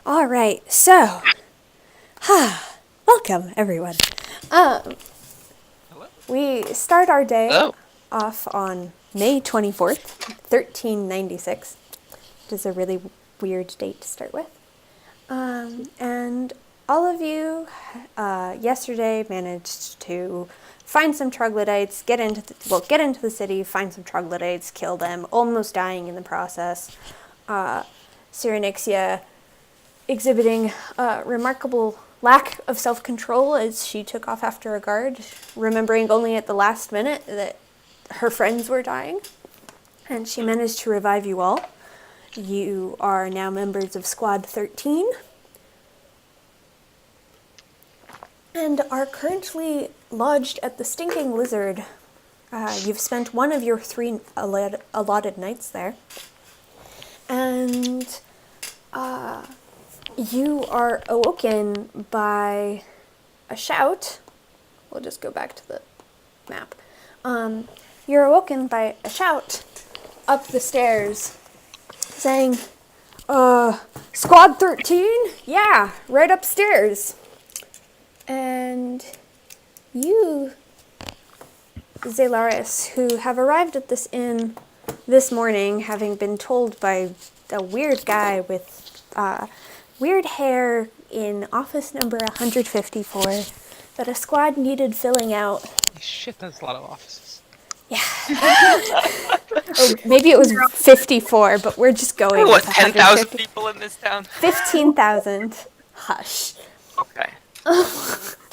All right, so, welcome everyone. Hello? We start our day Oh. off on May 24th, 1396, which is a really weird date to start with. And all of you yesterday managed to find some troglodytes, get into the city, find some troglodytes, kill them, almost dying in the process. Cyrenixia exhibiting a remarkable lack of self-control as she took off after a guard, remembering only at the last minute that her friends were dying. And she managed to revive you all. You are now members of Squad 13 and are currently lodged at the Stinking Lizard. You've spent one of your 3 allotted nights there. And you are awoken by a shout. We'll just go back to the map. You're awoken by a shout up the stairs saying, Squad 13? Yeah, right upstairs. And you, Zelaris, who have arrived at this inn this morning, having been told by a weird guy with weird hair in office number 154 that a squad needed filling out. Holy shit, that's a lot of offices. Yeah. Or maybe it was 54, but we're just going What, with 10,000 people in this town? 15,000. Hush. Okay.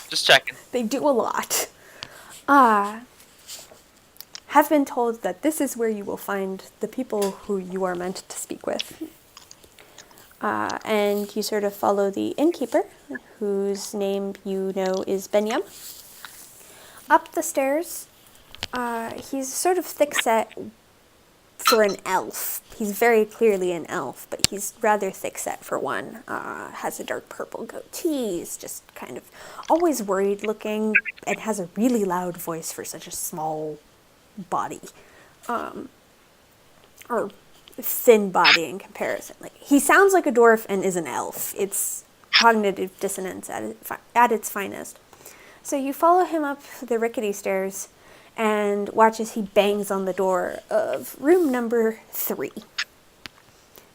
Just checking. They do a lot. Have been told that this is where you will find the people who you are meant to speak with. And you sort of follow the innkeeper, whose name you know is Benyam. Up the stairs, he's sort of thick-set for an elf. He's very clearly an elf, but he's rather thick-set for one. Has a dark purple goatee, is just kind of always worried-looking, and has a really loud voice for such a small body. Or thin body in comparison. Like, he sounds like a dwarf and is an elf. It's cognitive dissonance at its finest. So you follow him up the rickety stairs and watch as he bangs on the door of room number 3.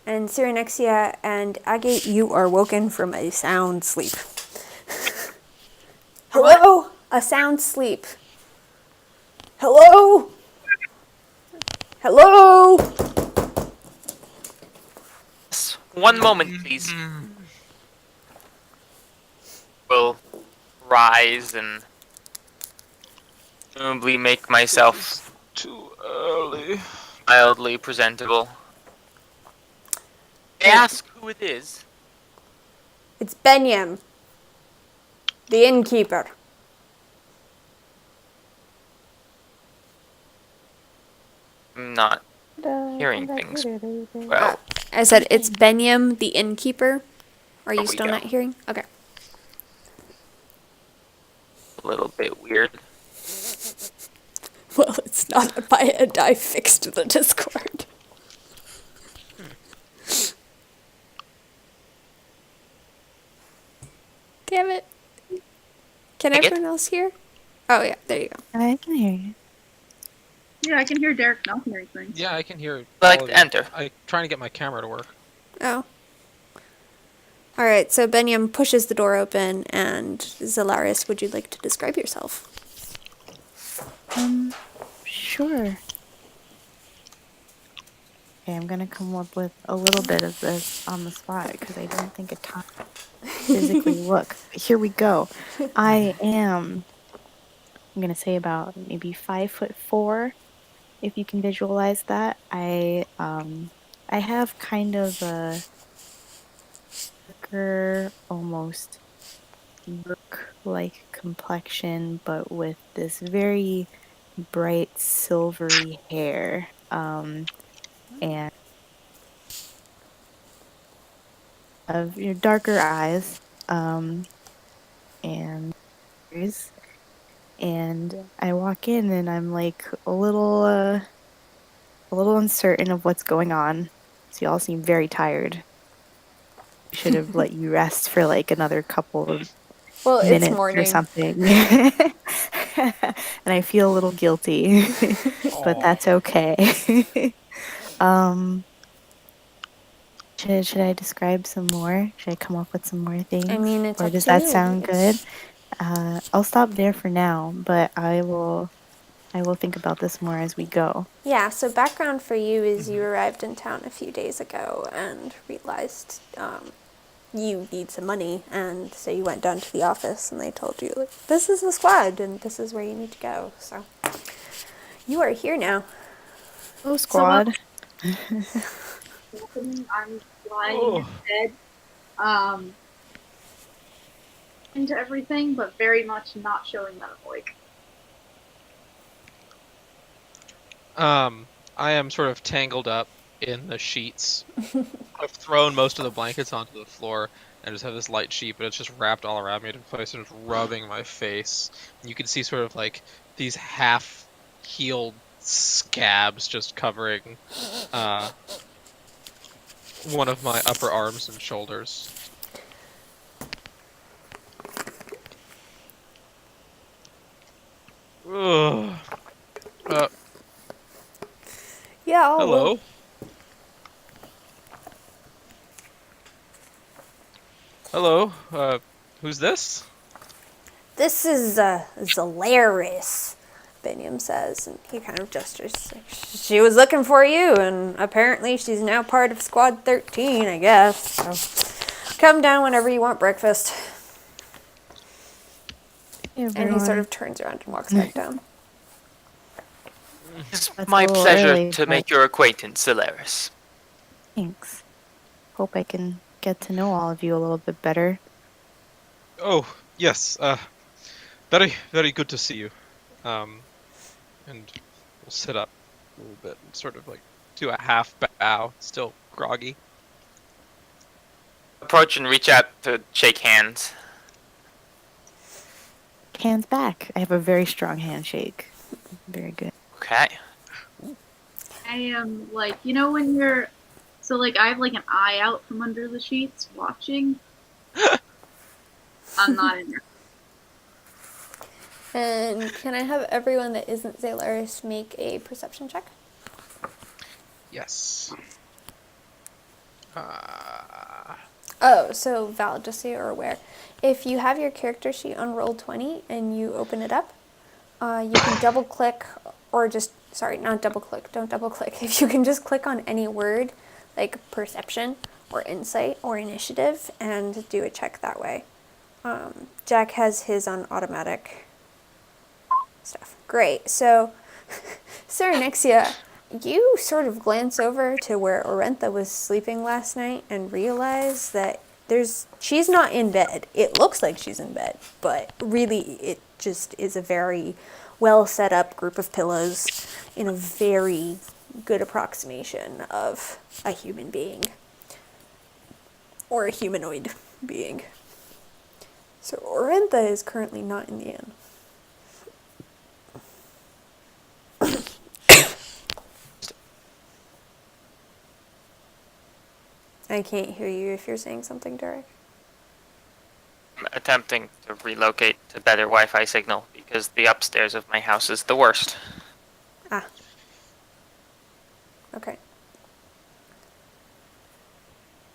And Cyrenixia and Agate, you are woken from a sound sleep. Hello? A sound sleep. Hello? Hello? One moment, please. Will rise and presumably make myself Too early. mildly presentable. May I ask who it is? It's Benyam, the innkeeper. I'm not hearing things well. I said it's Benyam, the innkeeper. Are you we still go. not hearing? Okay. A little bit weird. Well, it's not if I fixed the Discord. Damn it. Can Take it. everyone else hear? Oh, yeah, there you go. I can hear you. Yeah, I can hear Derek not hearing things. Yeah, I can hear. Like all of to you. enter. I'm trying to get my camera to work. Oh. Alright, so Benyam pushes the door open, and Zelaris, would you like to describe yourself? Sure. Okay, I'm gonna come up with a little bit of this on the spot because I don't think it physically look. Here we go. I'm gonna say about maybe 5'4", if you can visualize that. I have kind of a darker, almost milk-like complexion, but with this very bright silvery hair. And of your darker eyes, and ears. And I walk in and I'm like a little uncertain of what's going on. So y'all seem very tired. should have let you rest for like another couple of Well, it's minutes or morning. something. And I feel a little guilty, but that's okay. um, should I describe some more? Should I come up with some more things? I mean, it's or up does to that you. sound good? I'll stop there for now, but I will think about this more as we go. Yeah, so background for you is you arrived in town a few days ago and realized you need some money, and so you went down to the office and they told you, like, this is the squad and this is where you need to go. So you are here now. Oh, squad. Happening, I'm lying Oh. in bed, into everything, but very much not showing that I'm awake. I am sort of tangled up in the sheets. I've thrown most of the blankets onto the floor and just have this light sheet, but it's just wrapped all around me in place and it's rubbing my face. And you can see sort of like these half-healed scabs just covering one of my upper arms and shoulders. Ugh. Yeah, I'll Hello. Hello. Who's this? This is Zalaris, Biniam says, and he kind of gestures. Like, she was looking for you, and apparently she's now part of Squad 13, I guess. So come down whenever you want breakfast. Hey, And he everyone. sort of turns around and walks back down. It's That's my a little pleasure early, to make but- your acquaintance, Solaris. Thanks. Hope I can get to know all of you a little bit better. Oh, yes. Very, very good to see you. And we'll sit up a little bit and sort of like do a half bow, still groggy. Approach and reach out to shake hands. Hands back. I have a very strong handshake. Very good. Okay. I am like, you know when you're, so like I have like an eye out from under the sheets watching. I'm not in there. And can I have everyone that isn't Zalaris make a perception check? Yes. Oh, so Val, just so you're aware, if you have your character sheet on Roll20 and you open it up, you can double click, or just, sorry, not double click, don't double click. If you can just click on any word, like perception or insight or initiative, and do a check that way. Jack has his on automatic stuff. Great. So, Cyrenixia, you sort of glance over to where Orentha was sleeping last night and realize that she's not in bed. It looks like she's in bed, but really it just is a very well set up group of pillows in a very good approximation of a human being or a humanoid being. So Orentha is currently not in the inn. I can't hear you if you're saying something, Derek. I'm attempting to relocate to better Wi-Fi signal because the upstairs of my house is the worst. Ah. Okay.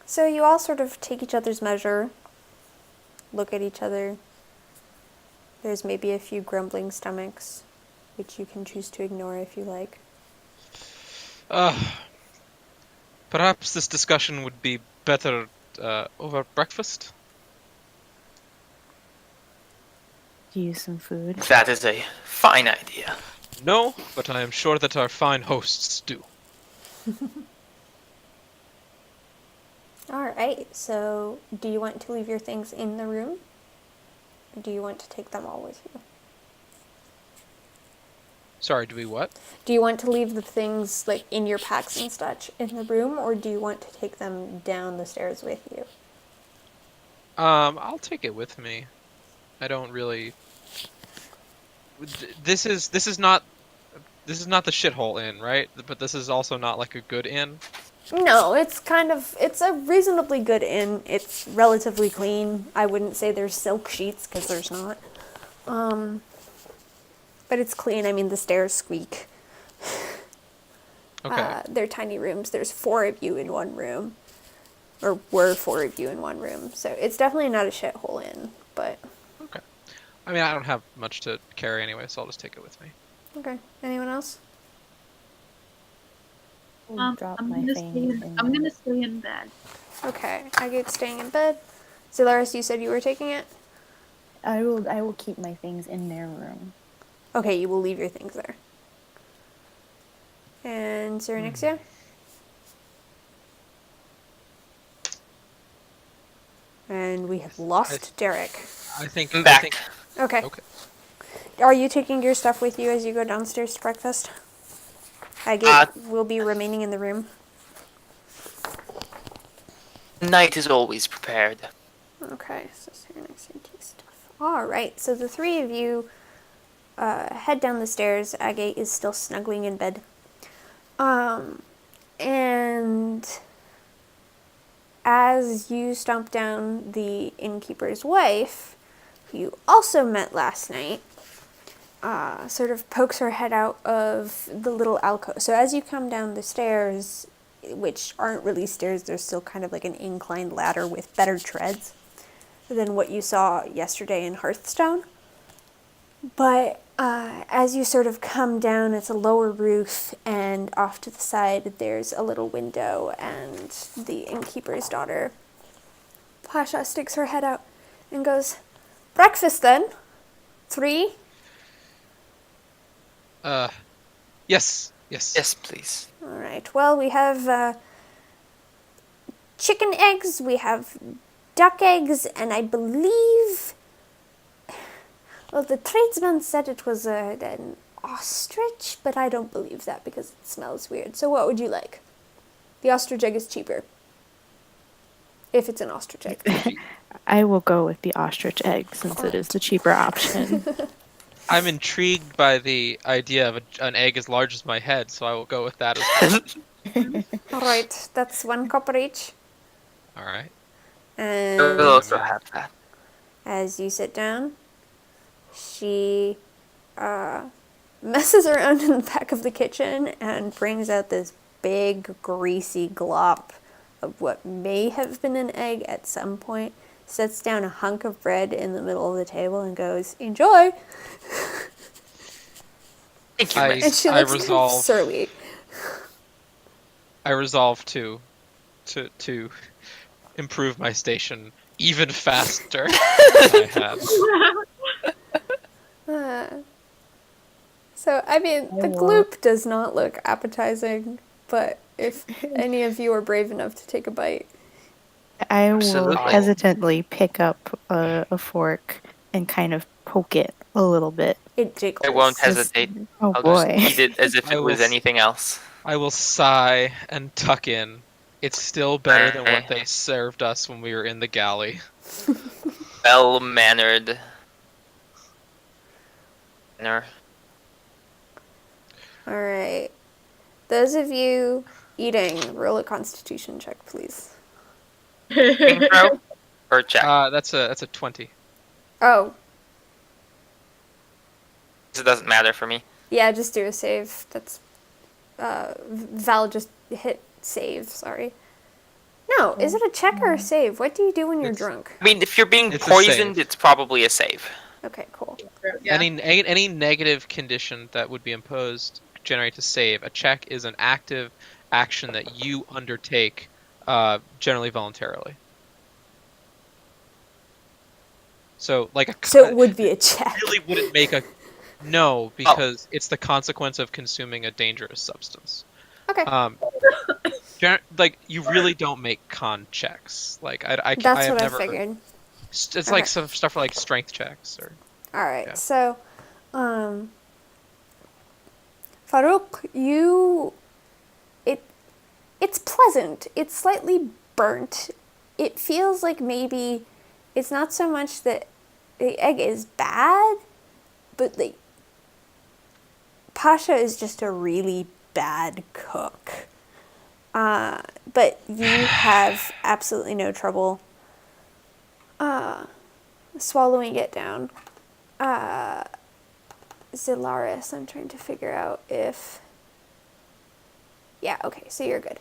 So you all sort of take each other's measure, look at each other. There's maybe a few grumbling stomachs, which you can choose to ignore if you like. Perhaps this discussion would be better over breakfast? Do you some food? That is a fine idea. No, but I am sure that our fine hosts do. Alright, so do you want to leave your things in the room? Or do you want to take them all with you? Sorry, do we what? Do you want to leave the things like in your packs and such in the room, or do you want to take them down the stairs with you? I'll take it with me. I don't really. This is not the shithole inn, right? But this is also not like a good inn. No, it's a reasonably good inn. It's relatively clean. I wouldn't say there's silk sheets, because there's not. But it's clean. I mean, the stairs squeak. Okay. They're tiny rooms. There's 4 of you in one room. Or were 4 of you in one room. So it's definitely not a shithole inn, but... Okay. I mean, I don't have much to carry anyway, so I'll just take it with me. Okay. Anyone else? I'll drop my I'm things gonna in. stay in bed. Okay. I get staying in bed. Zolaris, you said you were taking it? I will keep my things in their room. Okay, you will leave your things there. And Cyrenixia? And we have lost Derek. I think. I'm back. I think, Okay. okay. Are you taking your stuff with you as you go downstairs to breakfast? Agate will be remaining in the room. Night is always prepared. Okay, so Cyrenixia takes stuff. Alright, so the 3 of you head down the stairs. Agate is still snuggling in bed. And as you stomp down the innkeeper's wife, who you also met last night, sort of pokes her head out of the little alcove. So as you come down the stairs, which aren't really stairs, they're still kind of like an inclined ladder with better treads than what you saw yesterday in Hearthstone. But as you sort of come down, it's a lower roof, and off to the side there's a little window, and the innkeeper's daughter, Pasha, sticks her head out and goes, "Breakfast then? 3?" Yes. Yes, please. Alright, well, we have chicken eggs, we have duck eggs, and I believe... Well, the tradesman said it was an ostrich, but I don't believe that because it smells weird. So what would you like? The ostrich egg is cheaper. If it's an ostrich egg. I will go with the ostrich egg since it is the cheaper option. I'm intrigued by the idea of an egg as large as my head, so I will go with that as well. Alright, that's 1 copper each. All right. And We'll also have that. as you sit down, she messes around in the back of the kitchen and brings out this big, greasy glop of what may have been an egg at some point, sets down a hunk of bread in the middle of the table and goes, "Enjoy!" Thank you, I- miss. And she I looks kind of resolve- surly. I resolve to improve my station even faster than I had. So, I mean, the gloop does not look appetizing, but if any of you are brave enough to take a bite. I will Absolutely. hesitantly pick up a fork and kind of poke it a little bit. It jiggles. I won't hesitate. Oh I'll boy. just eat it as if I it was will- anything else. I will sigh and tuck in. It's still better than what they served us when we were in the galley. Well-mannered dinner. Alright. Those of you eating, roll a constitution check, please. Saving throw or check. That's a 20. Oh, It doesn't matter for me. yeah, just do a save. That's, Val just hit save, sorry. No, is it a check or a save? What do you do when you're It's- drunk? I mean, if you're being It's a poisoned, save. it's probably a save. Okay, cool. Yeah. Any negative condition that would be imposed generates a save. A check is an active action that you undertake, generally voluntarily. So, like a So it would be a check. really wouldn't make a no because it's the consequence of consuming a dangerous substance. Okay. Like you really don't make con checks. Like I That's have what I never. figured. It's Okay. like some stuff for like strength checks or. Alright, Yeah. so, Farouk, it's pleasant. It's slightly burnt. It feels like maybe it's not so much that the egg is bad, but like, Pasha is just a really bad cook. But you have absolutely no trouble swallowing it down. Zelaris, I'm trying to figure out if... Yeah, okay, so you're good.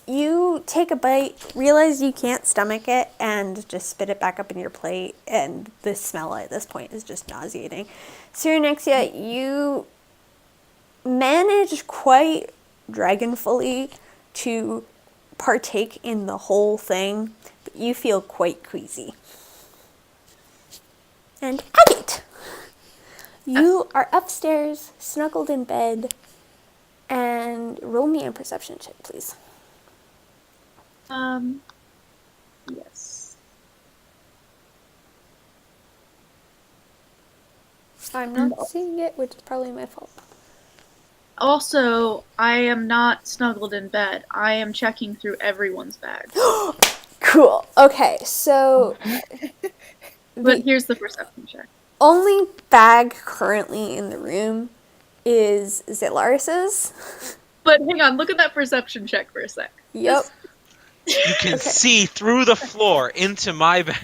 You take a bite, realize you can't stomach it, and just spit it back up in your plate, and the smell at this point is just nauseating. Cyrenexia, you manage quite dragonfully to partake in the whole thing, but you feel quite queasy. And Agate, you are upstairs, snuggled in bed, and roll me a perception check, please. Yes. I'm not seeing it, which is probably my fault. Also, I am not snuggled in bed. I am checking through everyone's bags. Cool. Okay, so But here's the perception check. only bag currently in the room is Zelaris's. But hang on, look at that perception check for a sec. Yep. You can see through the floor into my bed.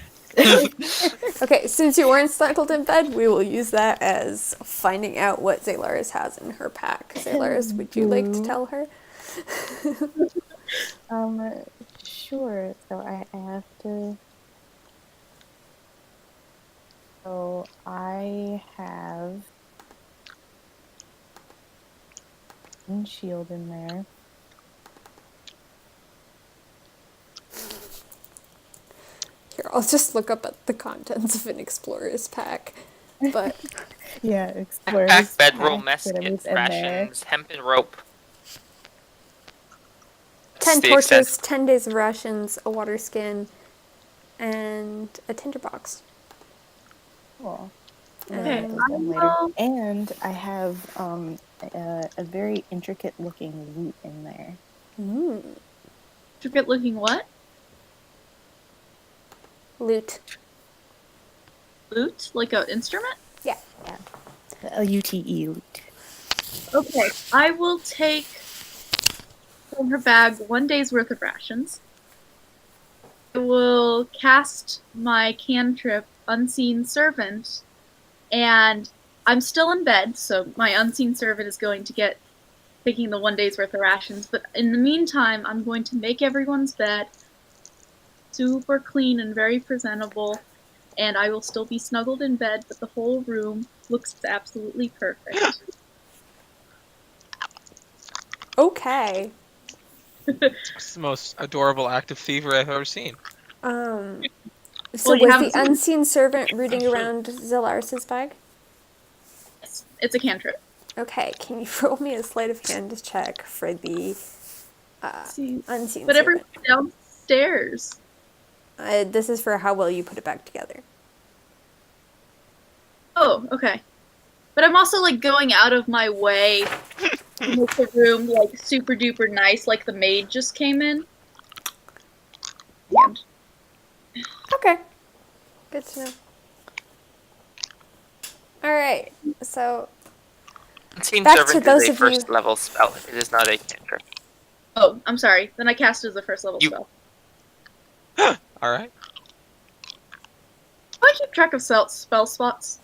Okay, since you weren't snuggled in bed, we will use that as finding out what Zelaris has in her pack. Zelaris, would you like to tell her? Sure. So I have to. So I have one shield in there. Here, I'll just look up at the contents of an explorer's pack. But Yeah, explorers. Backpack, bedroll, pack, whatever's mesket, in there. rations, hempen rope. 10 the torches, extent. 10 days of rations, a water skin, and a tinderbox. Cool. Okay, I'll put I them will- And I have a very intricate looking lute in there. Intricate looking what? Loot. Lute? Like an instrument? Yeah. A UTE lute. Okay, I will take from her bag 1 day's worth of rations. I will cast my cantrip, Unseen Servant, and I'm still in bed, so my Unseen Servant is going to get taking the 1 day's worth of rations, but in the meantime, I'm going to make everyone's bed super clean and very presentable, and I will still be snuggled in bed, but the whole room looks absolutely perfect. Okay. It's the most adorable act of thievery I've ever seen. So Well, you was haven't the seen- unseen servant rooting around Zelaris' bag? Yes, it's a cantrip. Okay, can you roll me a sleight of hand check for the See. unseen But servant? everyone's downstairs. This is for how well you put it back together. Oh, okay. But I'm also like going out of my way to make the room like super duper nice, like the maid just came in. Yeah. Okay. Good to know. Alright, so Unseen Back to Servant those is a of you- first level spell. It is not a cantrip. Oh, I'm sorry. Then I cast it as a first level You- spell. Alright. Do I keep track of spell spots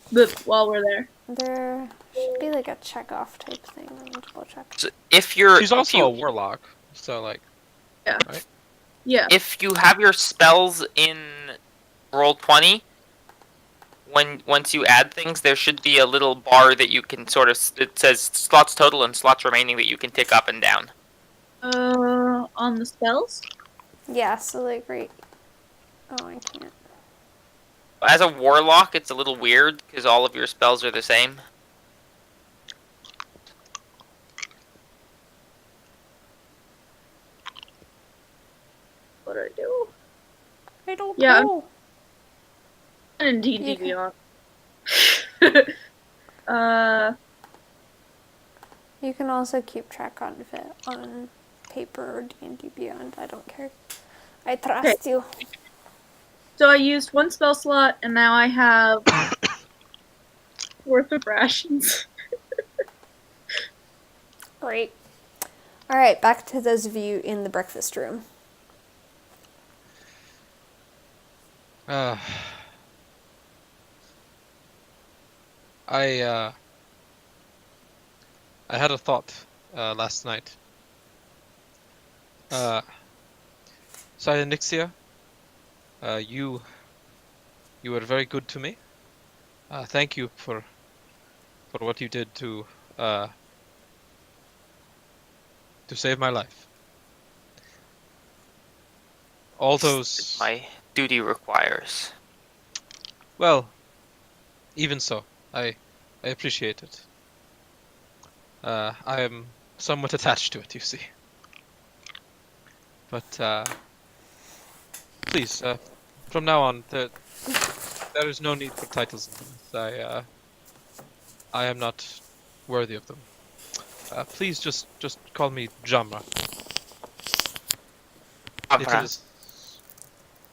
while we're there? there should be like a check off type thing. Let me double check. So if you're She's also a warlock, so like, Yeah. Right. Yeah. if you have your spells in Roll20, once you add things, there should be a little bar that you can sort of, it says slots total and slots remaining that you can tick up and down. On the spells? Yeah, so like right. Oh, I can't. As a warlock, it's a little weird because all of your spells are the same. What do I do? I don't Yeah, know. In D&D You can- Beyond. You can also keep track of it on paper or D&D Beyond. I don't care. I trust you. So I used one spell slot, and now I have worth of rations. Great. All right, back to those of you in the breakfast room. Uh, I had a thought last night. Cyanixia, you were very good to me. Thank you for what you did to save my life. All those, My duty requires. well, even so, I appreciate it. I am somewhat attached to it, you see. But please, from now on, there is no need for titles in this. I am not worthy of them. Please just call me Jamra. Avra.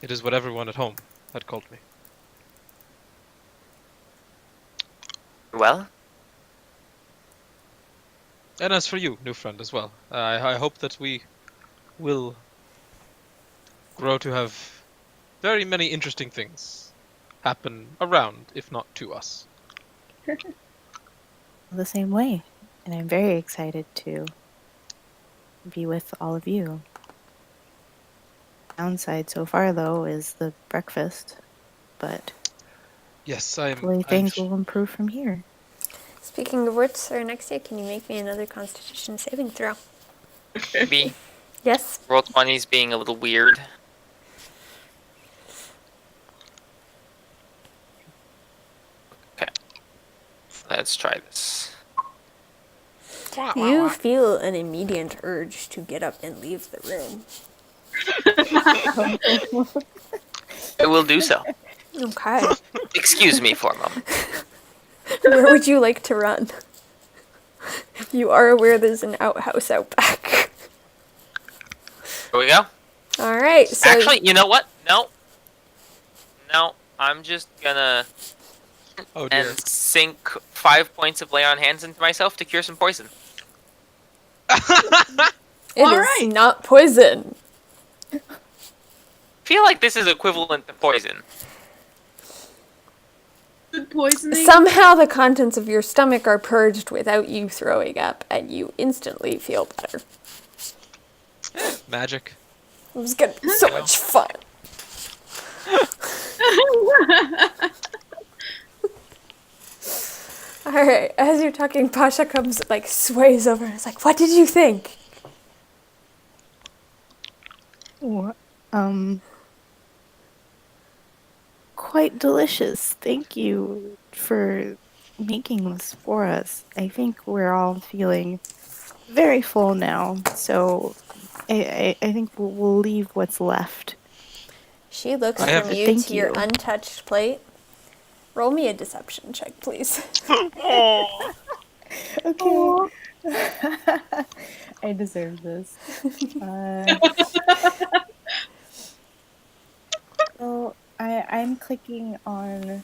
It is what everyone at home had called me. Well, And as for you, new friend, as well, I hope that we will grow to have very many interesting things happen around, if not to us. The same way. And I'm very excited to be with all of you. Downside so far, though, is the breakfast. But Yes, hopefully things will improve from here. Speaking of which, Sir Nexia, can you make me another Constitution saving throw? maybe Yes. roll 20's being a little weird. Okay. Let's try this. You feel an immediate urge to get up and leave the room. I will do so. Okay. Excuse me for a moment. Where would you like to run? You are aware there's an outhouse out back. Here we go. All right. So Actually, you know what? No. I'm just gonna Oh dear. and sink 5 points of lay on hands into myself to cure some poison. it All is right. not poison. I feel like this is equivalent to poison. Food poisoning. Somehow the contents of your stomach are purged without you throwing up, and you instantly feel better. Magic. It was gonna be so much fun. All right. As you're talking, Pasha comes, like, sways over and is like, "What did you think?" Quite delicious. Thank you for making this for us. I think we're all feeling very full now, so I think we'll leave what's left. She looks I have- from you Thank to your you. untouched plate. Roll me a deception check, please. Okay. I deserve this. So I'm clicking on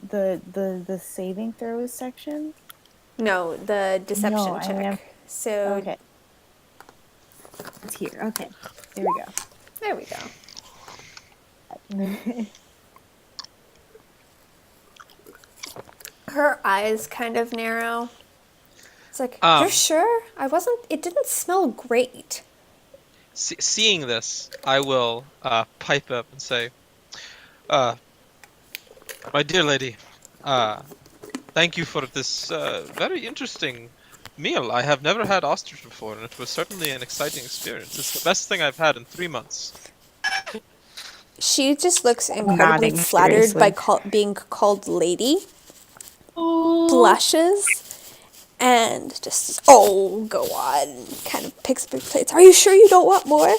the saving throws section. No, the deception No, I check. am- So Okay. It's here. Okay. There we there we go. go. Her eyes kind of narrow. It's like, Um, you're sure? It didn't smell great. Seeing this, I will pipe up and say, my dear lady, thank you for this very interesting meal. I have never had ostrich before, and it was certainly an exciting experience. It's the best thing I've had in 3 months. She just looks incredibly Nodding flattered by furiously. being called lady, Oh. blushes, and just says, "Oh, go on," kind of picks up her plates. Are you sure you don't want more?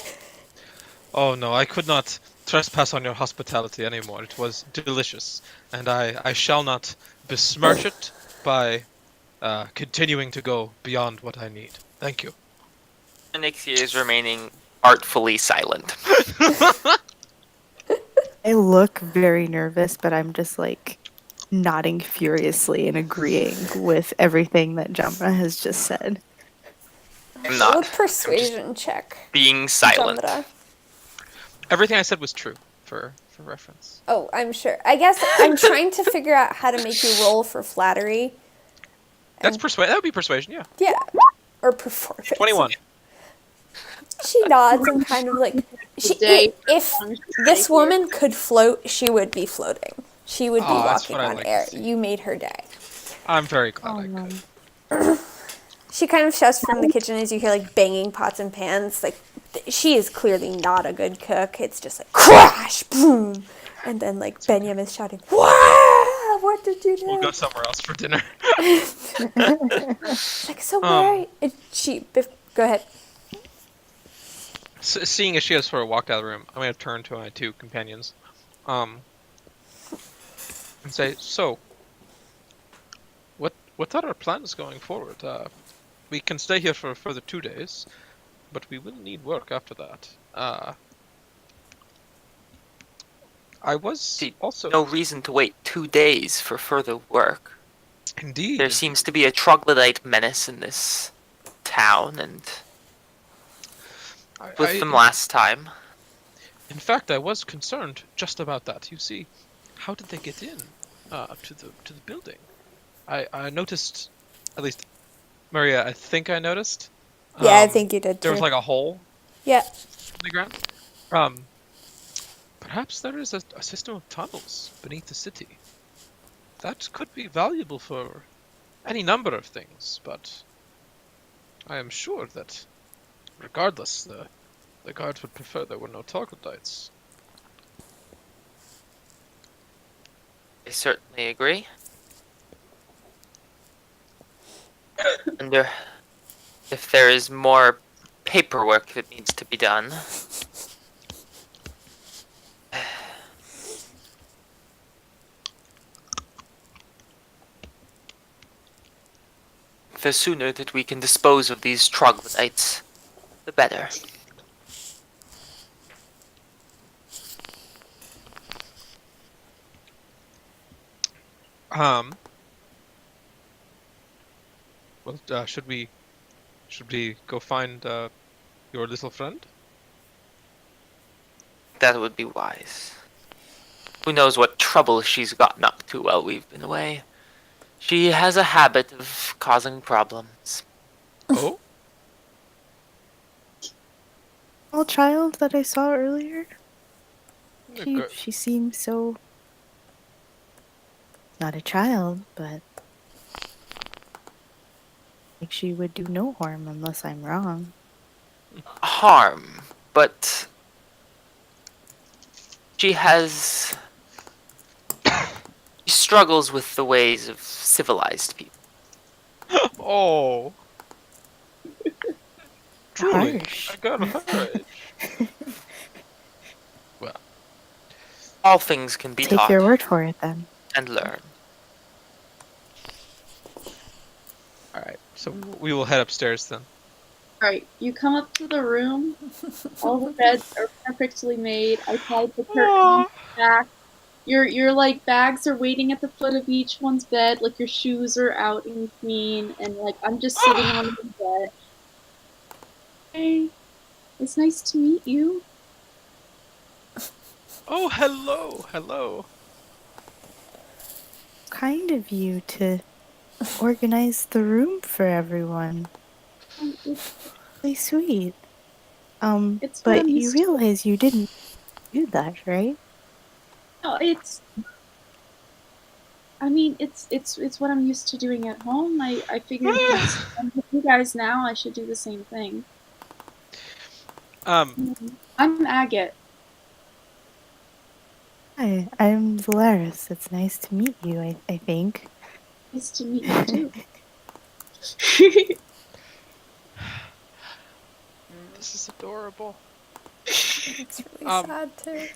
Oh no, I could not trespass on your hospitality anymore. It was delicious, and I shall not besmirch it by continuing to go beyond what I need. Thank you. Nixie is remaining artfully silent. I look very nervous, but I'm just like nodding furiously and agreeing with everything that Jamra has just said. I'm Roll a not. persuasion check. Being silent. Andromeda. Everything I said was true for reference. Oh, I'm sure. I guess I'm trying to figure out how to make you roll for flattery. That's And- that would be persuasion, yeah. Yeah. Or performance. 21. She nods and kind of like Day if this woman could float, she would be floating. She would be Aw, that's walking what I on like to air. see. You made her day. I'm very glad Oh, I no. could. She kind of shouts from the kitchen as you hear like banging pots and pans. Like she is clearly not a good cook. It's just like crash, boom, and then like Benjamin is shouting, "Wow! What did you do?" We'll go somewhere else for dinner. Like so where? Go ahead. Seeing as she has sort of walked out of the room, I'm going to turn to my two companions, and say, "So, what are our plans going forward? We can stay here for a further 2 days, but we will need work after that. I was See, also no reason to wait 2 days for further work. indeed. There seems to be a troglodyte menace in this town, and with them last time. In fact, I was concerned just about that. You see, how did they get in to the building? I noticed, at least, Maria, I think I noticed. Yeah, I think you did too. There was like a hole Yeah. in the ground. Perhaps there is a system of tunnels beneath the city. That could be valuable for any number of things, but I am sure that, regardless, the guards would prefer there were no troglodytes. I certainly agree. And if there is more paperwork that needs to be done, the sooner that we can dispose of these troglodytes, the better. Well, should we go find your little friend? That would be wise. Who knows what trouble she's gotten up to while we've been away. She has a habit of causing problems. Oh, Small child that I saw earlier. a She gir- she seems so not a child, but like she would do no harm unless I'm wrong. Harm, but she has. She struggles with the ways of civilized people. oh. Truly, Harsh. I got courage. All things can be Take taught your word for it then. and learned. All right, so we will head upstairs then. Alright, you come up to the room. All the beds are perfectly made. I tied the curtains back. Your like bags are waiting at the foot of each one's bed. Like your shoes are out and clean, and like I'm just sitting on the bed. Hey, it's nice to meet you. Oh, hello. Kind of you to organize the room for everyone. It's Really sweet. It's what But I'm you used to. realize you didn't do that, right? No, I mean, it's what I'm used to doing at home. I figured since I'm with you guys now, I should do the same thing. I'm Agate. Hi, I'm Valaris. It's nice to meet you, I think. Nice to meet you too. This is adorable. It's really Um, sad too.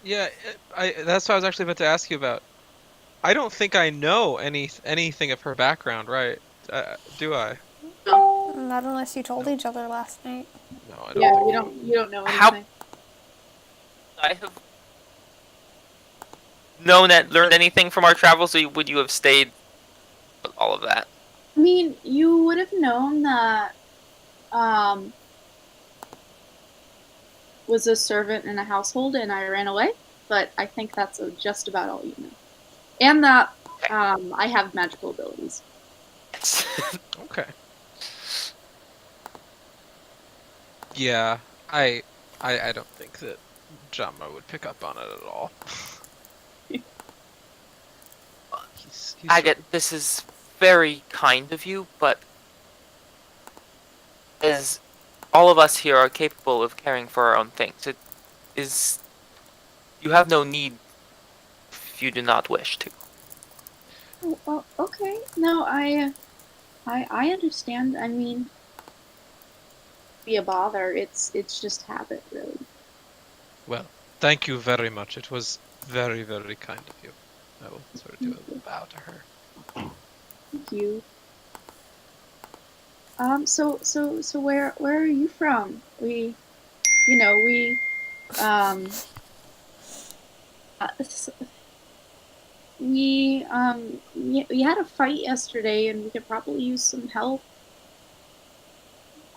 Yeah, that's what I was actually about to ask you about. I don't think I know anything of her background, right? Do I? Not unless you told each other last night. No, I don't. Yeah, think you don't know How- anything. I have learned anything from our travels, or would you have stayed with all of that? I mean, you would have known that was a servant in a household and I ran away. But I think that's just about all you know. And that I have magical abilities. Yes. Okay. Yeah, I don't think that Jama would pick up on it at all. he's Agate, this is very kind of you, but as all of us here are capable of caring for our own things, it is you have no need if you do not wish to. Oh, well, okay. No, I understand. I mean, be a bother. It's just habit, really. Well, thank you very much. It was very, very kind of you. I will sort of do a bow to her. Thank you. So where are you from? We um uh, s- we had a fight yesterday and we could probably use some help.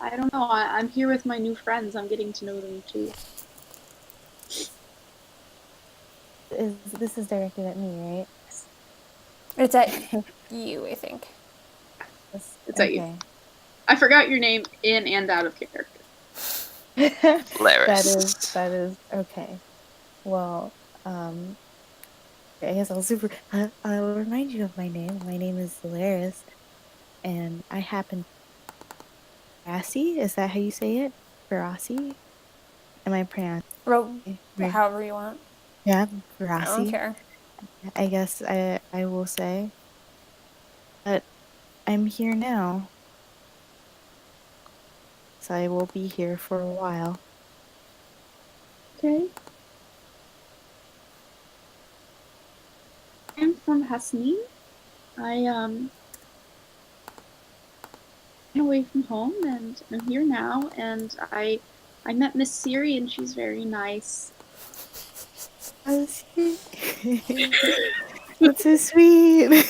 I don't know. I'm here with my new friends. I'm getting to know them too. This is directed at me, right? It's at you, I think. It's at you. Okay. I forgot your name in and out of character. Laris. That is okay. Well, um, I guess I'll remind you of my name. My name is Zolaris, and I happen Barassi. Is that how you say it? Barassi? Am I pronouncing Ro- it right? however you want. Yeah, I don't Barassi. care. I guess I will say. But I'm here now, so I will be here for a while. Okay. I'm from Hasni. I ran away from home and I'm here now. And I met Miss Siri and she's very nice. Barassi. That's so sweet.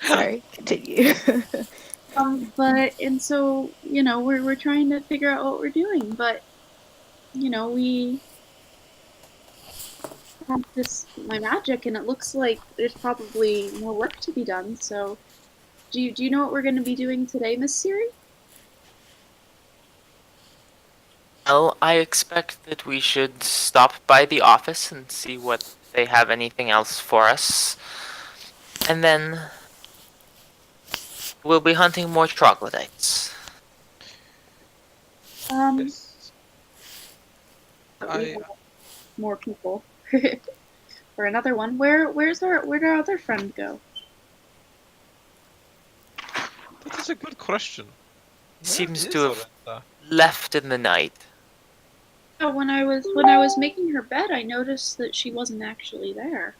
Sorry, continue. But and so we're trying to figure out what we're doing, but we have this my magic, and it looks like there's probably more work to be done. So, do you know what we're going to be doing today, Miss Siri? Well, I expect that we should stop by the office and see what they have anything else for us. And then we'll be hunting more troglodytes. Yes. We I have more people for another one. Where'd our other friend go? that is a good question. Where Seems is to have Orinda? left in the night. Oh, when I was making her bed, I noticed that she wasn't actually there.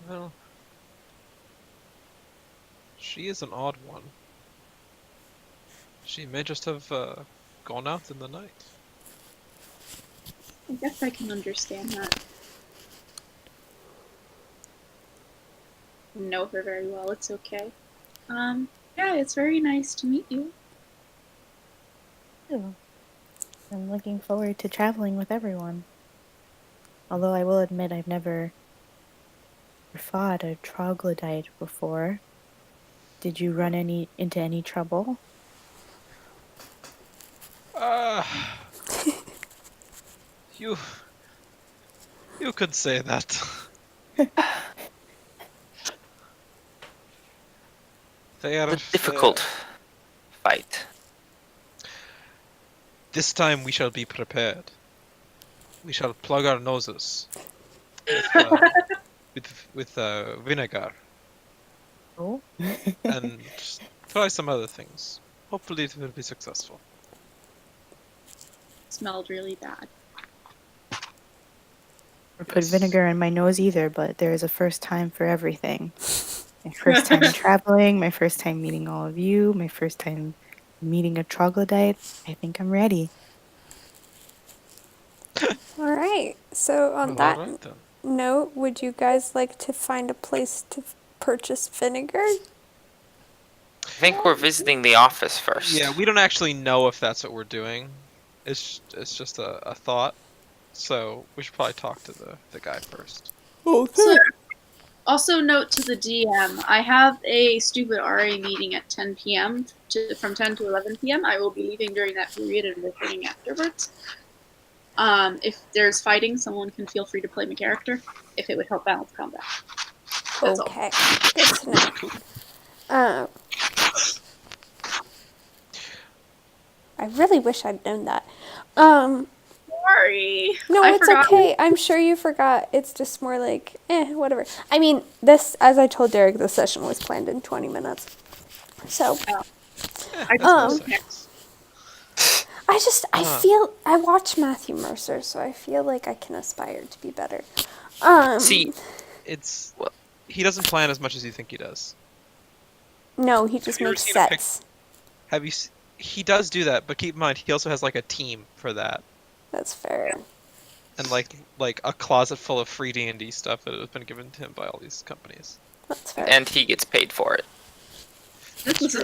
Well, she is an odd one. She may just have gone out in the night. I guess I can understand that. Know her very well. It's okay. Yeah, it's very nice to meet you. Ew. I'm looking forward to traveling with everyone. Although I will admit I've never fought a troglodyte before. Did you run into any trouble? Uh, you you could say that. They are. A difficult fight. This time we shall be prepared. We shall plug our noses with vinegar Oh. and try some other things. Hopefully it will be successful. Smelled really bad. Or put Yes. vinegar in my nose either, but there is a first time for everything. My first time traveling, my first time meeting all of you, my first time meeting a troglodyte. I think I'm ready. All right. So on Well, that alright then. note, would you guys like to find a place to purchase vinegar? I think we're visiting the office first. Yeah, we don't actually know if that's what we're doing. It's just a thought. So we should probably talk to the guy first. So, also note to the DM, I have a stupid RA meeting at 10 p.m. From 10 to 11 p.m. I will be leaving during that period and returning afterwards. If there's fighting, someone can feel free to play my character, if it would help balance combat. That's all. Okay, good to know. I really wish I'd known that. Sorry. No, I it's forgot. okay. I'm sure you forgot. It's just more like, whatever. I mean, this, as I told Derek, the session was planned in 20 minutes. So, I That's just nice. I watch Matthew Mercer, so I feel like I can aspire to be better. See, It's he doesn't plan as much as you think he does. No, he just you ever makes seen a pic- sets. Have you? He does do that, but keep in mind he also has like a team for that, That's fair. and like a closet full of free D&D stuff that has been given to him by all these companies. That's fair. and he gets paid for it. this is I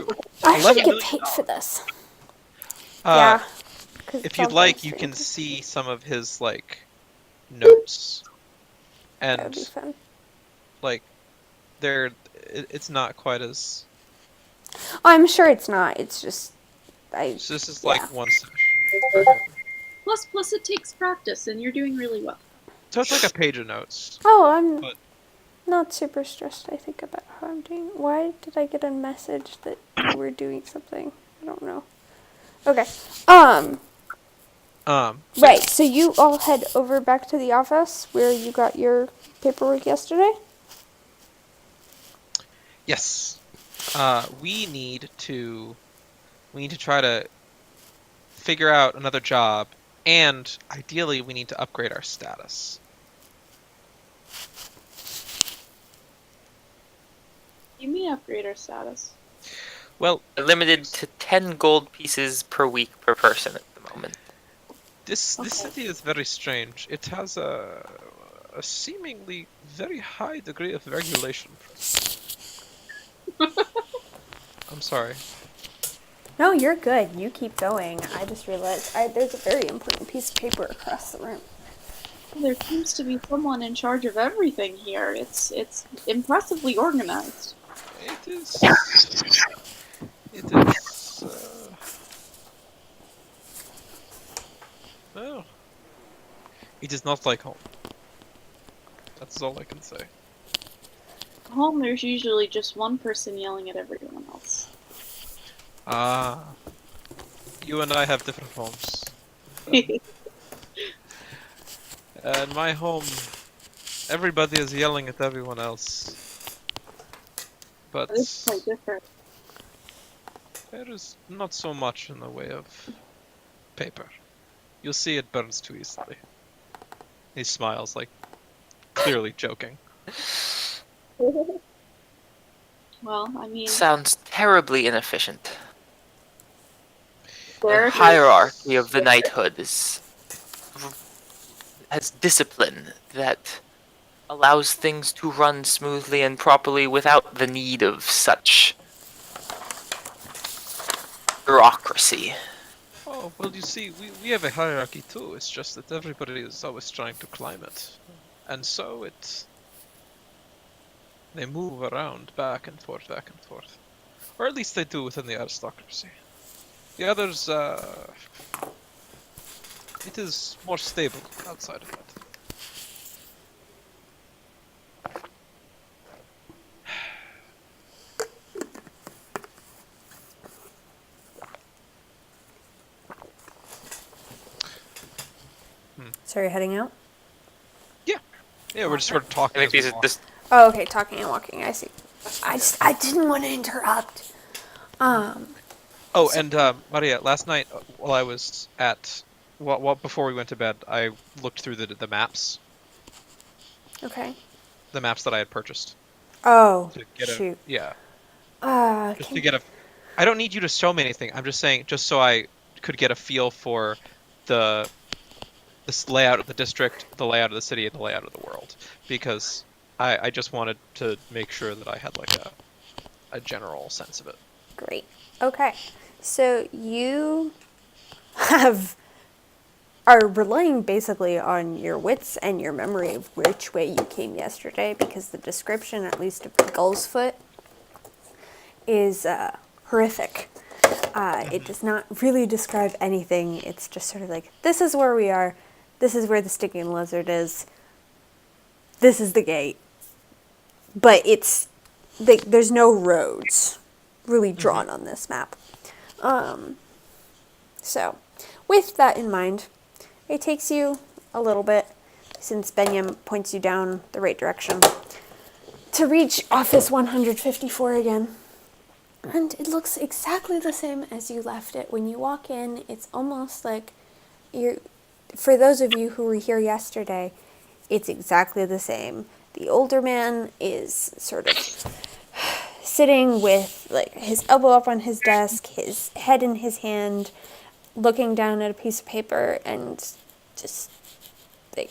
should $11 get million. paid for this. Uh, Yeah. 'cause If it's you'd all like, very you can strange. see some of his like notes, That would be and fun. like it's not quite as. Oh, I'm sure it's not. It's just, So this is like Yeah. one session. plus it takes practice, and you're doing really well. So it's like a page of notes. Oh, I'm But- not super stressed, I think, about how I'm doing. Why did I get a message that you were doing something? I don't know. Okay. Right, so you all head over back to the office where you got your paperwork yesterday? Yes. We need to try to figure out another job, and ideally we need to upgrade our status. You mean upgrade our status? Well, Limited to 10 gold pieces per week per person at the moment. this Okay. city is very strange. It has a seemingly very high degree of regulation. I'm sorry. No, you're good. You keep going. I just realized there's a very important piece of paper across the room. There seems to be someone in charge of everything here. It's impressively organized. It is. It is. No. It is not like home. That's all I can say. At home, there's usually just one person yelling at everyone else. Ah. You and I have different homes. In my home, everybody is yelling at everyone else. But It's quite different. there is not so much in the way of paper. You'll see it burns too easily. He smiles, like, clearly joking. Well, I mean, Sounds terribly inefficient. there The it is. hierarchy of the knighthood has discipline that allows things to run smoothly and properly without the need of such bureaucracy. Oh, well, you see, we have a hierarchy too. It's just that everybody is always trying to climb it. And so they move around back and forth. Or at least they do within the aristocracy. The others, it is more stable outside of that. So you're heading out? Yeah, we're just sort of talking. I think as we these are walk. just Oh, okay, talking and walking, I see. I didn't want to interrupt. Oh, and Maria, last night while I was at, before we went to bed, I looked through the maps, Okay. the maps that I had purchased Oh, to get shoot. yeah, just Can to get a. I don't need you to show me anything. I'm just saying, just so I could get a feel for this layout of the district, the layout of the city, and the layout of the world, because I just wanted to make sure that I had like a general sense of it. Great. Okay. So you are relying basically on your wits and your memory of which way you came yesterday, because the description, at least of the gull's foot, is horrific. It does not really describe anything. It's just sort of like, this is where we are. This is where the sticking lizard is. This is the gate. But it's there's no roads really drawn on this map. So, with that in mind, it takes you a little bit, since Benyam points you down the right direction, to reach office 154 again. And it looks exactly the same as you left it. When you walk in, it's almost like for those of you who were here yesterday, it's exactly the same. The older man is sort of sitting with like his elbow up on his desk, his head in his hand, looking down at a piece of paper, and just like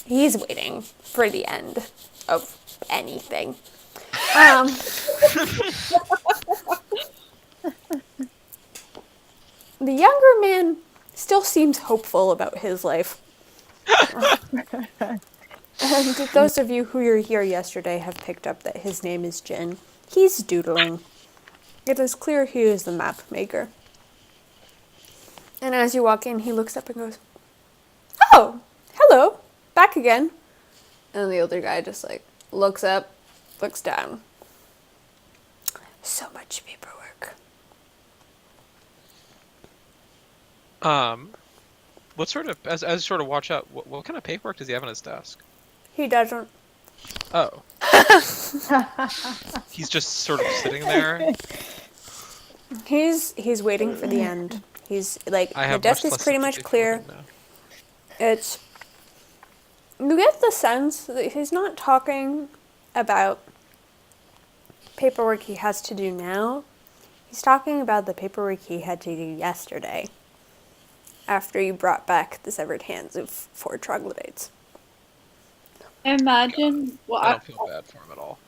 he's waiting for the end of anything. The younger man still seems hopeful about his life. And those of you who were here yesterday have picked up that his name is Jin. He's doodling. It is clear he is the map maker. And as you walk in, he looks up and goes, "Oh, hello, back again." And the older guy just like looks up, looks down. So much paperwork. What sort of as you sort of watch out? What kind of paperwork does he have on his desk? He doesn't. Oh. He's just sort of sitting there. He's waiting for the end. He's like, I the have desk much is less pretty much sympathy for clear. him now. It's, you get the sense that he's not talking about paperwork he has to do now. He's talking about the paperwork he had to do yesterday, after you brought back the severed hands of 4 troglodytes. I imagine. Well, I don't feel bad for him at all.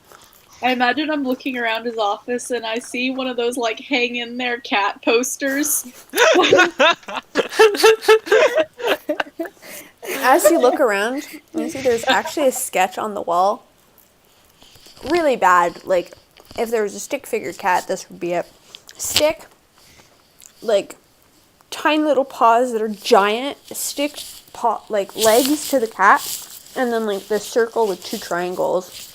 I imagine I'm looking around his office and I see one of those like hang in there cat posters. As you look around, you see there's actually a sketch on the wall. Really bad. Like, if there was a stick figure cat, this would be it. Stick, like, tiny little paws that are giant, stick paw, like, legs to the cat, and then, like, this circle with 2 triangles.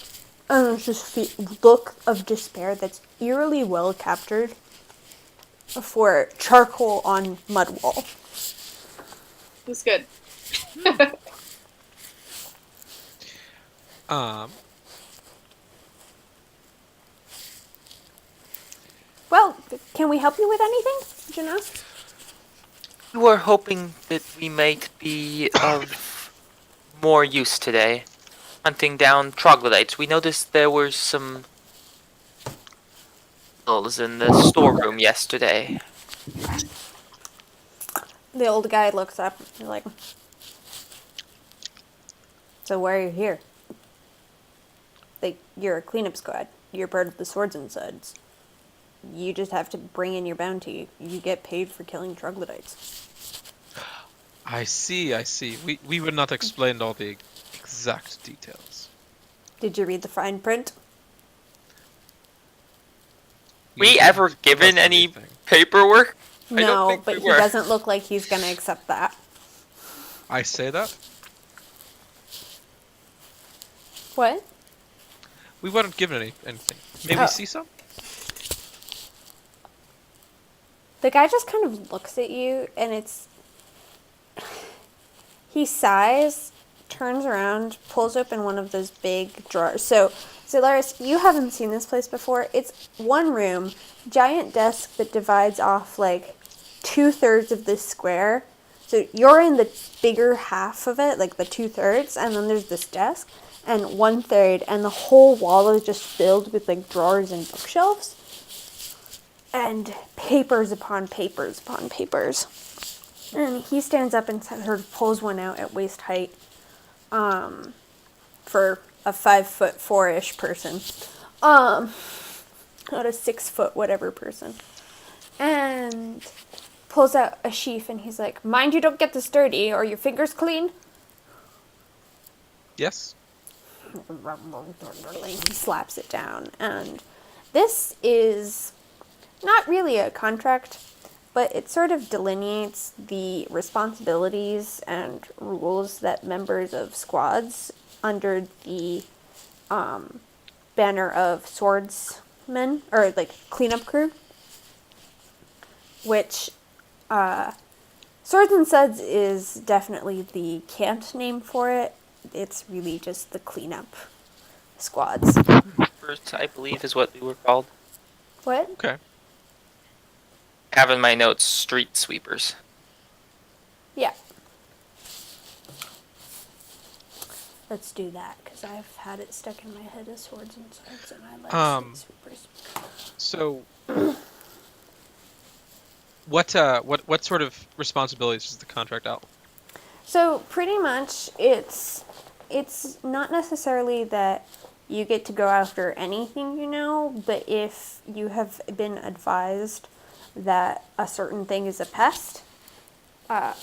And there's this look of despair that's eerily well captured for charcoal on mud wall. It was good. Well, can we help you with anything? Did you know? We were hoping that we might be of more use today. Hunting down troglodytes. We noticed there were some skulls in the storeroom yesterday. The old guy looks up and like, "So why are you here? Like, you're a cleanup squad. You're part of the Swords and Suds. You just have to bring in your bounty. You get paid for killing troglodytes." I see. We would not explain all the exact details. Did you read the fine print? We didn't ever given trust any anything. paperwork? I don't No, think but we he were. doesn't look like he's gonna accept that. I say that? What? We weren't given anything. Maybe Oh. see some? The guy just kind of looks at you, and it's... He sighs, turns around, pulls open one of those big drawers. So, Zolaris, you haven't seen this place before. It's one room, giant desk that divides off, like, 2/3 of this square. So you're in the bigger half of it, like the 2/3, and then there's this desk, and 1/3, and the whole wall is just filled with, like, drawers and bookshelves. And papers upon papers upon papers. And he stands up and sort of pulls one out at waist height for a 5'4" person. Not a 6' whatever person. And pulls out a sheaf and he's like, mind you don't get this dirty. Are your fingers clean? Yes. He slaps it down. And this is not really a contract, but it sort of delineates the responsibilities and rules that members of squads under the banner of swordsmen, or like cleanup crew, which Swords and Suds is definitely the cant name for it. It's really just the cleanup squads. First, I believe, is what we were called. What? Okay. I have in my notes street sweepers. Yeah. Let's do that, because I've had it stuck in my head as Swords and Suds, and I like street sweepers. So, what sort of responsibilities does the contract out? So pretty much it's not necessarily that you get to go after anything, but if you have been advised that a certain thing is a pest,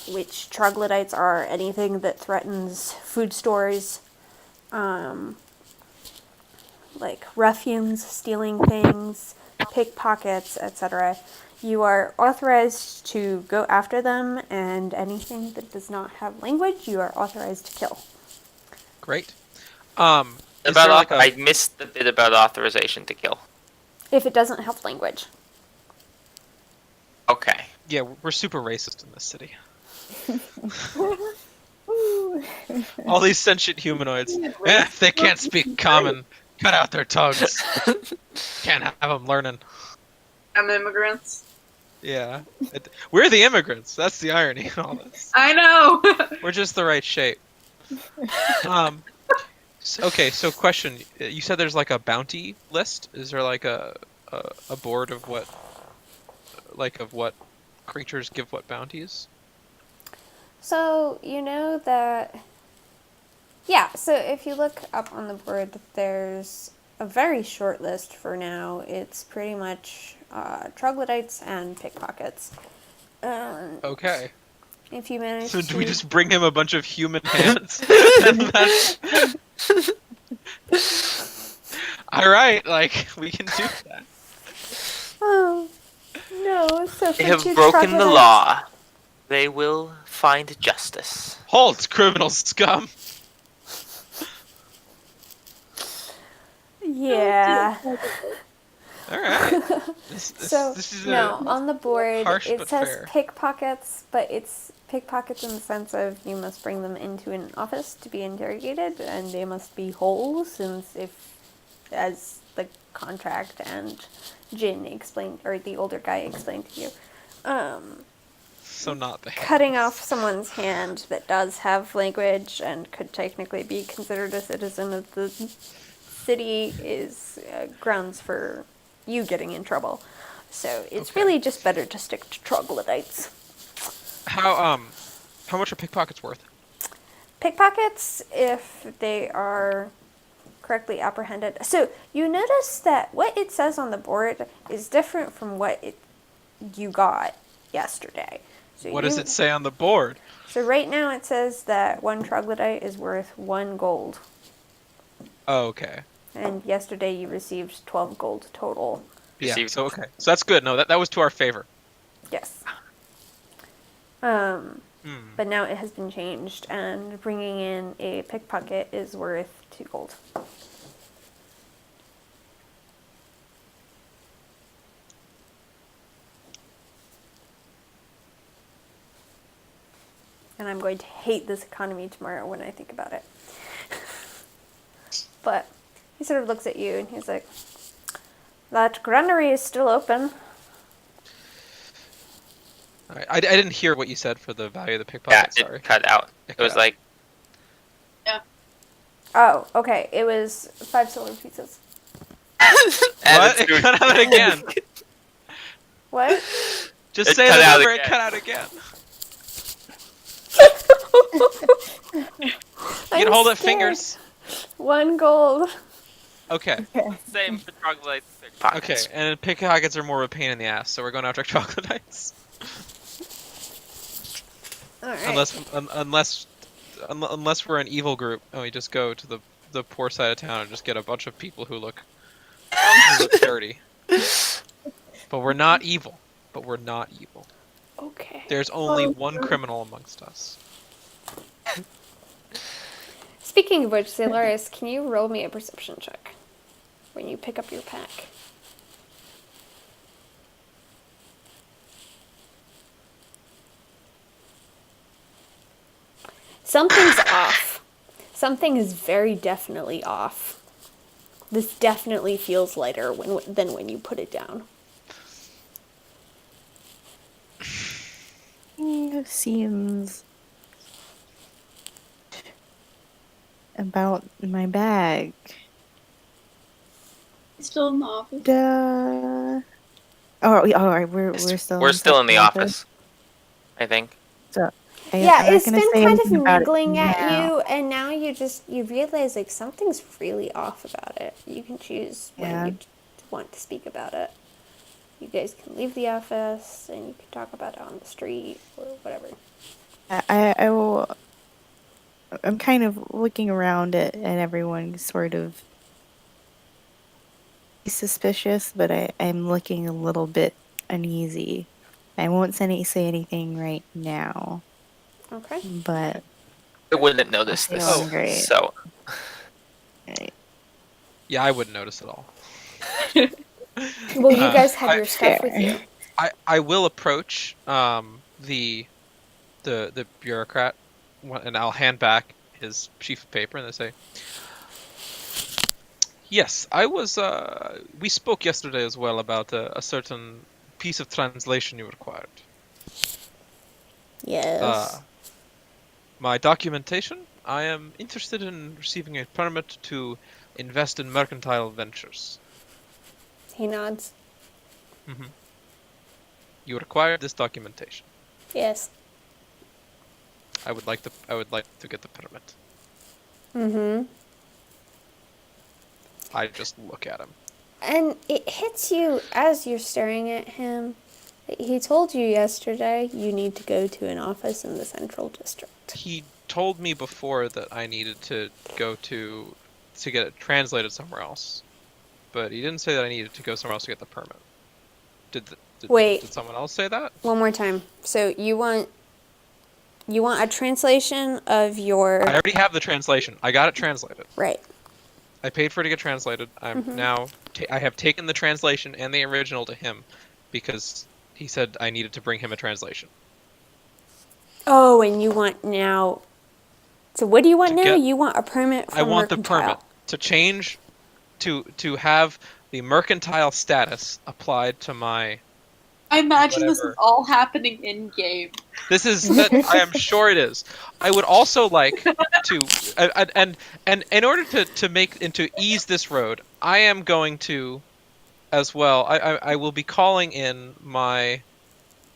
which troglodytes are anything that threatens food stores, like ruffians stealing things, pickpockets, etc., you are authorized to go after them, and anything that does not have language, you are authorized to kill. Great. Is there About like a... I missed the bit about authorization to kill. If it doesn't have language. Okay. Yeah, we're super racist in this city. All these sentient humanoids. If they can't speak common, cut out their tongues. Can't have them learning. I'm immigrants. Yeah. We're the immigrants. That's the irony in all this. I know. We're just the right shape. Okay, so question. You said there's like a bounty list? Is there like a board of what creatures give what bounties? So, that... Yeah, so if you look up on the board, there's a very short list for now. It's pretty much troglodytes and pickpockets. Okay. If you manage So to... do we just bring him a bunch of human hands? Alright, we can do that. Oh, no, so They for have two broken the troglodytes- law. They will find justice. Halt, criminal scum! Yeah. Alright. So, this is no, on the board, harsh it but says fair. pickpockets, but it's pickpockets in the sense of you must bring them into an office to be interrogated, and they must be whole, since as the contract and Jin explained, or the older guy explained to you, So not the hand. cutting off someone's hand that does have language and could technically be considered a citizen of the city is grounds for you getting in trouble. So it's Okay. really just better to stick to troglodytes. How much are pickpockets worth? Pickpockets, if they are correctly apprehended. So you notice that what it says on the board is different from what you got yesterday. So What does it say on the board? So right now it says that one troglodyte is worth 1 gold. Oh, okay. And yesterday you received 12 gold total. Yeah, Received. so okay. So that's good. No, that was to our favor. Yes. Hmm. But now it has been changed, and bringing in a pickpocket is worth 2 gold. And I'm going to hate this economy tomorrow when I think about it. But he sort of looks at you and he's like, that granary is still open. All right. I didn't hear what you said for the value of the pickpocket. Yeah, Sorry. it cut out. It was cut out. like, Oh, okay. It was 5 silver pieces. What? It cut out again. What? Just It say cut the out number. It again. cut out again. You I'm can hold it scared. fingers. 1 gold. Okay. Same for troglodytes and Okay. pickpockets. And pickpockets are more of a pain in the ass, so we're going after troglodytes. All right. Unless we're an evil group and we just go to the poor side of town and just get a bunch of people who look dirty. But we're not evil. Okay. There's only one criminal amongst us. Speaking of which, Zalaris, can you roll me a perception check when you pick up your pack? Something's off. Something is very definitely off. This definitely feels lighter than when you put it down. Seems about my bag. Still in the office. Duh. All right. We're still. We're still in the office, I think. So, Yeah, I'm not it's gonna been say kind of anything about it niggling at now. you, and now you realize like something's really off about it. You can choose Yeah. when you want to speak about it. You guys can leave the office, and you can talk about it on the street or whatever. I will. I'm kind of looking around at everyone, sort of suspicious, but I'm looking a little bit uneasy. I won't say anything right now, Okay. but I wouldn't notice this. feeling great. So right. Yeah, I wouldn't notice at all. Well, you guys have I- your stuff with Fair. you. I will approach the bureaucrat, and I'll hand back his sheaf of paper, and they say, "Yes, I was. We spoke yesterday as well about a certain piece of translation you required. Yes. My documentation. I am interested in receiving a permit to invest in mercantile ventures. He nods. You require this documentation. Yes. I would like to get the permit." Mm-hmm. I just look at him. And it hits you as you're staring at him. He told you yesterday you need to go to an office in the Central District. He told me before that I needed to go to get it translated somewhere else, but he didn't say that I needed to go somewhere else to get the permit. Wait. Did someone else say that? One more time. So you want a translation of I your... already have the translation. I got it translated. Right. I paid for it to get translated. I'm now. I have taken the translation and the original to him because he said I needed to bring him a translation. Oh, and you want now... So what do you want To now? get- You want a permit from I want the Mercantile. permit to change, to have the mercantile status applied to my. I imagine this Whatever. is all happening in game. This is. I am sure it is. I would also like to, and in order to make and to ease this road, I am going to, as well. I will be calling in my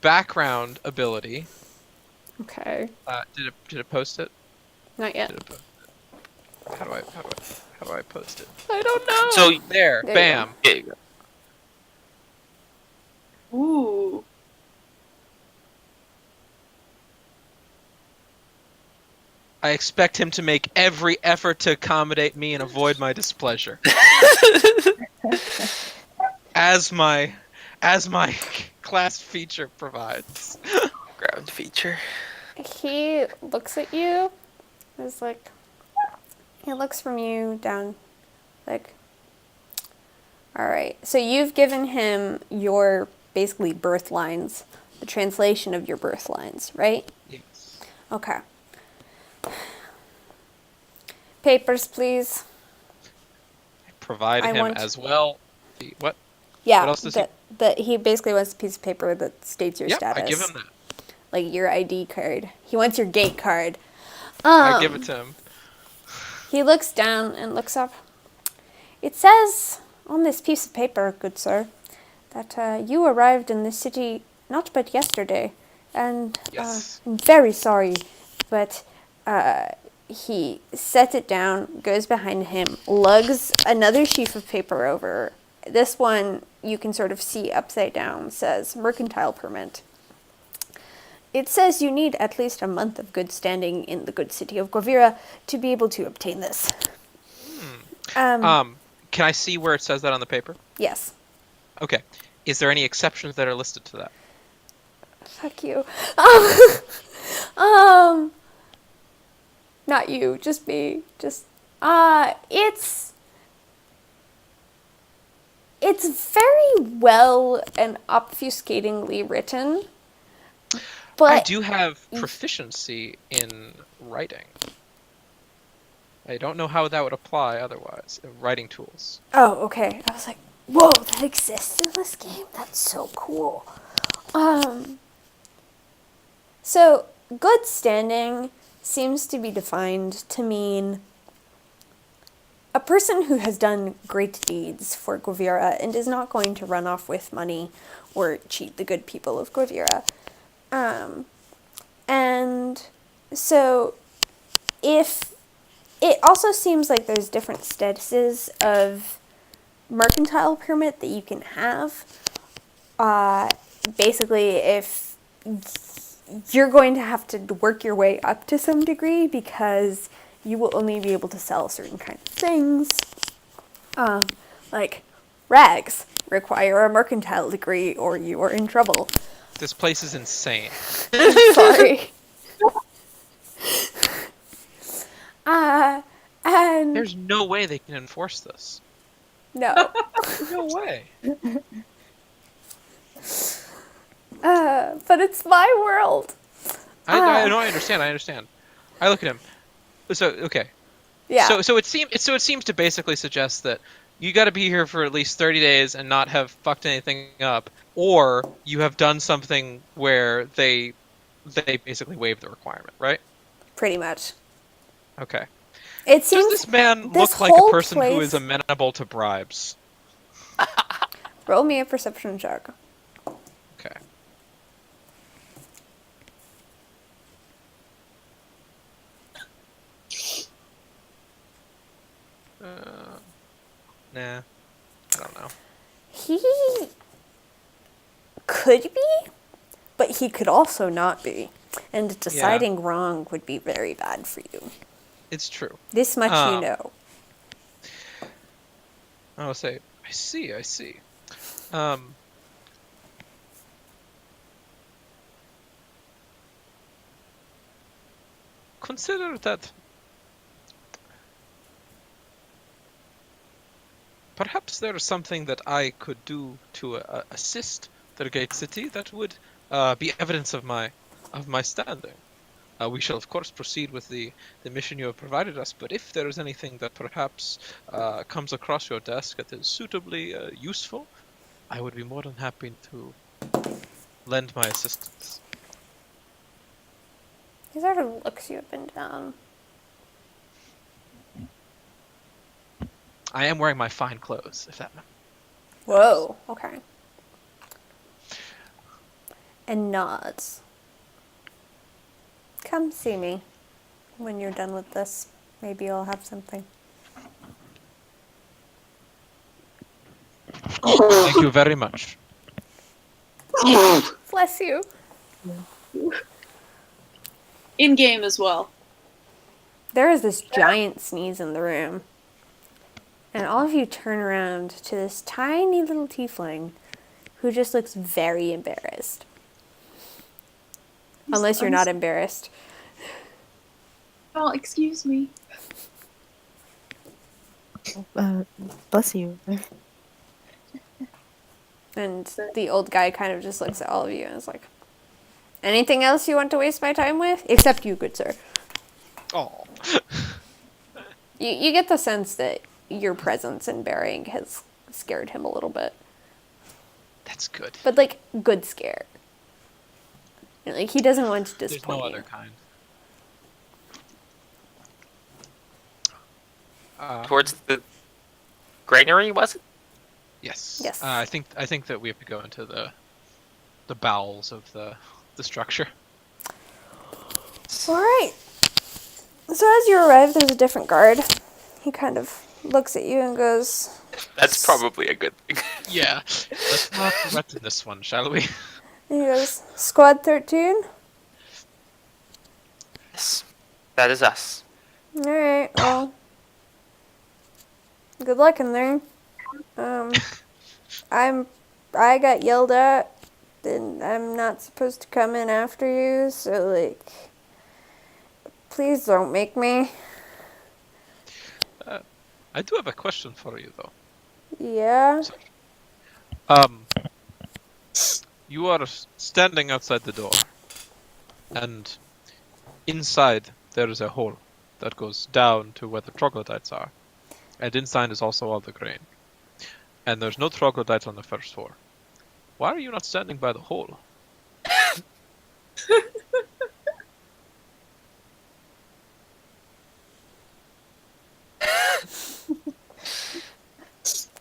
background ability. Okay. Did it post it? Not yet. Did it post it? How do I post it? I don't know. So There, There you bam. there you go. Ooh. I expect him to make every effort to accommodate me and avoid my displeasure. as my class feature provides. Ground feature. He looks at you. It's like... He looks from you down. Like... Alright. So you've given him your, basically, birth lines. The translation of your birth lines, right? Yes. Okay. Papers, please. I provide I him want- as well. What? Yeah, What else does he- he basically wants a piece of paper that states your Yep, status. I give him that. Like your ID card. He wants your gate card. I give it to him. He looks down and looks up. It says on this piece of paper, good sir, that you arrived in this city not but yesterday, and Yes. I'm very sorry, but he sets it down, goes behind him, lugs another sheaf of paper over. This one you can sort of see upside down, says mercantile permit. It says you need at least a month of good standing in the good city of Govira to be able to obtain this. Can I see where it says that on the paper? Yes. Okay. Is there any exceptions that are listed to that? Fuck you. Not you, just me. It's very well and obfuscatingly written, but I do have proficiency in writing. I don't know how that would apply otherwise. Writing tools. Oh, okay. I was like, whoa, that exists in this game? That's so cool. So, good standing seems to be defined to mean a person who has done great deeds for Govira and is not going to run off with money or cheat the good people of Govira. And so, if it also seems like there's different statuses of mercantile permit that you can have. Basically, if you're going to have to work your way up to some degree because you will only be able to sell certain kinds of things. Like rags require a mercantile degree or you are in trouble. This place is insane. Sorry. And There's no way they can enforce this. no. No way. But it's my world. I know. I understand. I look at him. So okay. Yeah. So it seems to basically suggest that you got to be here for at least 30 days and not have fucked anything up, or you have done something where they basically waive the requirement, right? Pretty much. Okay. It Does seems this man this look like a whole person who place- is amenable to bribes? Roll me a perception check. Okay. Nah. I don't know. He could be, but he could also not be. And deciding wrong would be very bad for you. It's true. This much you know. I'll say, I see. Consider that perhaps there is something that I could do to assist the great city that would be evidence of my standing. We shall of course proceed with the mission you have provided us, but if there is anything that perhaps comes across your desk that is suitably useful, I would be more than happy to lend my assistance. He sort of looks you up and down. I am wearing my fine clothes, if that matters. Whoa, okay. And nods. Come see me when you're done with this. Maybe I'll have something. Thank you very much. Bless you. In game as well. There is this giant sneeze in the room. And all of you turn around to this tiny little tiefling who just looks very embarrassed. Unless you're not embarrassed. Oh, excuse me. Bless you. And the old guy kind of just looks at all of you and is like, anything else you want to waste my time with? Except you, good sir. Oh. You get the sense that your presence and bearing has scared him a little bit. That's good. But, like, good scare. And, like, he doesn't want to There's disappoint no you. other kind. Towards the granary, was it? Yes. Yes. I think that we have to go into the bowels of the structure. All right. So as you arrive, there's a different guard. He kind of looks at you and goes, That's probably a good thing. Yeah, let's not threaten this one, shall we? he goes, Squad 13? Yes, that is us. Alright, well, good luck in there. I got yelled at, and I'm not supposed to come in after you, so, like, please don't make me. I do have a question for you, though. Yeah? Um, you are standing outside the door, and inside there is a hole that goes down to where the troglodytes are. And inside is also all the grain. And there's no troglodytes on the first floor. Why are you not standing by the hole?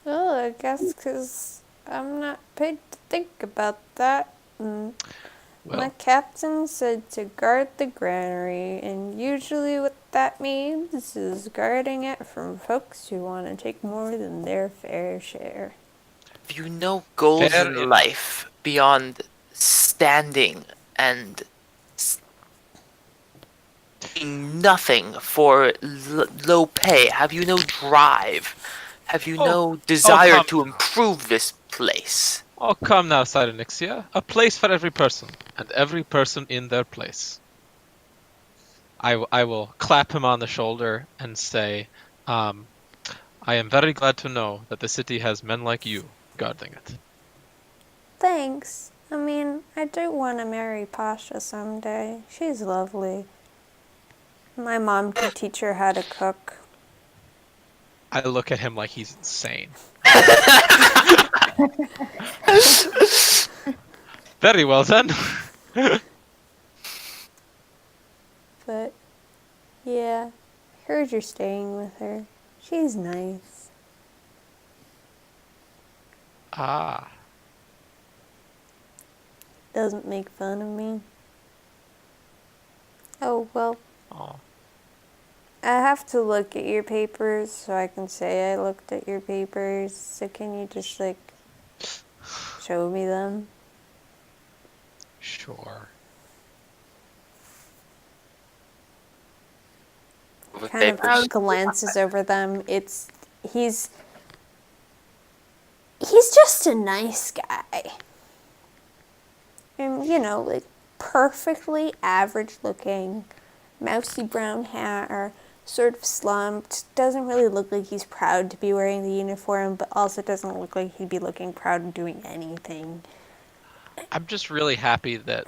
Well, I guess because I'm not paid to think about that. And my Well, captain said to guard the granary, and usually what that means is guarding it from folks who want to take more than their fair share. Have you no goals Fair in enough. life beyond standing and doing nothing for low pay? Have you no drive? Have you no desire come to now. improve this place? Oh, come now, Cyrenixia. A place for every person, and every person in their place. I will clap him on the shoulder and say, I am very glad to know that the city has men like you guarding it. Thanks. I mean, I do want to marry Pasha someday. She's lovely. My mom could teach her how to cook. I look at him like he's insane. Very well then. But, yeah, I heard you're staying with her. She's nice. Ah, Doesn't make fun of me. Oh, well, oh. I have to look at your papers so I can say I looked at your papers. So can you just, like, show me them? Sure. With Kind of papers. glances over them. He's just a nice guy. And, you know, like, perfectly average looking, mousy brown hair, sort of slumped, doesn't really look like he's proud to be wearing the uniform, but also doesn't look like he'd be looking proud of doing anything. I'm just really happy that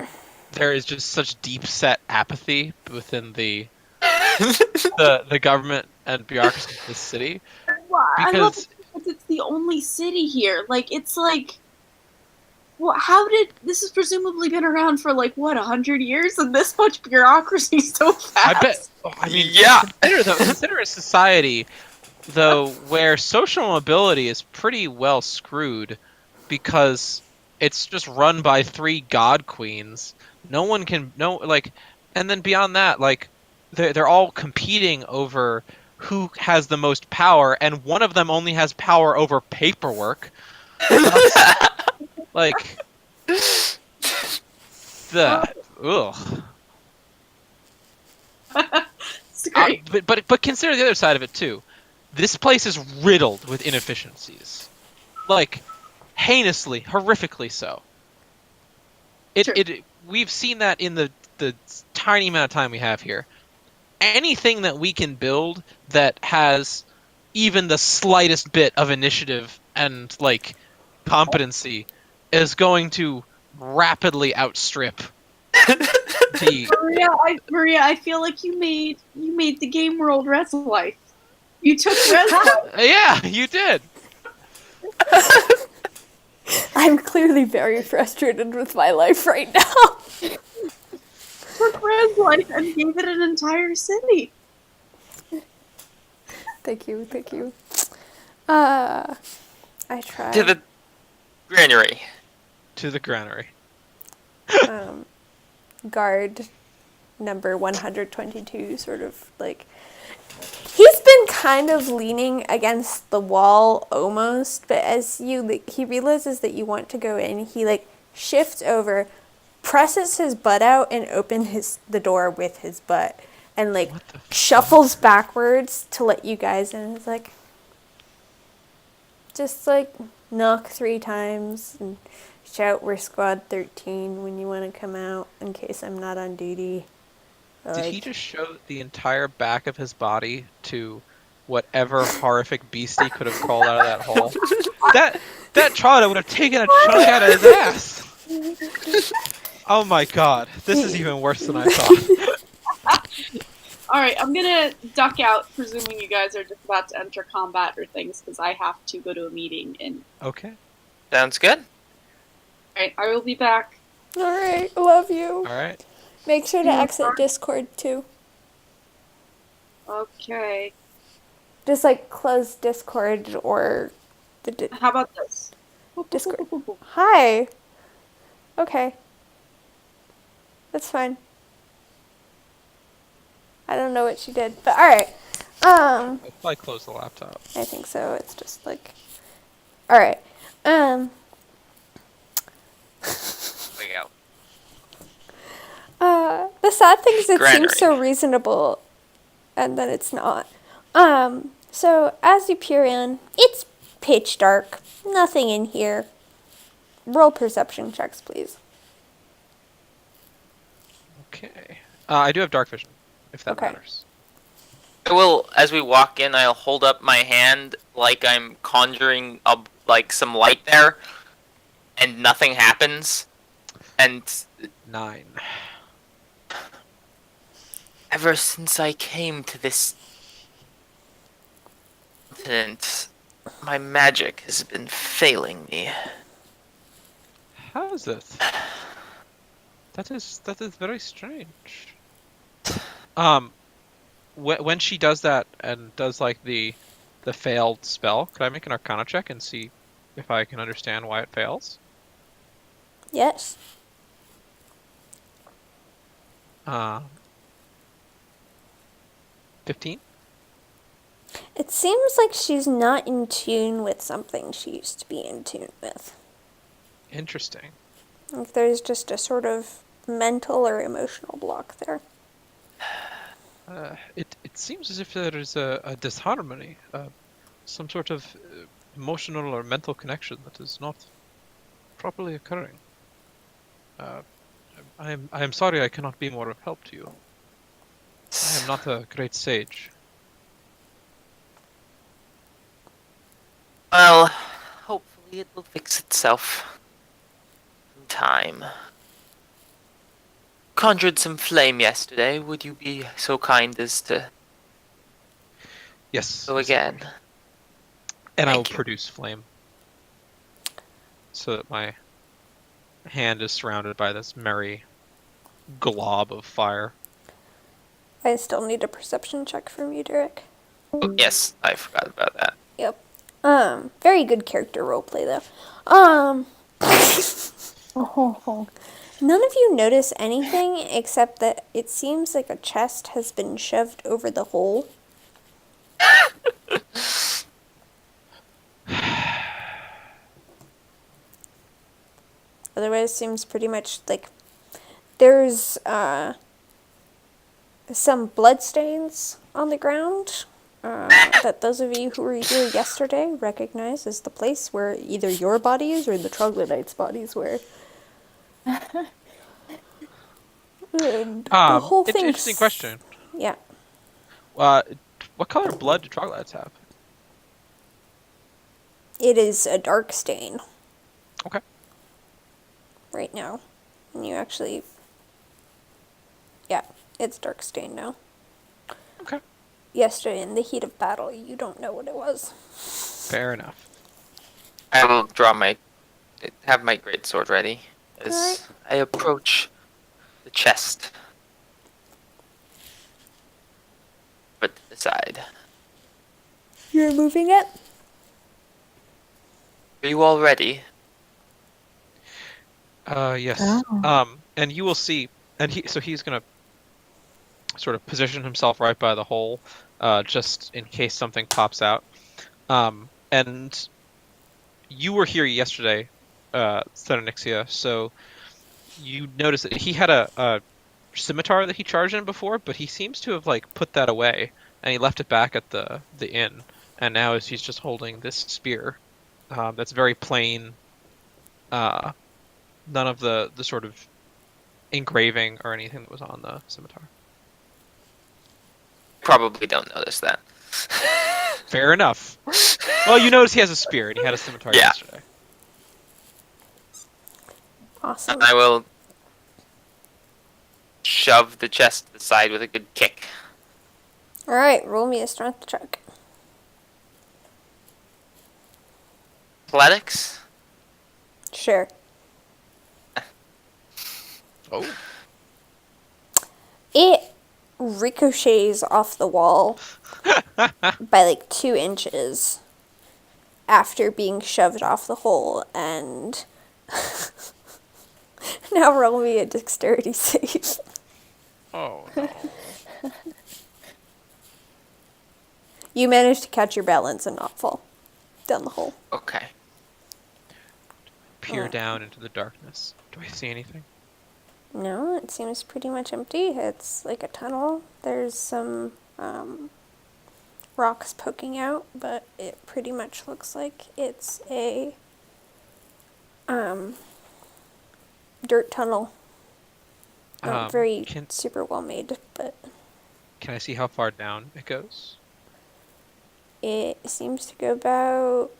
there is just such deep set apathy within the government and bureaucracy of this city. Well, I love Because it because it's the only city here. It's like, well, how did this has presumably been around for 100 years, and this much bureaucracy so fast? I bet. I mean, Yeah. Consider a society though where social mobility is pretty well screwed because it's just run by 3 god queens. No one can and then beyond that, they're all competing over who has the most power, and one of them only has power over paperwork. That's, like the ugh. It's great. But consider the other side of it too. This place is riddled with inefficiencies, like heinously, horrifically so. Sure. We've seen that in the tiny amount of time we have here. Anything that we can build that has even the slightest bit of initiative and competency is going to rapidly outstrip the. Maria, I feel like you made the game world res life. You took res life. Yeah, you did. I'm clearly very frustrated with my life right now. Took res life and gave it an entire city. Thank you. I tried. To the granary. To the granary. Guard number 122 sort of like he's been kind of leaning against the wall almost, but as you like, he realizes that you want to go in, he like shifts over, presses his butt out and opens the door with his butt and like What the fuck? shuffles backwards to let you guys in. It's like just like knock 3 times and shout we're squad 13 when you want to come out in case I'm not on duty. Did he just show the entire back of his body to whatever horrific beastie could have crawled out of that hole? That trotter would have taken a chunk out of his ass. Oh my god, this is even worse than I thought. Alright, I'm gonna duck out, presuming you guys are just about to enter combat or things, because I have to go to a meeting. And Okay. Sounds good. alright, I will be back. Alright, love you. Alright. Make sure to exit Discord too. Okay. Just like close Discord or the How about this? Discord. Hi. Okay. That's fine. I don't know what she did, but alright. I'll probably close the laptop. I think so. It's just like alright. There we go. The sad thing is it Granary. seems so reasonable and then it's not. So as you peer in, it's pitch dark. Nothing in here. Roll perception checks, please. Okay. I do have dark vision, if that Okay. matters. I will, as we walk in, I'll hold up my hand like I'm conjuring like some light there, and nothing happens. And 9. ever since I came to this continent, my magic has been failing me. How is this? That is very strange. When she does that and does like the failed spell, could I make an Arcana check and see if I can understand why it fails? Yes. 15. It seems like she's not in tune with something she used to be in tune with. Interesting. Like there's just a sort of mental or emotional block there. It seems as if there is a disharmony, some sort of emotional or mental connection that is not properly occurring. I am sorry I cannot be more of help to you. I am not a great sage. Well, hopefully it will fix itself in time. Conjured some flame yesterday. Would you be so kind as to Yes. go again? And I will Thank you. produce flame. So that my hand is surrounded by this merry glob of fire. I still need a perception check from you, Derek. Oh, yes, I forgot about that. Yep. Very good character roleplay though. Oh, None of you notice anything except that it seems like a chest has been shoved over the hole. Otherwise, seems pretty much like there's some bloodstains on the ground that those of you who were here yesterday recognize as the place where either your bodies or the troglodytes' bodies were. And the whole thing. Interesting question. Yeah. What color blood do troglodytes have? It is a dark stain Okay. right now. And you actually. Yeah, it's dark stain now. Okay. Yesterday, in the heat of battle, you don't know what it was. Fair enough. I will have my greatsword ready as I approach the chest. But to the side. You're moving it? Are you all ready? Yes. Oh. And you will see, and he's gonna sort of position himself right by the hole, just in case something pops out. And you were here yesterday, Stenonixia, so you noticed that he had a scimitar that he charged in before, but he seems to have like put that away, and he left it back at the inn, and now he's just holding this spear, that's very plain. Uh, None of the sort of engraving or anything that was on the scimitar. Probably don't notice that. Fair enough. Well, you notice he has a spear, and he had a scimitar Yeah. yesterday. Awesome. I will shove the chest to the side with a good kick. All right, roll me a strength check. Athletics? Sure. Oh. It ricochets off the wall by like 2 inches after being shoved off the hole, and now roll me a dexterity save. Oh no. You managed to catch your balance and not fall down the hole. Okay. Peer down into the darkness. Do I see anything? No, it seems pretty much empty. It's like a tunnel. There's some rocks poking out, but it pretty much looks like it's a dirt tunnel. Not very super well made, but Can I see how far down it goes? it seems to go about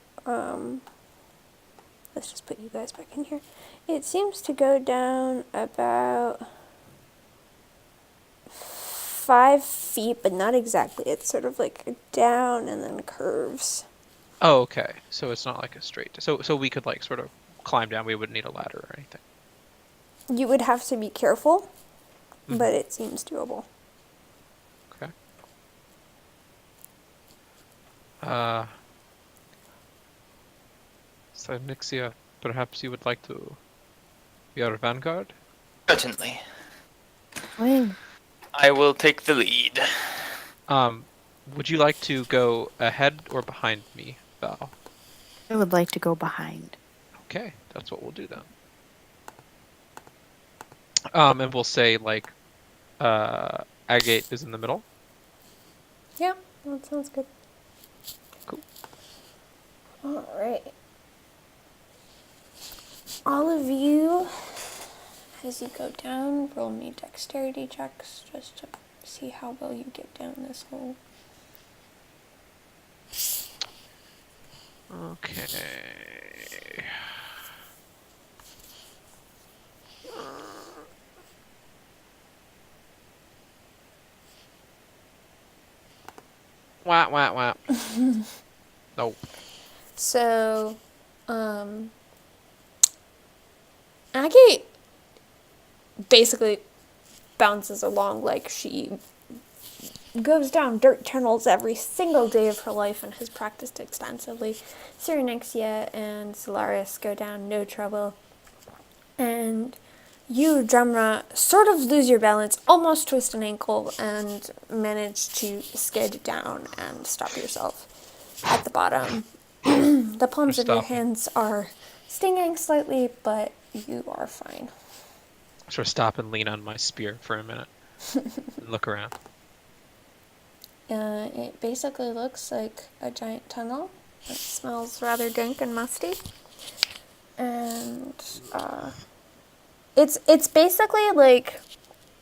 let's just put you guys back in here. It seems to go down about 5 feet, but not exactly. It's sort of like down and then curves. Oh, okay. So it's not like a straight. So we could like sort of climb down. We wouldn't need a ladder or anything. You would have to be careful, but it seems doable. Okay. So Nixia, perhaps you would like to be our vanguard? Certainly. Wait, I will take the lead. Would you like to go ahead or behind me, Val? I would like to go behind. Okay, that's what we'll do then. And we'll say like, Agate is in the middle. Yeah, that sounds good. Cool. All right. All of you, as you go down, roll me dexterity checks just to see how well you get down this hole. Okay. Wah, wah, wah. No. So, Agate basically bounces along like she goes down dirt tunnels every single day of her life and has practiced extensively. Cyrenixia and Solaris go down no trouble. And you, Drumra, sort of lose your balance, almost twist an ankle, and manage to skid down and stop yourself at the bottom. The palms of your hands are stinging slightly, but you are fine. Sort of stop and lean on my spear for a minute and look around. It basically looks like a giant tunnel. It smells rather dank and musty. And it's basically like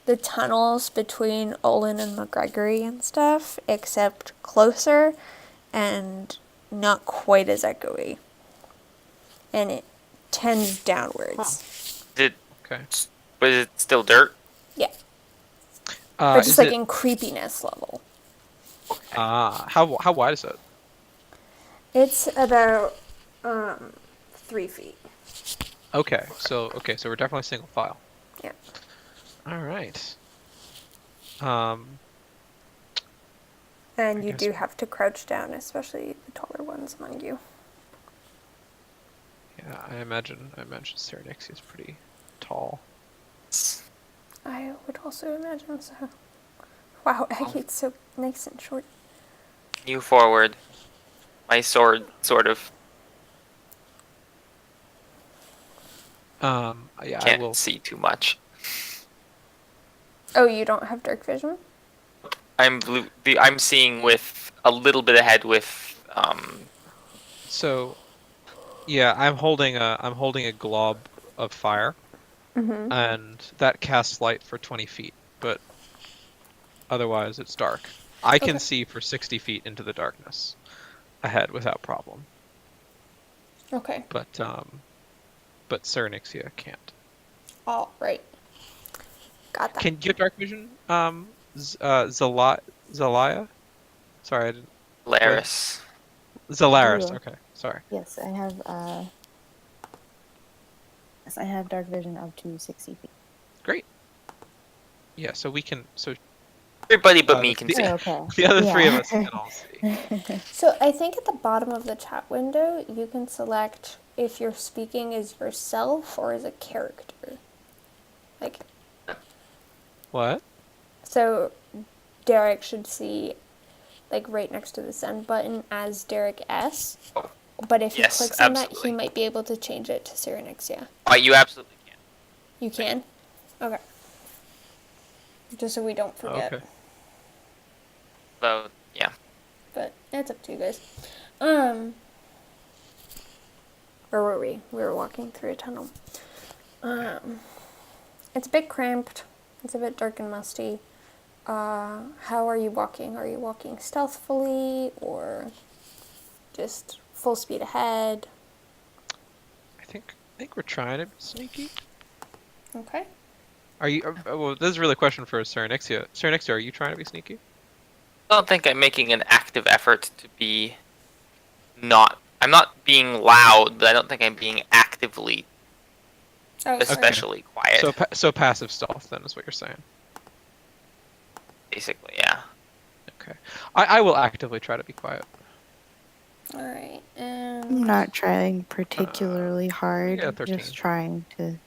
the tunnels between Olin and McGregory and stuff, except closer and not quite as echoey. And it tends downwards. Okay. Was it still dirt? Yeah. But just Is like it, in creepiness level. how wide is it? It's about 3 feet. Okay, so we're definitely single file. Yeah. All right. And I you guess- do have to crouch down, especially the taller ones among you. Yeah, I imagine Cyrenixia is pretty tall. I would also imagine so. Wow, Aggie's so nice and short. You forward. My sword sort of Yeah, I can't will. see too much. Oh, you don't have dark vision? I'm seeing with a little bit ahead with So, yeah, I'm holding a glob of fire, Mm-hmm. and that casts light for 20 feet, but otherwise it's dark. I can Okay. see for 60 feet into the darkness ahead without problem, Okay. but Cyrenixia can't. All right. Got that. Can you have dark vision? Zelaya? Sorry, I didn't. What? Laris. Zalaris. Do. Okay, sorry. Yes, I have. Yes, I have dark vision up to 60 feet. Great. Yeah, so we can. So Everybody but me the, can the, see. Oh, okay. the other three of Yeah. us can all see. So I think at the bottom of the chat window, you can select if you're speaking as yourself or as a character. Like, What? so Derek should see, like, right next to the send button as Derek S. Oh, But if he yes, clicks on that, absolutely. he might be able to change it to Cyrenixia. You absolutely can. You can? Okay. Just so we don't forget. Okay. So yeah. But it's up to you guys. Where were we? We were walking through a tunnel. It's a bit cramped. It's a bit dark and musty. How are you walking? Are you walking stealthily or just full speed ahead? I think we're trying to be sneaky. Okay. Are you? Well, this is really a question for Cyrenixia. Cyrenixia, are you trying to be sneaky? I don't think I'm making an active effort to be not. I'm not being loud, but I don't think I'm being actively, Oh, sorry. especially quiet. So passive stealth then is what you're saying. Basically, yeah. Okay. I will actively try to be quiet. All right. I'm And not trying particularly hard. got 13. Just trying to.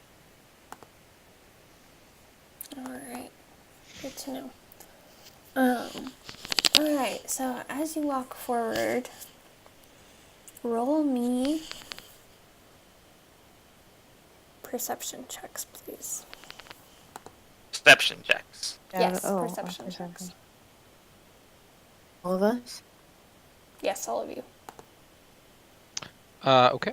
all right. Good to know. All right. So as you walk forward, roll me perception checks, please. Perception checks. Yes, Oh, perception perception. checks. All of us? Yes, all of you. Okay.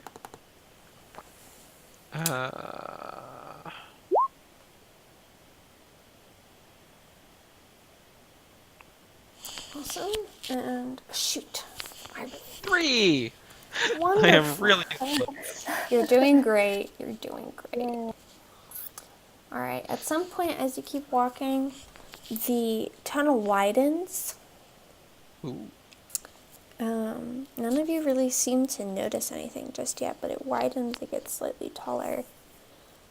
Awesome. And shoot. 3. Wonderful. I am really good at this. You're doing great. You're doing great. All right. At some point, as you keep walking, the tunnel widens. Ooh. None of you really seem to notice anything just yet, but it widens. It gets slightly taller.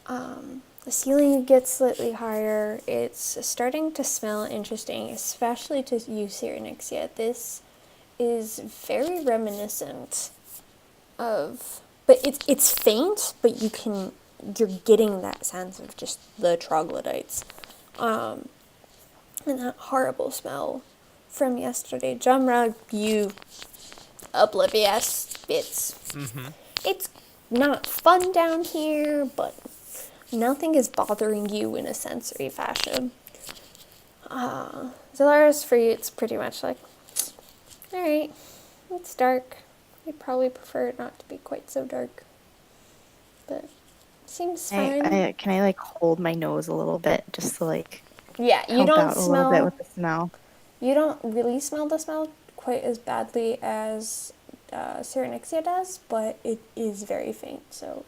The ceiling gets slightly higher. It's starting to smell interesting, especially to you, Cyrenixia. This is very reminiscent of, but it's faint, but you're getting that sense of just the troglodytes, and that horrible smell from yesterday. Jumra, you oblivious. It's not fun down here, but nothing is bothering you in a sensory fashion. Zalaris, for you, it's pretty much like, alright, it's dark. I'd probably prefer it not to be quite so dark. But seems fine. Can I like hold my nose a little bit just to like Yeah, you help don't out a little bit smell. with the smell? You don't really smell the smell quite as badly as Cyrenixia does, but it is very faint. So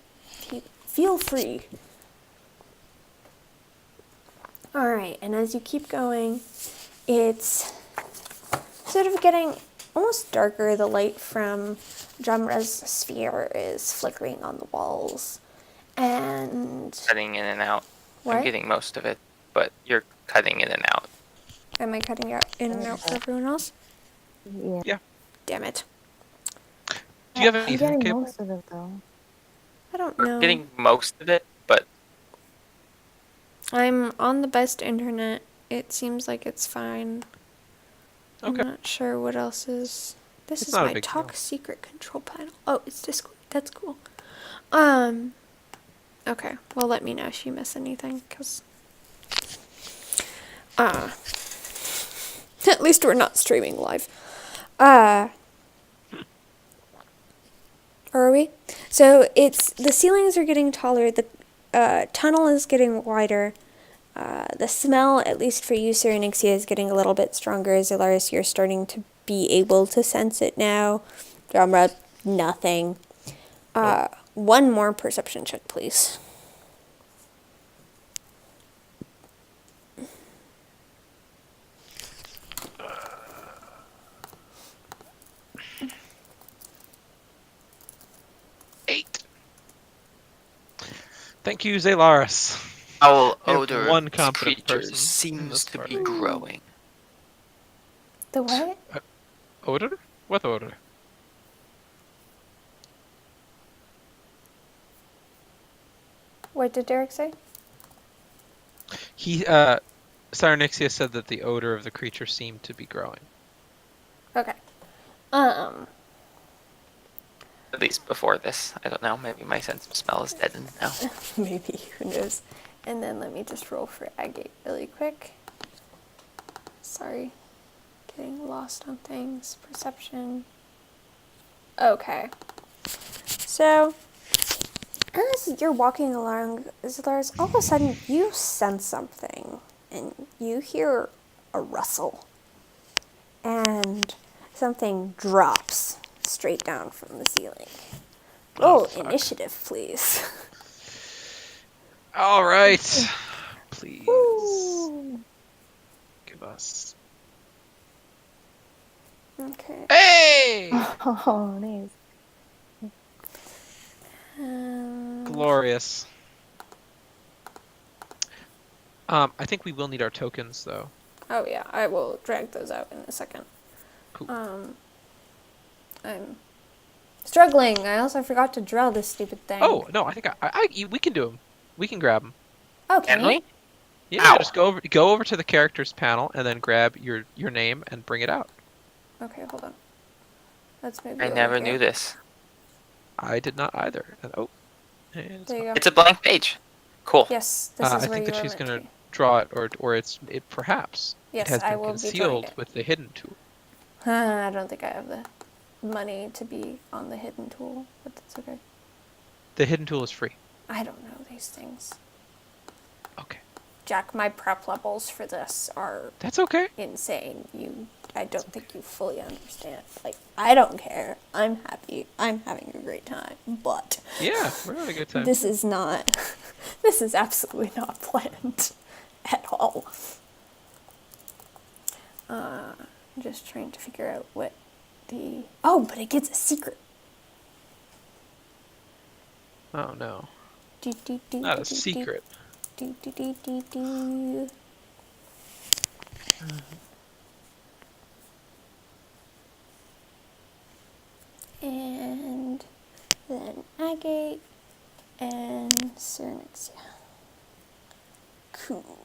feel free. All right, and as you keep going, it's sort of getting almost darker. The light from Jumra's sphere is flickering on the walls, and Cutting in and out. what? I'm getting most of it, but you're cutting in and out. Am I cutting out in and out for everyone else? Yeah. Yeah. Damn it! Do you have I'm any getting cable? most of it though. I don't We're know. getting most of it, but I'm on the best internet it seems like it's fine. Okay. I'm not sure what else is. This It's is not a my big talk deal. secret control panel. Oh, it's Discord. That's cool. Okay. Well, let me know if you miss anything, cause at least we're not streaming live. Are we? So it's the ceilings are getting taller. The tunnel is getting wider. The smell, at least for you, Sir Nixia, is getting a little bit stronger. Zalaris, you're starting to be able to sense it now. Drumra, nothing. One more perception check, please. Eight. Thank you, Zalaris. Foul We have odor one of these competent creatures person in seems this to party. be growing. The what? Odor? What odor? What did Derek say? He, Cyrenixia said that the odor of the creature seemed to be growing. Okay. At least before this. I don't know. Maybe my sense of smell is deadened now. Maybe, who knows. And then let me just roll for Agate really quick. Sorry. Getting lost on things. Perception. Okay. So, as you're walking along, Zalaris, all of a sudden you sense something. And you hear a rustle. And something drops straight down from the ceiling. Roll fuck. initiative, please. All right. Please Woo. give us. Okay. Hey! Oh, nice. Glorious. I think we will need our tokens, though. Oh yeah, I will drag those out in a second. Cool. I'm struggling. I also forgot to draw this stupid thing. Oh, no, I think we can do them. We can grab them. Oh, Can we? Yeah, Ow. just go over to the characters panel and then grab your name and bring it out. Okay, hold on. Let's move. I you never over knew here. this. I did not either. And, and it's There you go. It's a blank page. Cool. Yes, this is I where think you that are she's meant gonna to be. draw it, or it perhaps Yes, it has I been will be drawing concealed it. with the hidden tool. I don't think I have the money to be on the hidden tool, but that's okay. The hidden tool is free. I don't know these things. Okay, Jack, my prep levels for this are that's okay. insane. I don't think you fully understand. Like, I don't care. I'm happy. I'm having a great time. But Yeah, we're having a good time. this is not. This is absolutely not planned at all. I'm just trying to figure out what the. Oh, but it gets a secret. Oh no, Do, do, do, not do, a do, secret. Do, do, do, do, do. And then Agate and Cernixia. Cool.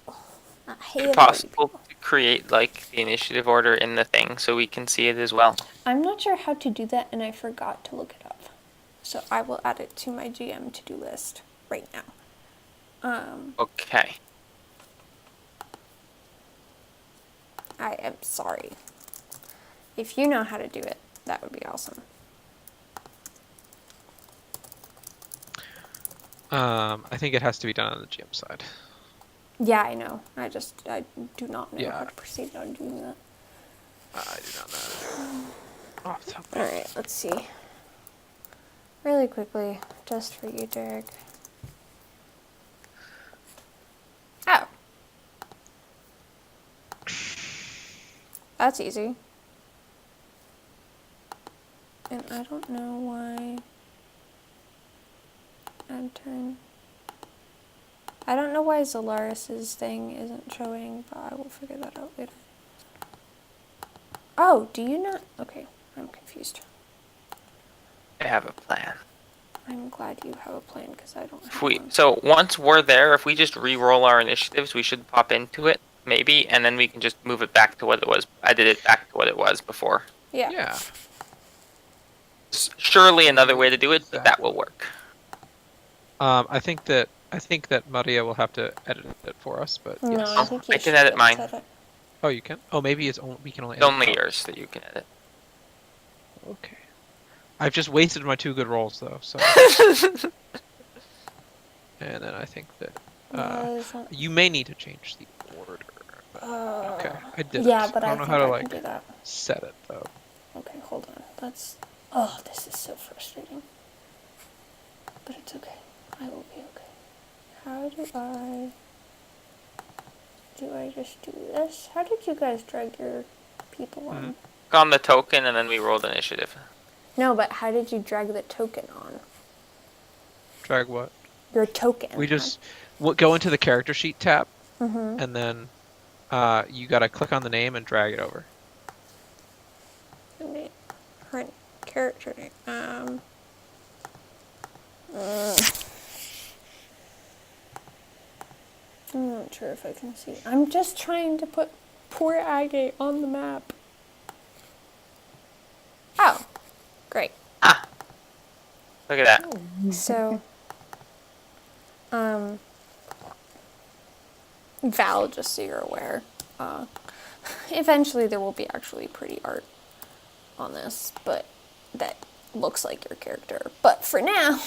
Hey, Possible to create like the initiative order in the thing so we can see it as well. I'm not sure how to do that, and I forgot to look it up. So I will add it to my GM to-do list right now. Okay. I am sorry. If you know how to do it, that would be awesome. I think it has to be done on the GM side. Yeah, I know. I do not know Yeah. how to proceed on doing that. I do not know. Off the top of my All head. right, let's see. Really quickly, just for you, Derek. Oh. That's easy. And I don't know why. Add turn. I don't know why Zalaris's thing isn't showing, but I will figure that out later. Oh, do you not? Okay, I'm confused. I have a plan. I'm glad you have a plan because I don't have If we one. so once we're there, if we just re-roll our initiatives, we should pop into it. maybe, and then we can just move it back to what it was. I did it back to what it was before. Yeah. Yeah. Surely another way to do it, but that will work. I think that Maria will have to edit it for us, but No, yes. I think you I can should edit be mine. able to edit. Oh, you can. Oh, maybe we can only It's edit only top. yours that you can edit. Okay. I've just wasted my 2 good rolls though. So. And then I think that Doesn't- you may need to change the order. But, okay, I did. Yeah, it. but I I don't know think how to I like can do that. set it though. Okay, hold on. Oh, this is so frustrating. But it's okay. I will be okay. How do I... Do I just do this? How did you guys drag your people on? Click on the token, and then we rolled initiative. No, but how did you drag the token on? Drag what? Your token. We just go into the character sheet tab, Mm-hmm. and then you gotta click on the name and drag it over. Current character name. I'm not sure if I can see. I'm just trying to put poor Agate on the map. Oh, great. Look at that. So, Val, just so you're aware, eventually there will be actually pretty art on this, but that looks like your character. But for now,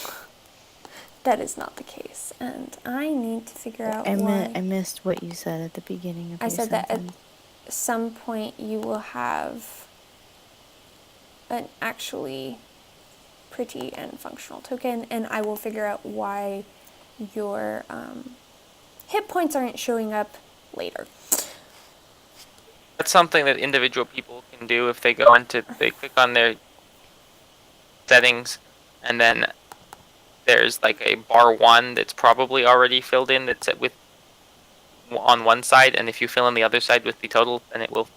that is not the case, and I need to figure out why. I missed what you said at the beginning of I your said that at sentence. some point you will have an actually pretty and functional token, and I will figure out why your hit points aren't showing up later. That's something that individual people can do if they they click on their settings, and then there's like a bar 1 that's probably already filled in that's with on one side, and if you fill in the other side with the total, then it will.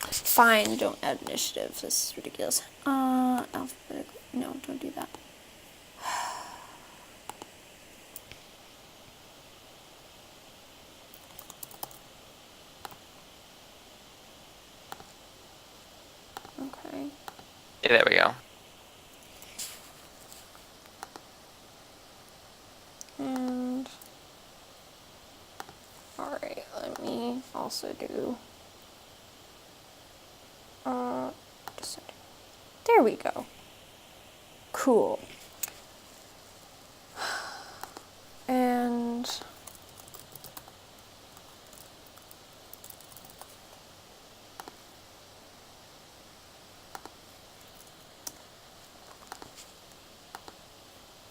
Fine, don't add initiative. This is ridiculous. Alphabetical. No, don't do that. Okay. Yeah, there we go. And alright, let me also do descending. There we go. Cool. And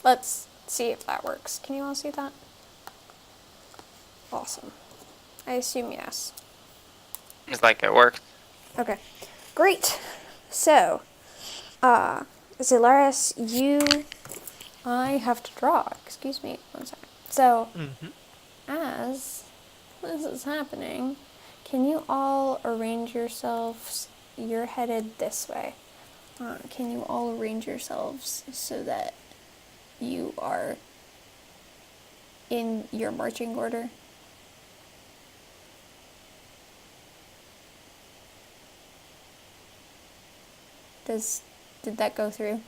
let's see if that works. Can you all see that? Awesome. I assume yes. It's like it worked. Okay, great. So, Zelaris, I have to draw. Excuse me, one second. So, as this is happening, can you all arrange yourselves? You're headed this way. Can you all arrange yourselves so that you are in your marching order? Did that go through?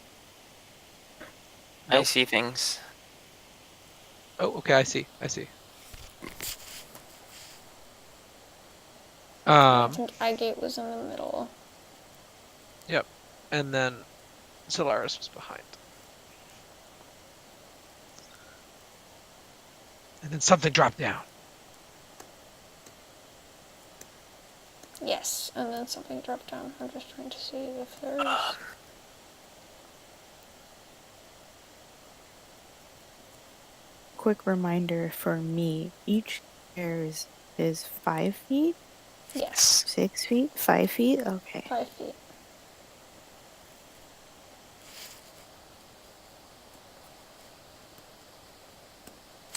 I see things. Oh, okay. I see. I think Agate was in the middle. Yep. And then Solaris was behind. And then something dropped down. Yes, and then something dropped down. I'm just trying to see if there's... Quick reminder for me, each stairs is 5 feet? Yes, 6 feet? 5 feet? Okay. 5 feet.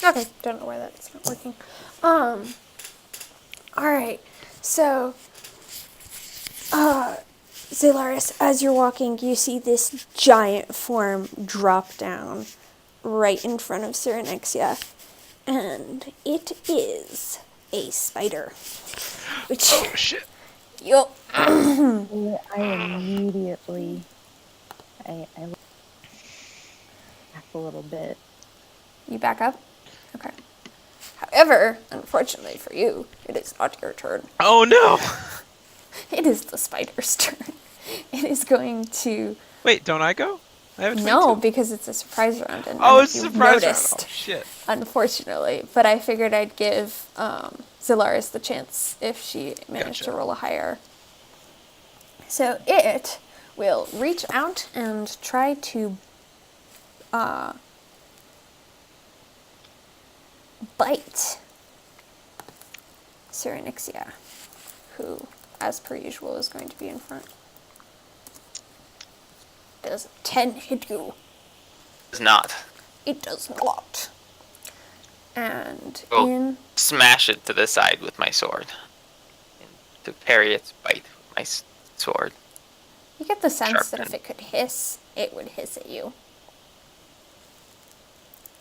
Okay, don't know why that's not working. Alright, so, Zelaris, as you're walking, you see this giant form drop down right in front of Cyrenexia, and it is a spider. Which Oh shit! yup. I immediately, I laugh a little bit. You back up? Okay. However, unfortunately for you, it is not your turn. Oh no! It is the spider's turn. It is going to... Wait, don't I go? I have a 22. No, because it's a surprise round, and Oh, none it's of a you surprise round. noticed, Oh shit! unfortunately. But I figured I'd give Zolaris the chance if she managed to Gotcha. roll a higher. So it will reach out and try to bite Cyrenixia, who, as per usual, is going to be in front. Does 10 hit you? Does not. It does not. And Oh. in... Smash it to the side with my sword. And to parry its bite with my sword. You get the sense Sharp that if pen. it could hiss, it would hiss at you.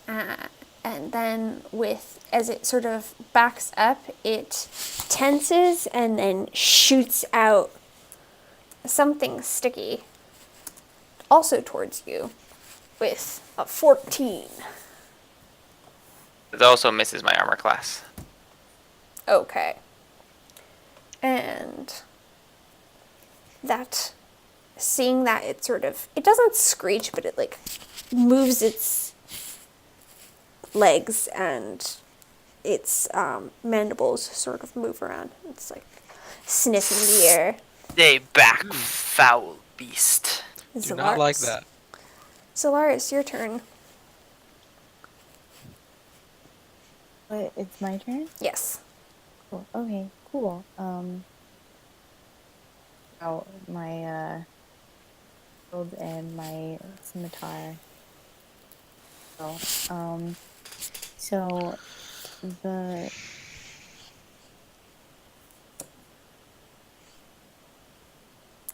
And then as it sort of backs up, it tenses and then shoots out something sticky, also towards you, with a 14. It also misses my armor class. Okay. And that, seeing that it sort of, it doesn't screech, but it like moves its legs and its mandibles sort of move around. It's like sniffing the air. Stay back, foul beast. Do not like that. Zolaris, your turn. But it's my turn? Yes. Cool. Okay, cool. Out my shield and my scimitar. So the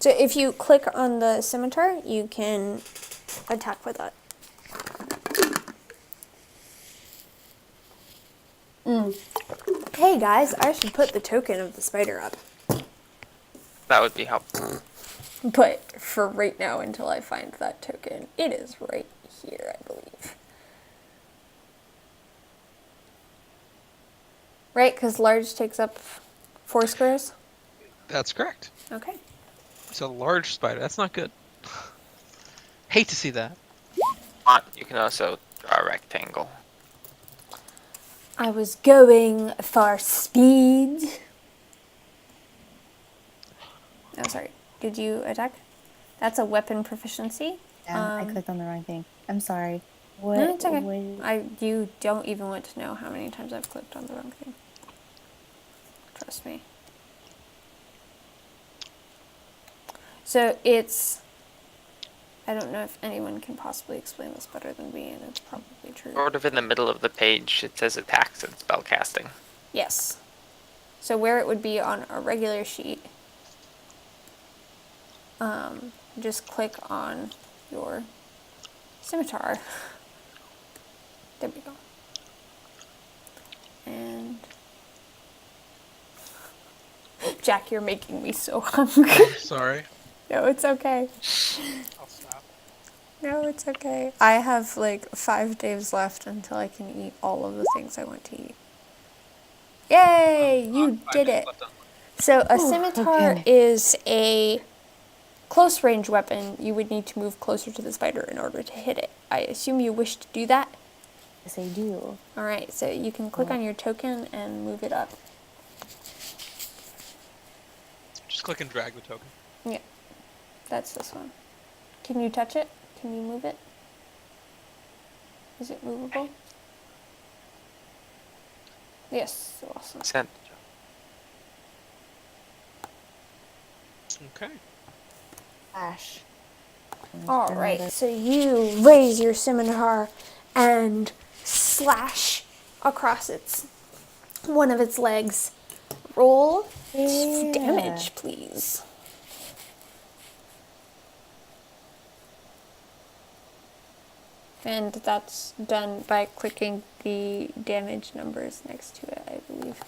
So if you click on the scimitar, you can attack with that. Hey guys, I should put the token of the spider up. That would be helpful. But for right now, until I find that token, it is right here, I believe. Right, because large takes up 4 squares? That's correct. Okay. It's a large spider. That's not good. Hate to see that. You can also draw a rectangle. I was going for speed. Oh, sorry. Did you attack? That's a weapon proficiency. I clicked on the wrong thing. I'm sorry. What? No, it's okay. what- You don't even want to know how many times I've clicked on the wrong thing. Trust me. So it's... I don't know if anyone can possibly explain this better than me, and it's probably true. Sort of in the middle of the page, it says attacks and spellcasting. Yes. So where it would be on a regular sheet, just click on your scimitar. There we go. And Jack, you're making me so hungry. Sorry. No, it's okay. I'll stop. No, it's okay. I have like 5 days left until I can eat all of the things I want to eat. Yay! You did it. So a scimitar okay. is a close range weapon. You would need to move closer to the spider in order to hit it. I assume you wish to do that? Yes, I do. Alright, so you can click on your token and move it up. Just click and drag the token. Yeah, that's this one. Can you touch it? Can you move it? Is it movable? Yes, awesome. Sent. Okay. Flash. Alright, so you raise your scimitar and slash across one of its legs. Roll Yeah. damage, please. And that's done by clicking the damage numbers next to it, I believe.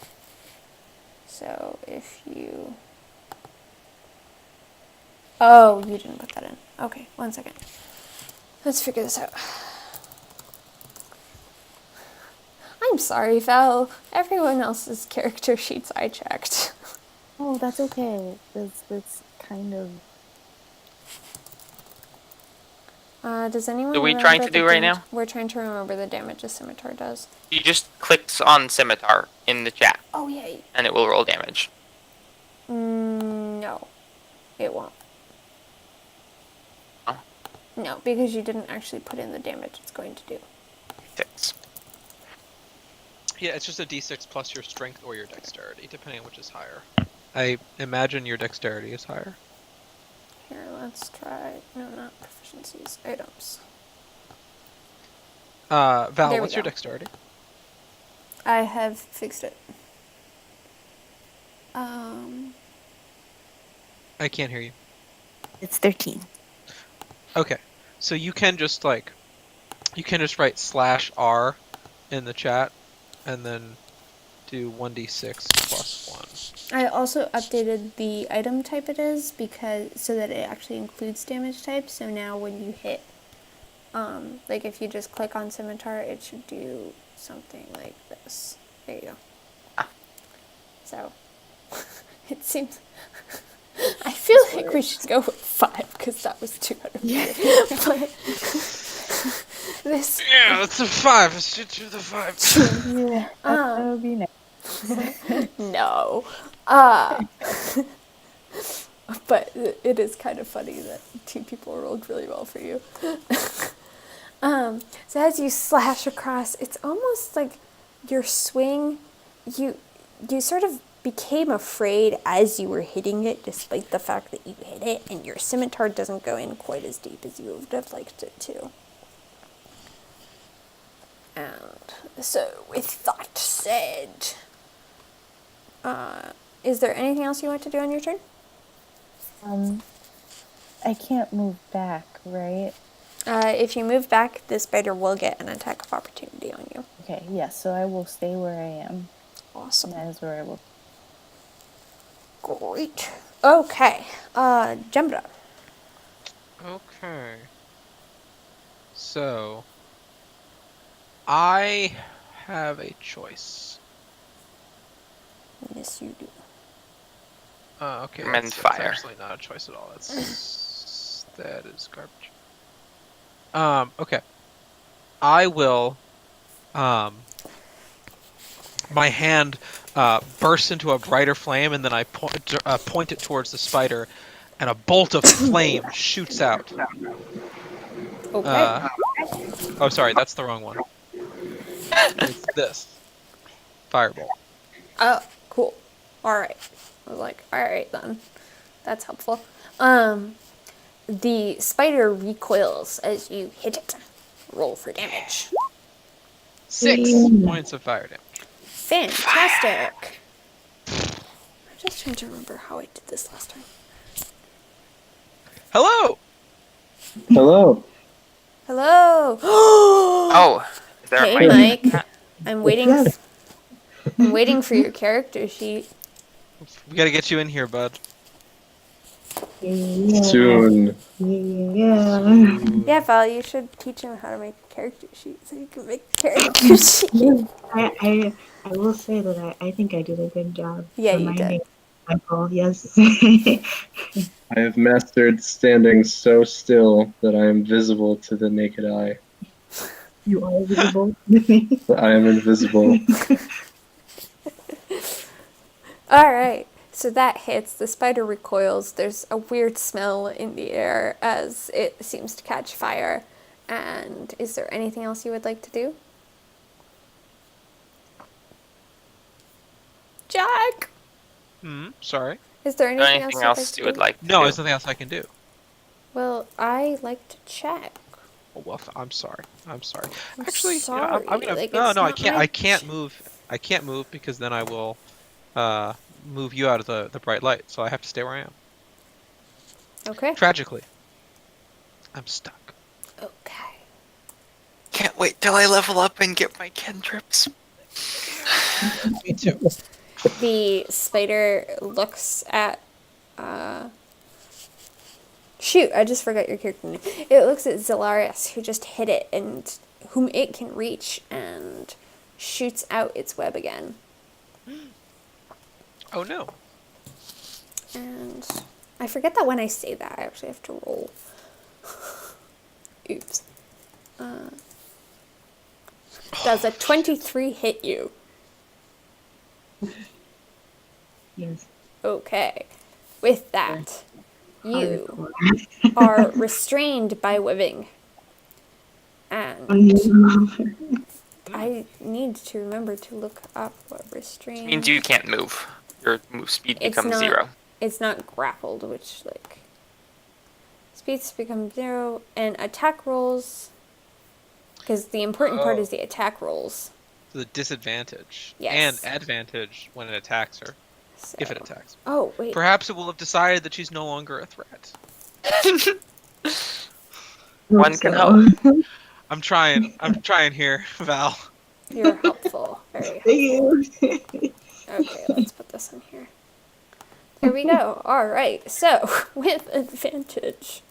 So if you... Oh, you didn't put that in. Okay, 1 second. Let's figure this out. I'm sorry, Val. Everyone else's character sheets I checked. Oh, that's okay. That's kind of. Does anyone What are we remember trying to the do right damage? now? We're trying to remember the damage a scimitar does. You just clicked on scimitar in the chat, Oh, yay. and it will roll damage. No, it won't. Oh. No, because you didn't actually put in the damage it's going to do. 6. Yeah, it's just a d6 plus your strength or your dexterity, depending on which is higher. I imagine your dexterity is higher. Here, let's try. No, not proficiencies. Items. Val, There we what's your go. dexterity? I have fixed it. I can't hear you. It's 13. Okay, so you can just write /R in the chat, and then do 1d6 plus 1. I also updated the item type it is so that it actually includes damage type. So now when you hit, like if you just click on scimitar, it should do something like this. There you go. So it seems. I feel like we should go with 5 because that was 200. But this. Yeah, it's a 5. Let's do the 5. Yeah, that would be nice. No. But it is kind of funny that 2 people rolled really well for you. So as you slash across, it's almost like your swing, you sort of became afraid as you were hitting it, despite the fact that you hit it, and your scimitar doesn't go in quite as deep as you would have liked it to. And so, with that said, is there anything else you want to do on your turn? I can't move back, right? If you move back, the spider will get an attack of opportunity on you. Okay, yes, so I will stay where I am. Awesome. That is where I will. Great. Okay. Jembra. Okay. So, I have a choice. Yes, you do. Okay, And that's fire. actually not a choice at all. That is garbage. Okay. I will, my hand bursts into a brighter flame, and then I point it towards the spider, and a bolt of flame shoots out. Okay. Oh, sorry, that's the wrong one. It's this. Firebolt. Oh, cool. Alright. I was like, alright then. That's helpful. The spider recoils as you hit it. Roll for damage. 6 points of fire damage. Fantastic. I'm just trying to remember how I did this last time. Hello! Hello. Hello. Oh, is there Hey, a mic? Mike. I'm waiting. I'm waiting for your character sheet. We gotta get you in here, bud. Soon. Yeah, Val, you should teach him how to make a character sheet so you can make a character sheet. I will say that I think I did a good job. Yeah, you reminding did. Michael, yes. I have mastered standing so still that I am visible to the naked eye. You are visible. I am invisible. Alright, so that hits. The spider recoils. There's a weird smell in the air as it seems to catch fire. And is there anything else you would like to do? Jack! Sorry. Is there Is there anything, anything else else you'd you like to would do? like to No, do? there's nothing else I can do. Well, I like to check. Oh, well, I'm sorry. I'm sorry. I'm Actually, sorry. I'm gonna. Like, No, it's no, I not can't. my I can't move. I can't move because then I will move you out of the bright light. So I have to stay where I am. Okay. Tragically, I'm stuck. Okay. wait till I level up and get my cantrips. Me too. The spider looks at. Shoot, I just forgot your character name. It looks at Zelaris, who just hit it and whom it can reach, and shoots out its web again. Oh no. And I forget that when I say that, I actually have to roll. Oops. Does a 23 hit you? Yes. Okay. With that, you Hardcore. are restrained by webbing. And I need to remember to look up what restrained Means you can't move. Your move speed It's becomes not- 0. It's not grappled, which, like, speeds become 0, and attack rolls, because the important part is the attack rolls. The disadvantage Yes. and advantage when it attacks her, So. if it attacks. Oh, wait. Perhaps it will have decided that she's no longer a threat. One can hope. I'm trying here, Val. You're helpful. Very helpful. Thank you. Okay, let's put this in here. There we go. All right. So, with advantage,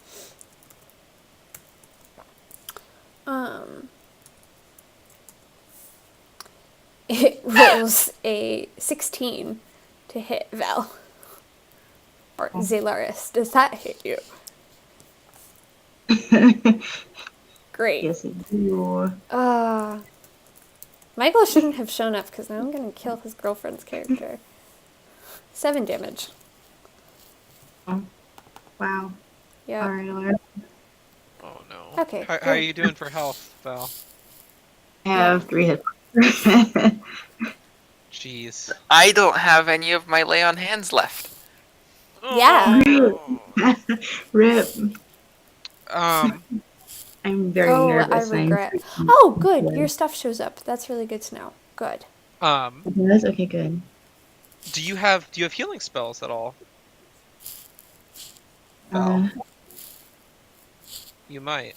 it rolls a 16 to hit Val. Or Zelaris. Does that hit you? Great. Yes, it do. Michael shouldn't have shown up because now I'm going to kill his girlfriend's character. 7 damage. Wow. Yeah. Alright, alright. Oh no. Okay, How are good. you doing for health, Val? I have 3 hit points. Jeez. I don't have any of my lay on hands left. Yeah. Rip. Um. I'm very Oh, nervous. I regret. Oh, good. Your stuff shows up. That's really good to know. Good. It does? Okay, good. Do you have healing spells at all? Val? You might.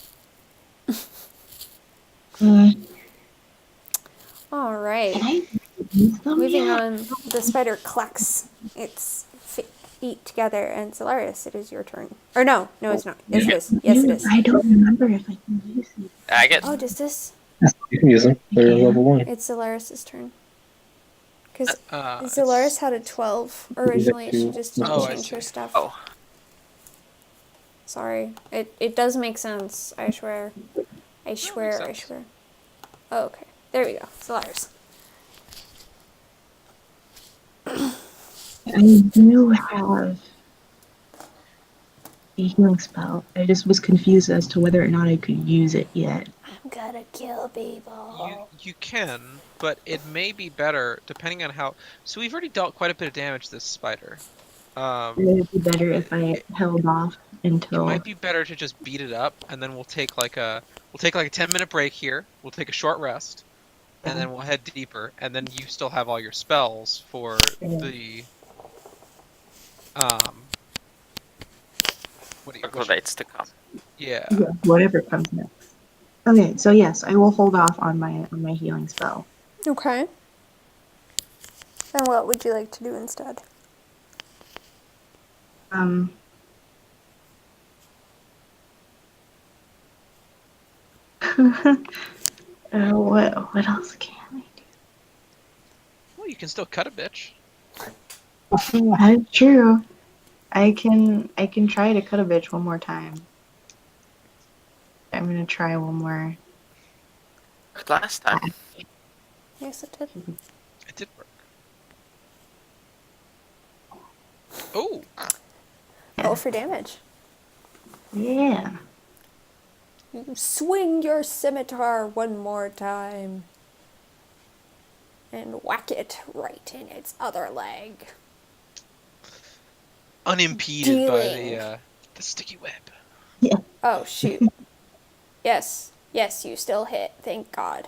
All right. Can I use them Moving yet? on, the spider clacks its feet together, and Zelaris, it is your turn. Or no, it's not. Yes, it is. Yes, it is. I don't remember if I can use it. I get. Oh, does this? You can use them. They're level 1. It's Zelaris' turn. Because It's- Zelaris had a 12 originally. She just didn't Oh, I change her see. stuff. Oh. Sorry. It does make sense, I swear. I swear. Oh, okay. There we go. Zelaris. I do have a healing spell. I just was confused as to whether or not I could use it yet. I'm gonna kill people. You can, but it may be better depending on how. So we've already dealt quite a bit of damage to this spider. Would it be better if I held off It until... might be better to just beat it up, and then we'll take like a 10-minute break here. We'll take a short rest, and then we'll head deeper. And then you still have all your spells for the Troglodytes to come. yeah. Yeah, whatever comes next. Okay, so yes, I will hold off on my healing spell. Okay. And what would you like to do instead? What else can I Well, you can still cut a bitch. do? That's true. I can try to cut a bitch one more time. I'm gonna try one more. Last time. Yes, it did. It did work. Oh, Roll for damage. Yeah. You swing your scimitar one more time. And whack it right in its other leg. unimpeded by Dealing. the sticky web. Oh, shoot. Yes, you still hit. Thank God.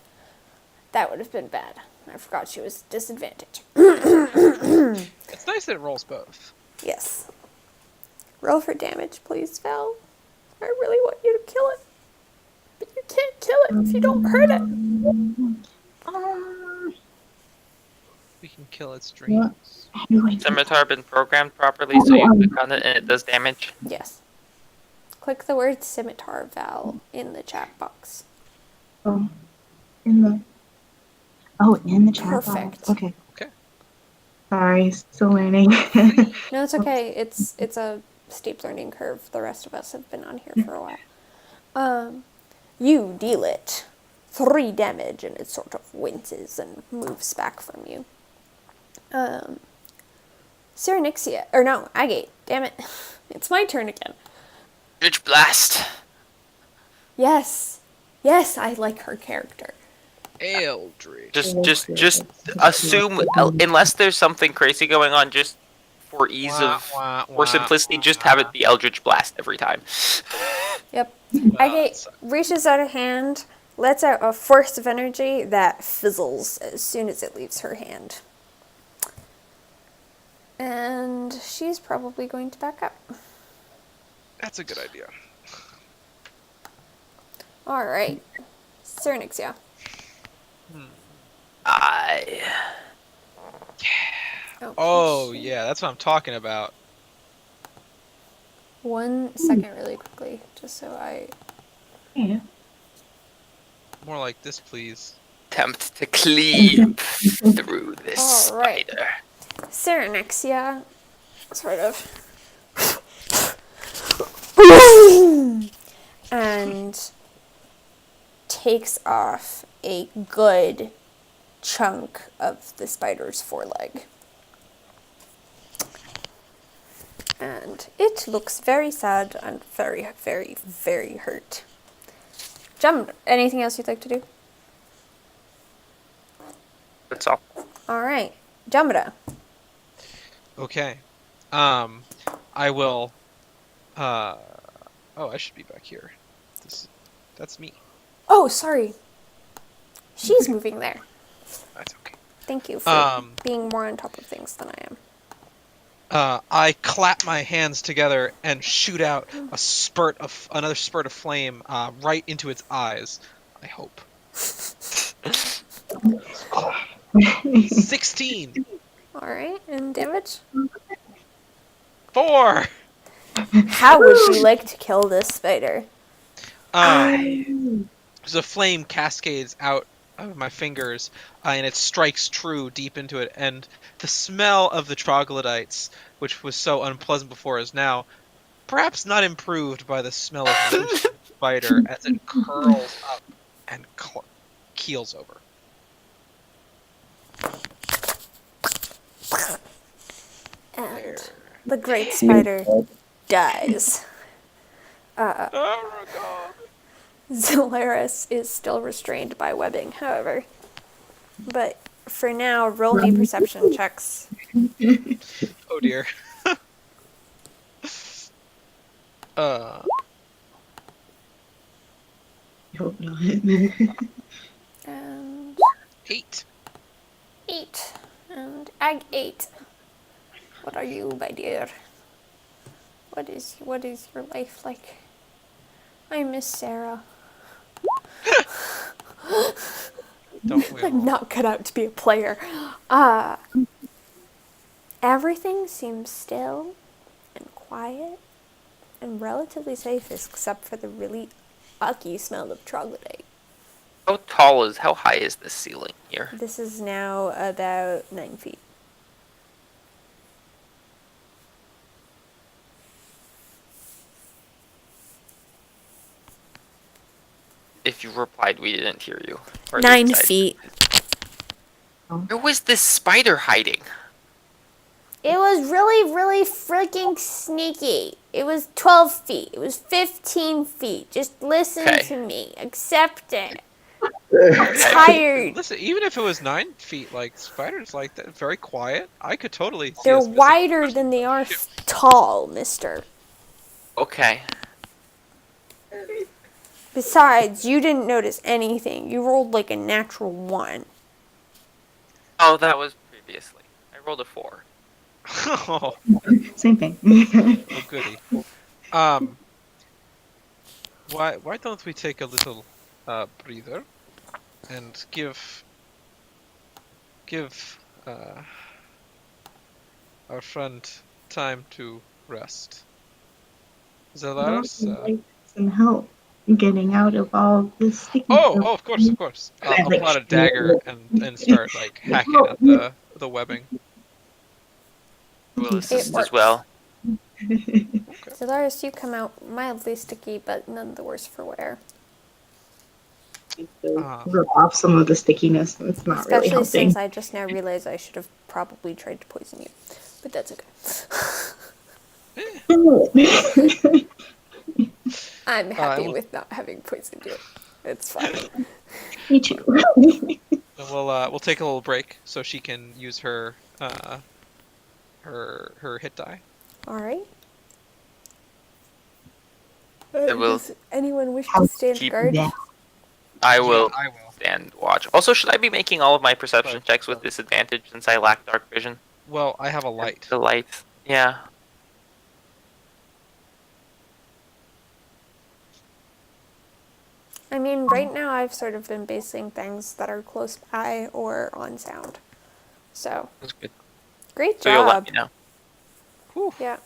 That would have been bad. I forgot she was disadvantaged. It's nice that it rolls both. Yes. Roll for damage, please, Val. I really want you to kill it. But you can't kill it if you don't hurt it. We can kill its What? dreams. How do I do Scimitar been programmed properly so you click on it and it does damage? Yes. Click the word scimitar, Val, in the chat box. Oh, in the chat box. Perfect. Okay. Okay. Sorry, still learning. No, it's okay. It's a steep learning curve. The rest of us have been on here for a while. You deal it 3 damage, and it sort of winces and moves back from you. Cyrenixia, or no, Agate. Damn it, it's my turn again. Eldritch Blast. Yes, I like her character. Eldritch. Just assume, unless there's something crazy going on, just for ease of, for simplicity, just have it be Eldritch Blast every time. Yep. Wow, Agate reaches out a hand, lets out a force of energy that fizzles as soon as it leaves her hand. And she's probably going to back up. That's a good idea. Alright. Cernixia. Oh, yeah, that's what I'm talking about. 1 second really quickly, just so I... Yeah. More like this, please. Attempt to cleave through this All right. spider. Cernixia sort of... and takes off a good chunk of the spider's foreleg. And it looks very sad and very, very, very hurt. Anything else you'd like to do? That's all. Alright. Jamada. Okay. I will... oh, I should be back here. That's me. Oh, sorry. She's moving there. That's okay. Thank you for being more on top of things than I am. I clap my hands together and shoot out another spurt of flame right into its eyes. I hope. 16. Alright, and damage? 4. How would you like to kill this spider? The flame cascades out of my fingers, and it strikes true deep into it, and the smell of the troglodytes, which was so unpleasant before, is now perhaps not improved by the smell of the spider as it curls up and keels over. And the great spider dies. Oh my god. Zolaris is still restrained by webbing, however. But for now, roll me perception checks. Oh dear. I hope not. And 8. 8. And Ag 8. What are you, my dear? What is your life like? I miss Sarah. Don't we all? I'm not cut out to be a player. Everything seems still and quiet and relatively safe except for the really ucky smell of troglodyte. How high is this ceiling here? This is now about 9 feet. If you replied, we didn't hear you. Or 9 this side. feet. Where was this spider hiding? It was really, really freaking sneaky. It was 12 feet. It was 15 feet. Just listen Okay. to me. Accept it. I'm tired. Listen, even if it was 9 feet, like spiders like that, very quiet, I could totally see They're us missing- wider than they are tall, mister. Okay. Besides, you didn't notice anything. You rolled like a natural 1. Oh, that was previously. I rolled a 4. Oh, Same thing. oh, goody. Why don't we take a little breather and give our friend time to rest. I'd also Zelaris, like some help getting out of all this sticky stuff. of course, of course. And I I'll like pull out a dagger and start like hacking help at me. the webbing. I will It assist works. as well. Zelaris, you come out mildly sticky, but none the worse for wear. Rub off some of the stickiness. It's not really Especially helping. since I just now realized I should have probably tried to poison you. But that's okay. I'm happy we'll- with not having poisoned you. It's fine. Me too. And we'll take a little break so she can use her her hit die. Alright. I will Does anyone wish How to stand keep guard? that. I will I will. stand watch. Also, should I be making all of my perception Right. checks with disadvantage since I lack dark vision? Well, I have a light. The light. Yeah. I mean, right now I've sort of been basing things that are close by or on sound. So, That's good. great So you'll let job. me know. Whew. Yeah.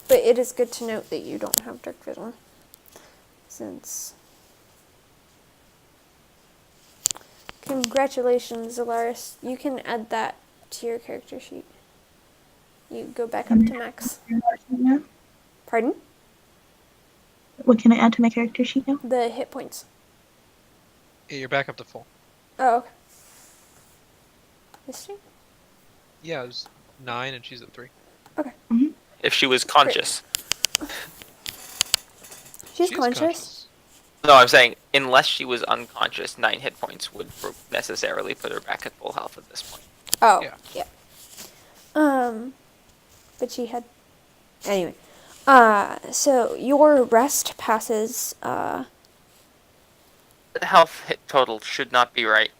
But it is good to note that you don't have dark vision. Since. Congratulations, Zelaris. You can add that to your character sheet. You go back up to max. Pardon? What can I add to my character sheet now? The hit points. Yeah, you're back up to full. Oh, okay. Is she? Yeah, it was 9 and she's at 3. Okay. If she was conscious. She's She is conscious. No, I'm saying unless she was unconscious, 9 hit points would necessarily put her back at full health at this point. Oh, Yeah. yeah. But she had. Anyway. So your rest passes. The health hit total should not be right.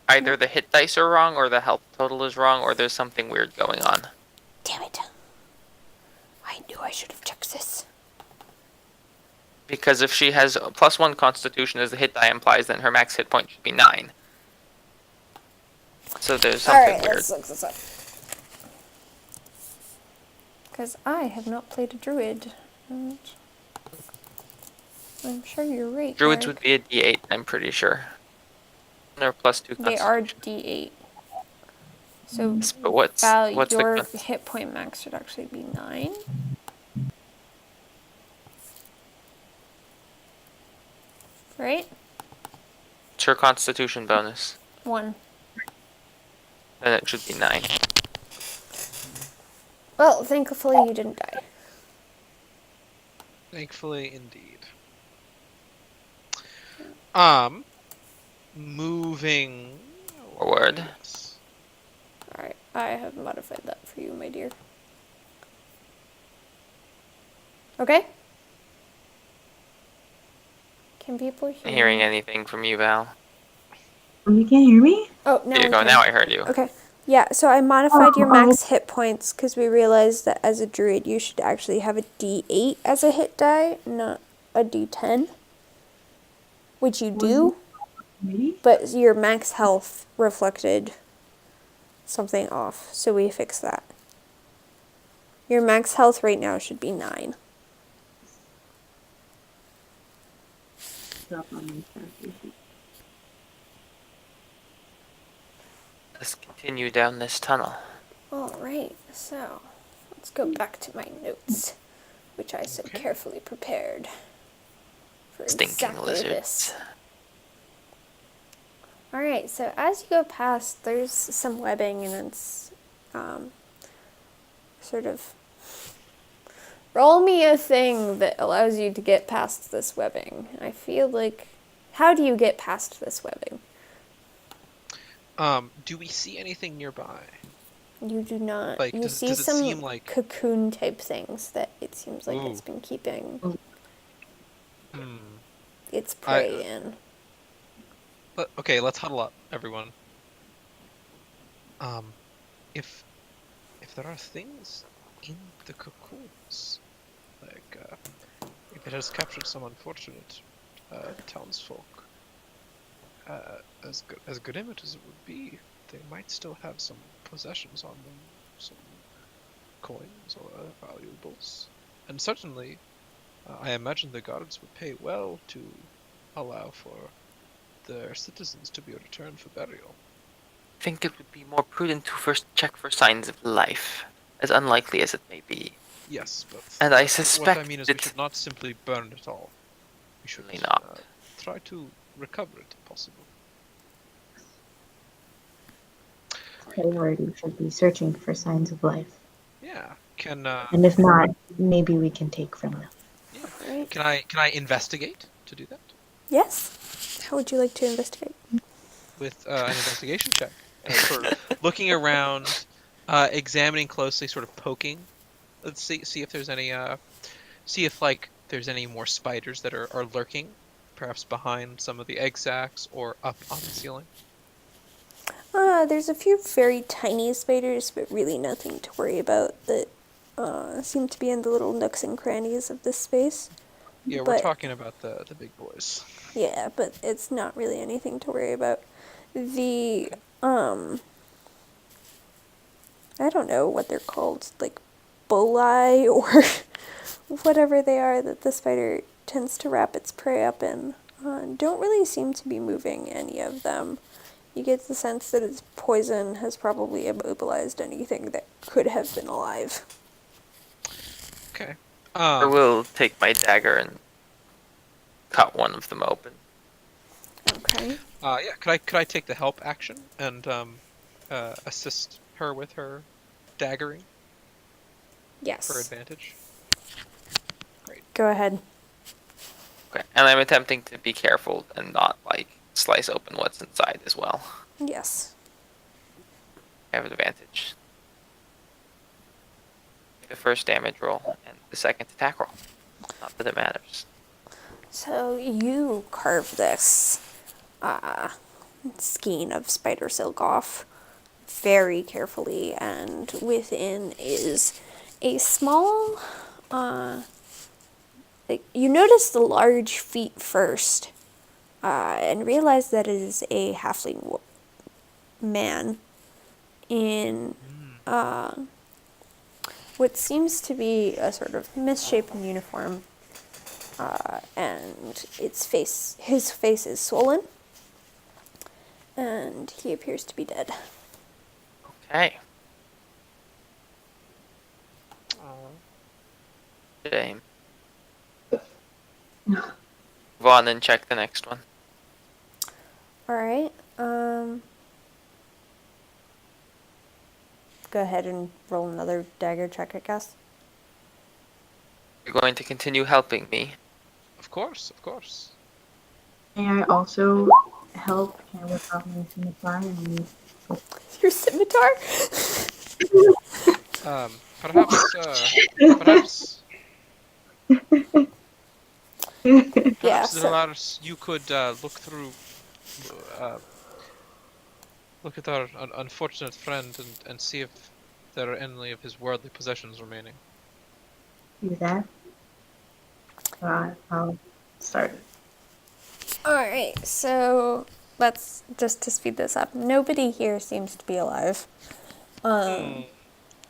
Either the hit dice are wrong, or the health total is wrong, or there's something weird going on. Damn it. I knew I should have checked this. Because if she has a +1 constitution as the hit die implies, then her max hit point should be 9. So there's something Alright, weird. let's look this up. Because I have not played a druid. And I'm sure you're right. Druids Greg. would be a D8, I'm pretty sure. They're +2 They are constitution. D8. So, But what's Val, the your con- hit point max should actually be 9. Right? It's her constitution bonus. 1. Then it should be 9. Well, thankfully you didn't die. Thankfully, indeed. Moving Forward. Yes. Alright, I have modified that for you, my dear. Okay? Can people hear Not hearing me? anything from you, Val. You can't hear me? Oh, now There you I go, can. now I heard you. Okay. Yeah, so I modified your max hit points because we realized that as a druid you should actually have a D8 as a hit die, not a D10. Which you do, Maybe? but your max health reflected something off, so we fixed that. Your max health right now should be 9. Let's continue down this tunnel. Alright, so let's go back to my notes, which I so carefully prepared for Stinking exactly lizards. this. Alright, so as you go past, there's some webbing and it's sort of. Roll me a thing that allows you to get past this webbing. I feel like. How do you get past this webbing? Do we see anything nearby? You do not. Like, you does see it some seem like- cocoon type things that it seems like it's Ooh. been keeping Hmm. its prey in. Okay, let's huddle up, everyone. If there are things in the cocoons, like if it has captured some unfortunate townsfolk. As good image as it would be, they might still have some possessions on them, some coins or other valuables. And certainly, I imagine the guards would pay well to allow for their citizens to be returned for burial. I think it would be more prudent to first check for signs of life, as unlikely as it may be. Yes, but And I what suspect I mean is we that should not simply burn it all. We should Certainly not. try to recover it if possible. Priority should be searching for signs of life. Yeah. Can And if not, maybe we can take from them. yeah. Right. Can I investigate to do that Yes. How would you like to investigate? with an investigation check? Sort of looking around, examining closely, sort of poking. Let's see if there's any see if like there's any more spiders that are lurking, perhaps behind some of the egg sacs or up on the ceiling. There's a few very tiny spiders, but really nothing to worry about that seem to be in the little nooks and crannies of this space. Yeah, we're But- talking about the big boys. Yeah, but it's not really anything to worry about. The, I don't know what they're called, like bullae or whatever they are that the spider tends to wrap its prey up in, don't really seem to be moving any of them. You get the sense that its poison has probably immobilized anything that could have been alive. Okay. I will take my dagger and cut one of them open. Okay. Yeah. Could I take the help action and assist her with her daggering for Yes. advantage? Go ahead. Okay, and I'm attempting to be careful and not like slice open what's inside as well. Yes. I have advantage. The first damage roll and the second attack roll. Not that it matters. So you carve this skein of spider silk off very carefully, and within is a small, like, you notice the large feet first, and realize that it is a halfling man in what seems to be a sort of misshapen uniform. And his face is swollen, and he appears to be dead. Okay. Shame. Move on and check the next one. All right. Go ahead and roll another dagger check, I guess. You're going to continue helping me. Of course, of course. May I also help? Can I whip out my scimitar and Your scimitar? Perhaps Yeah. little Lars, you could look at our unfortunate friend and see if there are any of his worldly possessions remaining. do that? I'll start. All right. So let's just to speed this up. Nobody here seems to be alive. And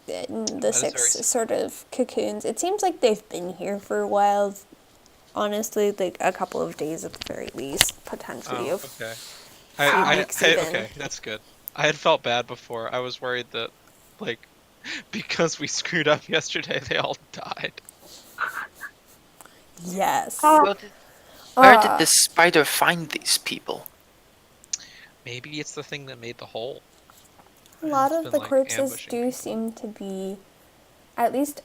the That is six very sort of cocoons. It seems like they've been here for a while. Honestly, like a couple of days at the very least, potentially. Okay. Weeks even. Okay, that's good. I had felt bad before. I was worried that, like, because we screwed up yesterday, they all died. Yes. Where did this spider find these people? Maybe it's the thing that made the hole. A lot It's of been, the like, corpses ambushing do people. seem to be, at least,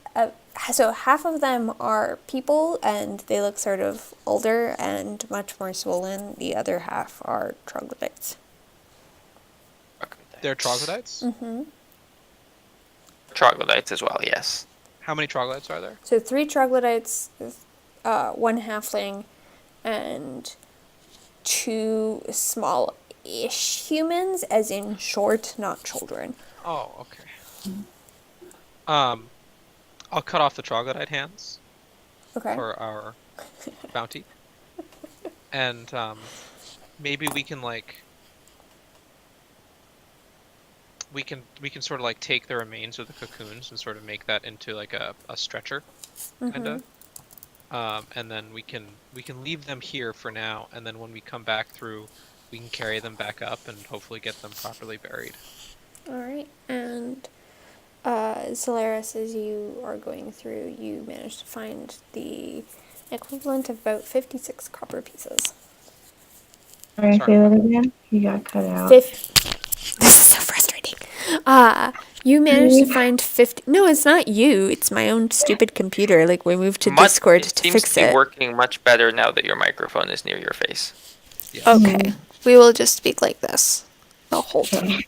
so half of them are people, and they look sort of older and much more swollen. The other half are troglodytes. They're troglodytes? Mm-hmm. Troglodytes as well, yes. How many troglodytes are there? So 3 troglodytes, 1 halfling, and 2 small-ish humans, as in short, not children. Oh, okay. I'll cut off the troglodyte hands Okay. for our bounty. and maybe we can like we can sort of like take the remains of the cocoons and sort of make that into like a stretcher, kind of. And then we can leave them here for now, and then when we come back through, we can carry them back up and hopefully get them properly buried. All right, and Solaris, as you are going through, you manage to find the equivalent of about 56 copper pieces. Sorry, Sorry. say that again. You got cut out. This is so frustrating. You managed to find 50. No, it's not you. It's my own stupid computer. Like, we moved to Discord It to seems fix to be it. working much better now that your microphone is near your face. Yes. Okay, we will just speak like this the whole time.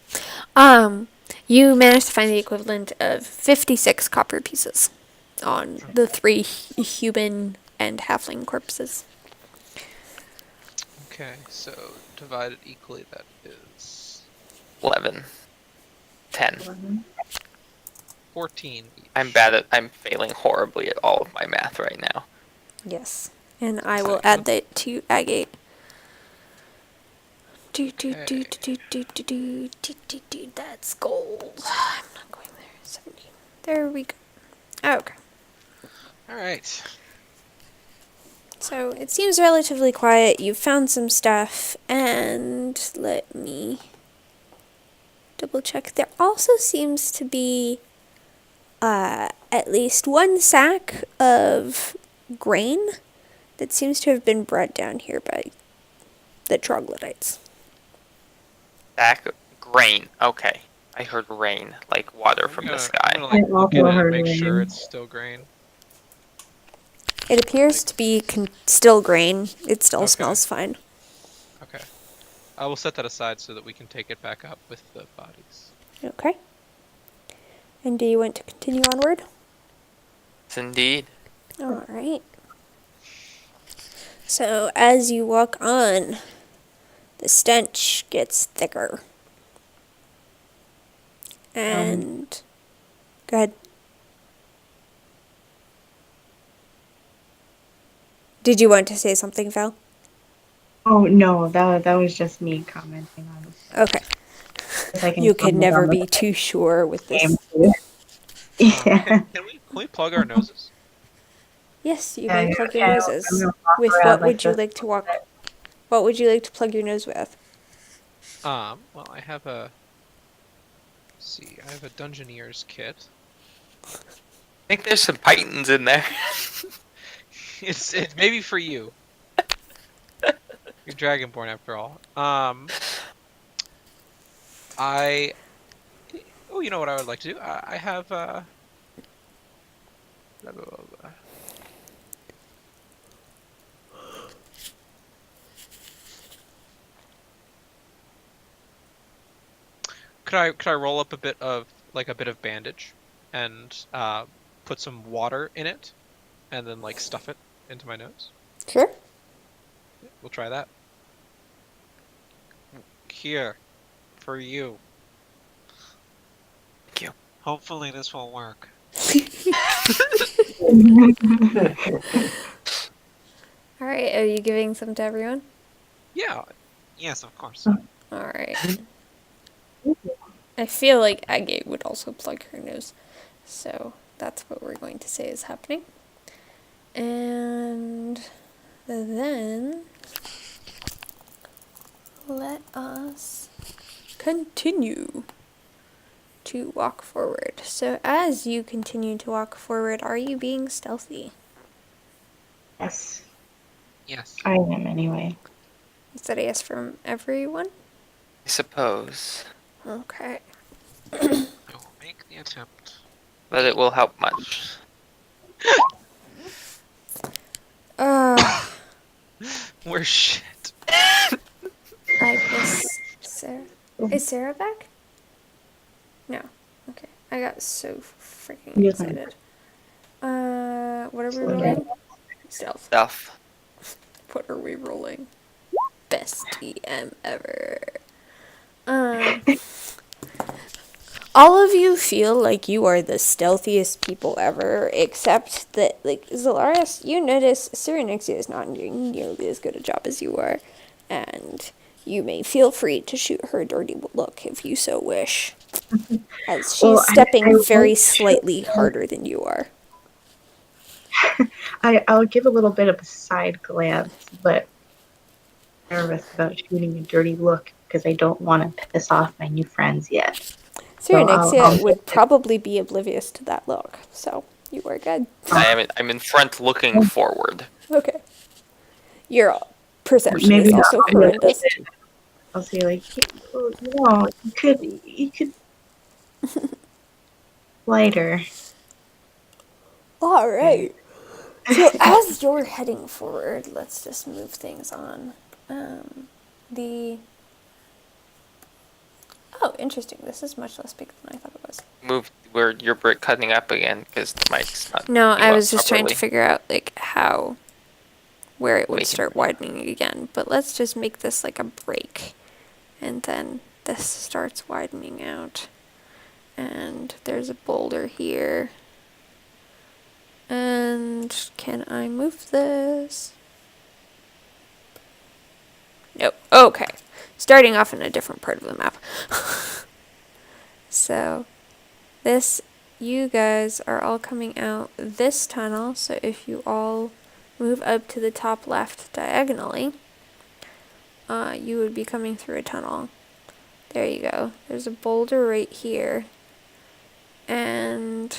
Okay. You managed to find the equivalent of 56 copper pieces on the 3 human and halfling corpses. Okay, so divided equally, that is 11. 10. 14 each. I'm failing horribly at all of my math right now. Yes. And I will Okay. add that to agate. That's gold. I'm not going there. 17. There we go. Okay. Alright. So it seems relatively quiet. You've found some stuff, and let me double check. There also seems to be at least one sack of grain that seems to have been brought down here by the troglodytes. Back grain. Okay. I heard rain, like water from the sky. I'm gonna like I look at also it and heard make sure rain. it's still grain. It appears to be still grain. It still Okay. smells fine. Okay. I will set that aside so that we can take it back up with the bodies. Okay. And do you want to continue onward? Yes, indeed. All right. So as you walk on, the stench gets thicker. And go ahead. Did you want to say something, Val? Oh no, that was just me commenting on it. Okay. I can You can comment never on the be too sure with game this. too. Yeah. Can we plug our noses? Yes, you Yeah, may plug your okay, noses. I'm gonna walk With around what like would you this. like to walk? What would you like to plug your nose with? Well, I have a. Let's see, I have a Dungeoneer's kit. I think there's some pythons in there. It's maybe for you. You're Dragonborn after all. Oh, you know what I would like to do? I have blah, blah, blah, blah. Could I roll up a bit of bandage and put some water in it and then like stuff it into my nose? Sure. We'll try that. Here, for you. Thank you. Hopefully this will work. All right. Are you giving some to everyone? Yeah. Yes, of course. All right. I feel like Agate would also plug her nose. So that's what we're going to say is happening. And then let us continue to walk forward. So as you continue to walk forward, are you being stealthy? Yes, Yes. I am anyway. Is that a yes from everyone? I suppose. Okay. I will make the attempt. But it will help much. We're shit. I miss Sarah. Is Sarah back? No. Okay. I got so freaking Yes, excited. What are we Okay. rolling? Stealth. Stuff. What are we rolling? Best DM ever. All of you feel like you are the stealthiest people ever, except that, like, Zalaris, you notice Cyrenixia is not doing nearly as good a job as you are, and you may feel free to shoot her a dirty look if you so wish, as she's Well, stepping I very won't slightly shoot- harder than you are. I'll give a little bit of a side glance, but nervous about shooting a dirty look because I don't want to piss off my new friends yet. So Cyrenixia would probably be oblivious to that look, so you are good. I'm in front looking forward. Okay. Your perception maybe is not also obvious. horrendous. I'll say like, well, you could lighter. All right. So as you're heading forward, let's just move things on. The Oh, interesting. This is much less big than I thought it was. Move where you're cutting up again because the mic's not. No, picking I you was up just trying to properly. figure out like where it would Make it start widening again. But let's just make this like a break, and then this starts widening out. And there's a boulder here. And can I move this? Nope. Okay. Starting off in a different part of the map. So, you guys are all coming out this tunnel. So if you all move up to the top left diagonally, you would be coming through a tunnel. There you go. There's a boulder right here. And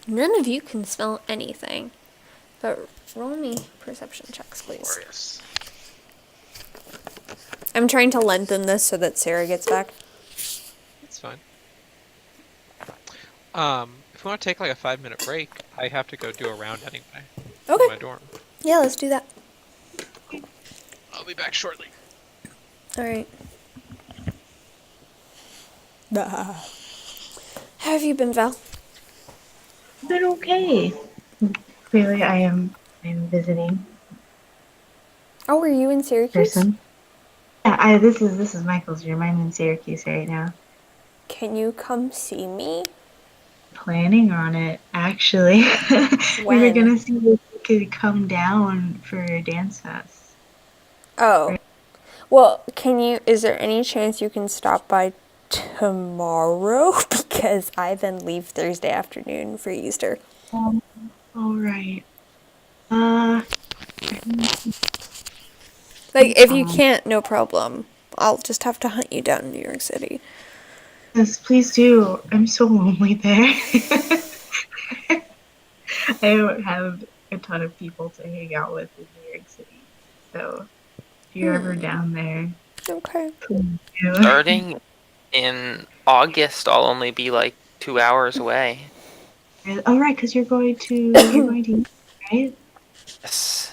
none of you can smell anything. But roll me perception checks, please. Glorious. I'm trying to lengthen this so that Sarah gets back. It's fine. If we want to take like a 5-minute break, I have to go do a round anyway. In my Okay. dorm. Yeah, let's do that. I'll be back shortly. Alright. How have you been, Val? Been okay. Clearly, I'm visiting Oh, were you in Syracuse? person. Yeah, this is Michael's room. I'm in Syracuse right now. Can you come see me? Planning on it, actually. We were When? gonna see if we could come down for a dance fest. Oh. Well, is there any chance you can stop by tomorrow? Because I then leave Thursday afternoon for Easter. All right. Like, if you can't, no problem. I'll just have to hunt you down in New York City. Yes, please do. I'm so lonely there. I don't have a ton of people to hang out with in New York City. So if you're ever down there, Okay. please do. Starting in August, I'll only be like 2 hours away. Oh, right, because you're going to right? Yes.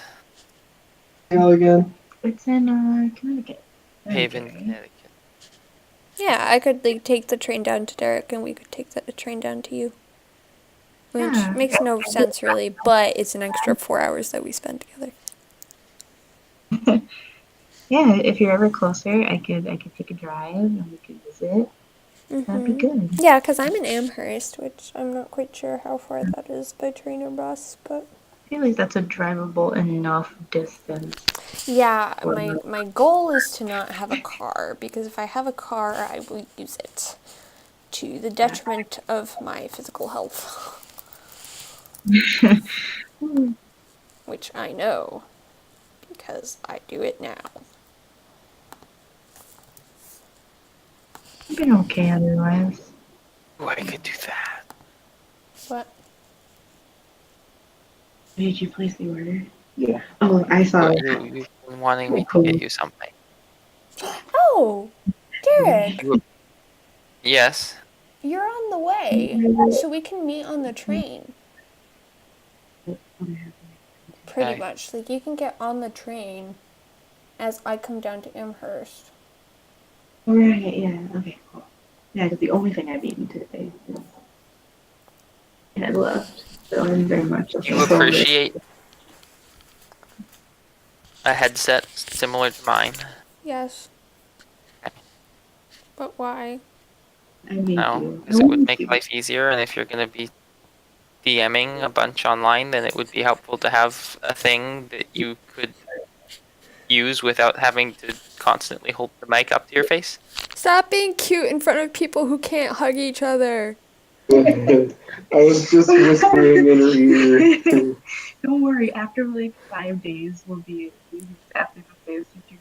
Hell again. It's in Connecticut. Haven, right? Connecticut. Yeah, I could like take the train down to Derek, and we could take the train down to you. Which Yeah. makes no sense really, but it's an extra 4 hours that we spend together. Yeah, if you're ever closer, I could take a drive and we could visit. That'd be good. Yeah, because I'm in Amherst, which I'm not quite sure how far that is by train or bus, but I feel like that's a drivable enough distance. yeah, my goal is to not have a car, because if I have a car, I will use it to the detriment of my physical health, which I know, because I do it now. I've been okay otherwise. Oh, I could do that. What? Did you place the order? Yeah. Oh, I saw Well, it. you've been wanting me to get you something. Oh, Derek, Yes. you're on the way, so we can meet on the train. Pretty Okay. much. Like, you can get on the train as I come down to Amherst. Right, yeah, okay, cool. Yeah, because the only thing I've eaten today is and I left. So I'm very much Do you appreciate a headset similar to mine? Yes. But why? I make you. Because it would make life easier, and if you're going to be DMing a bunch online, then it would be helpful to have a thing that you could use without having to constantly hold the mic up to your face. Stop being cute in front of people who can't hug each other. I was just whispering in her ear. Don't worry. After like 5 days, we'll be after the phase you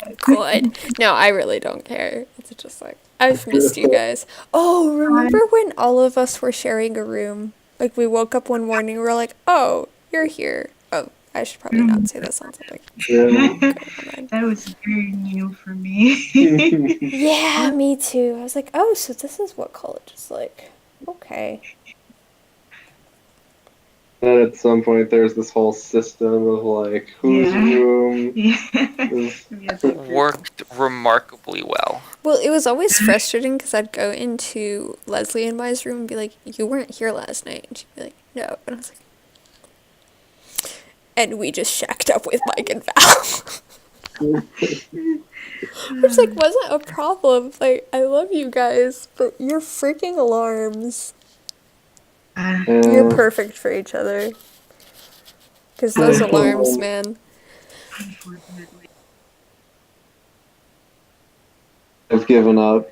guys. Good. No, I really don't care. It's just like, I've missed you guys. Oh, remember when all of us were sharing a room? Like, we woke up one morning and we're like, oh, you're here. Oh, I should probably not say this on something. Yeah. That was very new for me. Yeah, me too. I was like, oh, so this is what college is like. Okay. Then at some point, there's this whole system of like whose Yeah. room. Yeah. Worked remarkably well. Well, it was always frustrating because I'd go into Leslie and Mai's room and be like, you weren't here last night. And she'd be like, no. And I was like, and we just shacked up with Mike and Val. Which, like, wasn't a problem. Like, I love you guys, but your freaking alarms. You're perfect for each other. Because those alarms, man. Unfortunately. I've given up.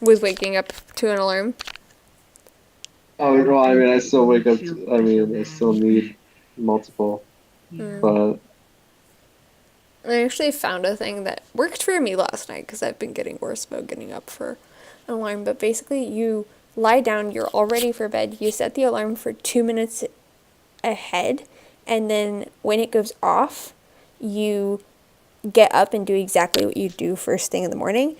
With waking up to an alarm. Oh, well, I mean, I still wake up. I still need multiple, but I actually found a thing that worked for me last night because I've been getting worse about getting up for an alarm. But basically, you lie down, you're all ready for bed, you set the alarm for 2 minutes ahead, and then when it goes off, you get up and do exactly what you do first thing in the morning.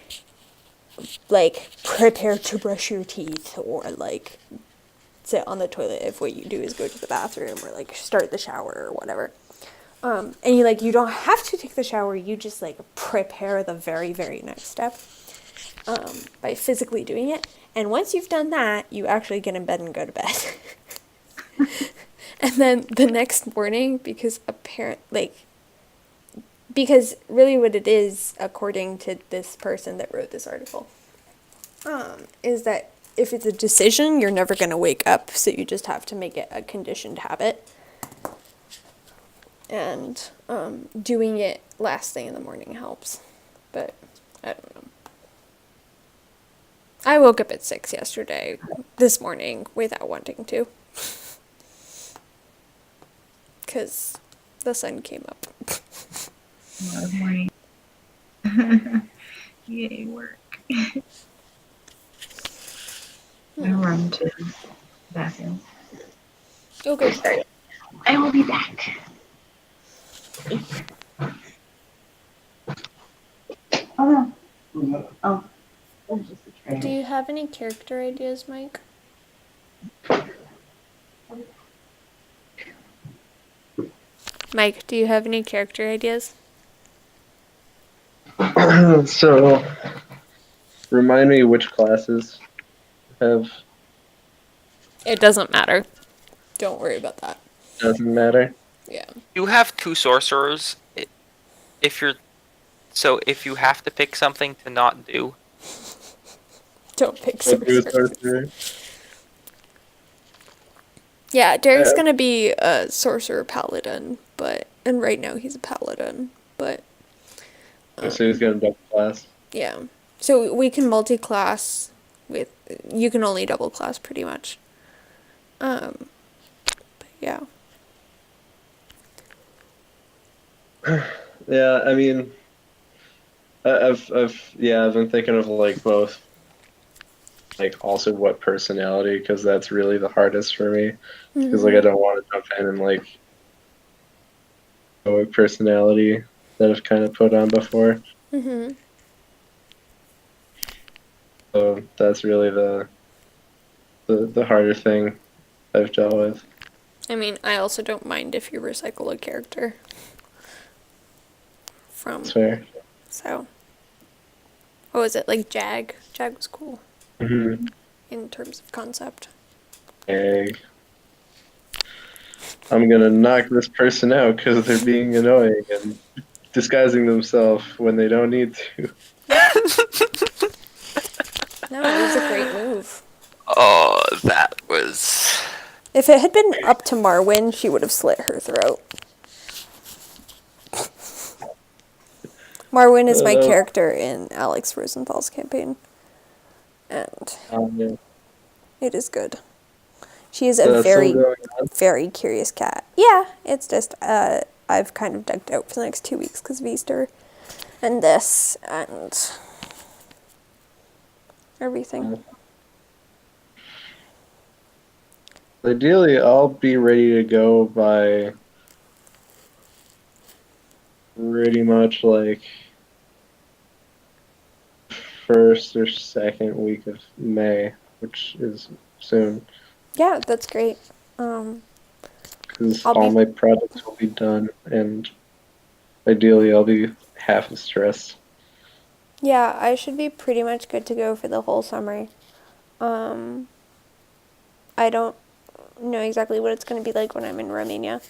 Like, prepare to brush your teeth, or like sit on the toilet if what you do is go to the bathroom, or like start the shower or whatever. And you don't have to take the shower, you just like prepare the very, very next step by physically doing it. And once you've done that, you actually get in bed and go to bed. And then the next morning, because really what it is, according to this person that wrote this article, is that if it's a decision, you're never going to wake up, so you just have to make it a conditioned habit. And doing it last thing in the morning helps. But I don't know. I woke up at 6 this morning, without wanting to. Because the sun came up. Good morning. Yay, work. I run to the bathroom. Okay. Sorry. I will be back. Oh no. Oh. It was just a train. Do you have any character ideas, Mike? Mike, do you have any character ideas? So remind me which classes have. It doesn't matter. Don't worry about that. Doesn't matter. Yeah. You have 2 sorcerers. If you have to pick something to not do, Don't pick What do a sorcerer. sorcerer? Yeah, Derek's gonna be a sorcerer paladin, and right now he's a paladin, but So he's got a double class. yeah. So we can multi-class you can only double class pretty much. But yeah. Yeah, I mean, I've been thinking of like both, like also what personality, because that's really the hardest for me. Because like I don't want to jump in and like go with personality that I've kind of put on before. Mhm. So that's really the harder thing I've dealt with. I mean, I also don't mind if you recycle a character from. That's fair. So, what was it, like Jag? Jag was cool Mm-hmm. in terms of concept. Egg. I'm gonna knock this person out because they're being annoying and disguising themselves when they don't need to. No, it was a great move. Oh, that was. If it had been up to Marwyn, she would have slit her throat. Marwyn is my character in Alex Rosenthal's campaign. And Yeah. it is good. She is a So that's still very, going on. very curious cat. Yeah, it's just, I've kind of ducked out for the next 2 weeks because of Easter and this and everything. Ideally, I'll be ready to go by pretty much like first or second week of May, which is soon, Yeah, that's great. Um, because I'll all be- my projects will be done, and ideally, I'll be half as stressed. yeah, I should be pretty much good to go for the whole summer. I don't know exactly what it's going to be like when I'm in Romania,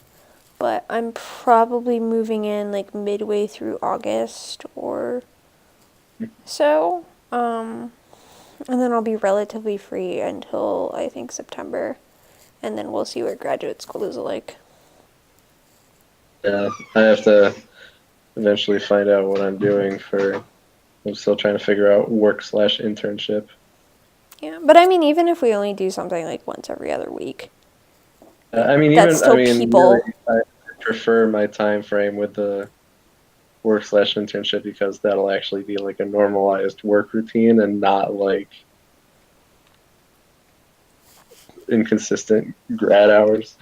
but I'm probably moving in like midway through August or so. And then I'll be relatively free until I think September, and then we'll see what graduate school is like. Yeah, I have to eventually find out what I'm doing for. I'm still trying to figure out work/internship. Yeah, but I mean, even if we only do something like once every other week, I mean, that's even still really, people. I prefer my time frame with the work/internship because that'll actually be like a normalized work routine and not like inconsistent grad hours.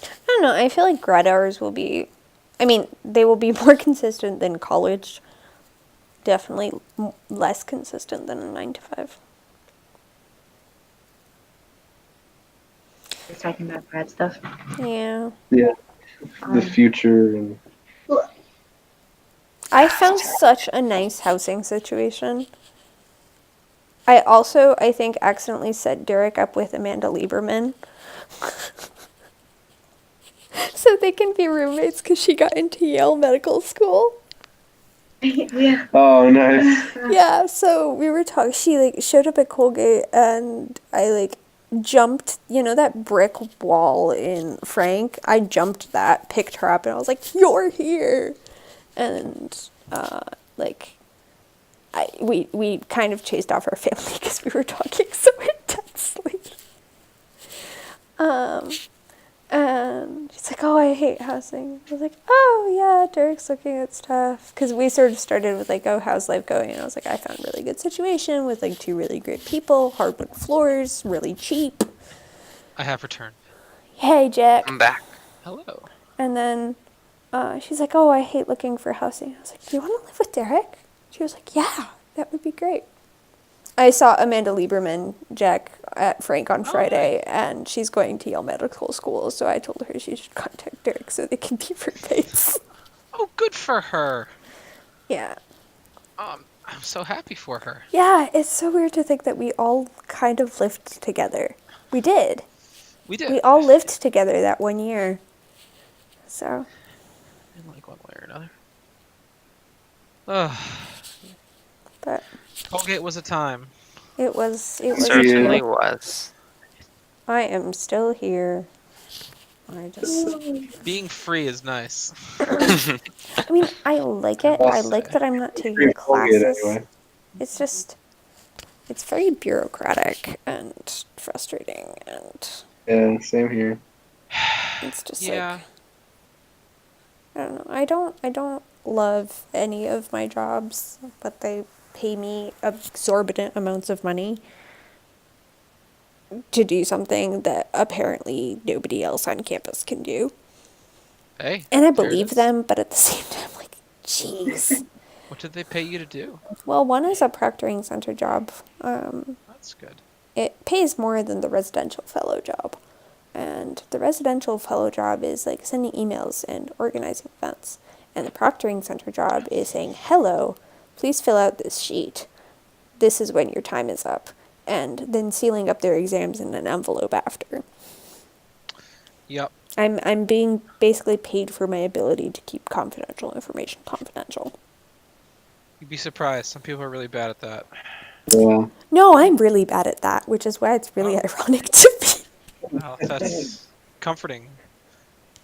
I don't know. I feel like grad hours will be, I mean, they will be more consistent than college. Definitely less consistent than a 9 to 5. We're talking about grad stuff. Yeah. Yeah, the future and I found such a nice housing situation. I think, accidentally set Derek up with Amanda Lieberman. So they can be roommates because she got into Yale Medical School. Yeah. oh, nice. Yeah, so we were talking. She like showed up at Colgate, and I like jumped. You know that brick wall in Frank? I jumped that, picked her up, and I was like, "You're here," and like. We kind of chased off our family because we were talking so intensely. And she's like, "Oh, I hate housing." I was like, "Oh yeah, Derek's looking at stuff." Because we sort of started with like, "Oh, how's life going?" And I was like, "I found a really good situation with like 2 really great people, hardwood floors, really cheap." I have returned. Hey, Jack. I'm back. Hello. And then she's like, "Oh, I hate looking for housing." I was like, "Do you want to live with Derek?" She was like, "Yeah, that would be great." I saw Amanda Lieberman, Jack, at Frank on Friday, and she's going to Yale Medical School, so I told her she should contact Derek so they can be roommates. Oh, good for her. Yeah. I'm so happy for her. Yeah, it's so weird to think that we all kind of lived together. We did. We did. We all lived together that one year. So. In like one way or another. Ugh. But Colgate was a time. it was Certainly was. I am still here. I just Being free is nice. I mean, I like it. I like that I'm not taking classes. Anyway. It's just it's very bureaucratic and frustrating, and Yeah, same here. it's just Yeah. like I don't know. I don't love any of my jobs, but they pay me exorbitant amounts of money to do something that apparently nobody else on campus can do. Hey. And I there it believe is. them, but at the same time, like, jeez. What did they pay you to do? Well, one is a proctoring center job. That's good. It pays more than the residential fellow job. And the residential fellow job is like sending emails and organizing events. And the proctoring center job is saying, "Hello, please fill out this sheet. This is when your time is up." And then sealing up their exams in an envelope after. Yep. I'm being basically paid for my ability to keep confidential information confidential. You'd be surprised. Some people are really bad at that. Yeah. No, I'm really bad at that, which is why it's really ironic to me. Well, that's comforting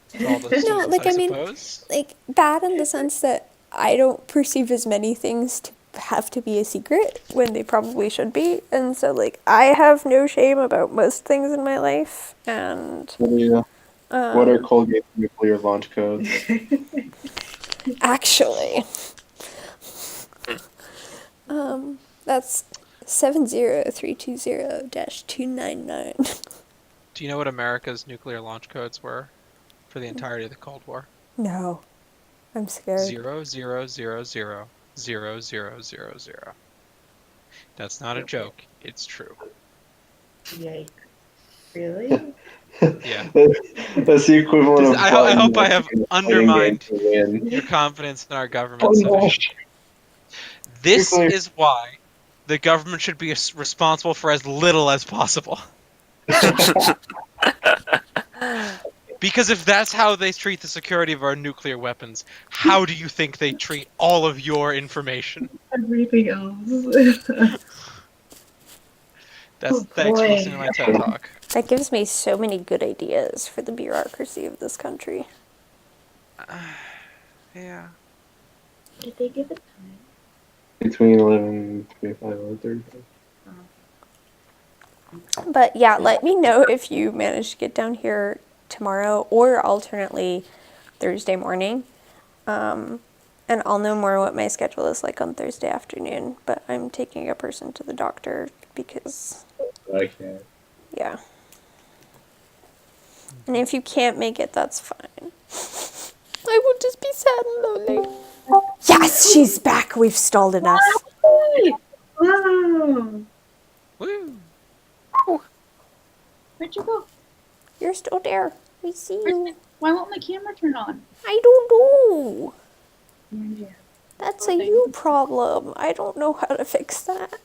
to all the No, students, like, I I mean, suppose. like, bad in the sense that I don't perceive as many things to have to be a secret when they probably should be. And so, like, I have no shame about most things in my life. And What are Colgate's nuclear launch codes? actually, that's 70320-299. Do you know what America's nuclear launch codes were for the entirety of the Cold War? No, I'm scared. 0000000. That's not a joke. It's true. Yikes. Really? Yeah. That's the equivalent of. I hope I have fighting undermined game to win. your confidence in our government Oh, sufficiently. This Nuclear- is why the government should be responsible for as little as possible. Because if that's how they treat the security of our nuclear weapons, how do you think they treat all of your information? Everything else. Thanks for boy. listening to my TED Talk. That gives me so many good ideas for the bureaucracy of this country. Yeah. Did they give it time? Between 11:25 and 35. But yeah, let me know if you manage to get down here tomorrow or alternately Thursday morning. And I'll know more what my schedule is like on Thursday afternoon. But I'm taking a person to the doctor because, I can't. yeah. And if you can't make it, that's fine. I will just be sad and lonely. Yes, she's back. We've stalled enough. Wow. Woo! Where'd you go? You're still there. We see you. Why won't my camera turn on? I don't know. Yeah. That's a you problem. I don't know how to fix that.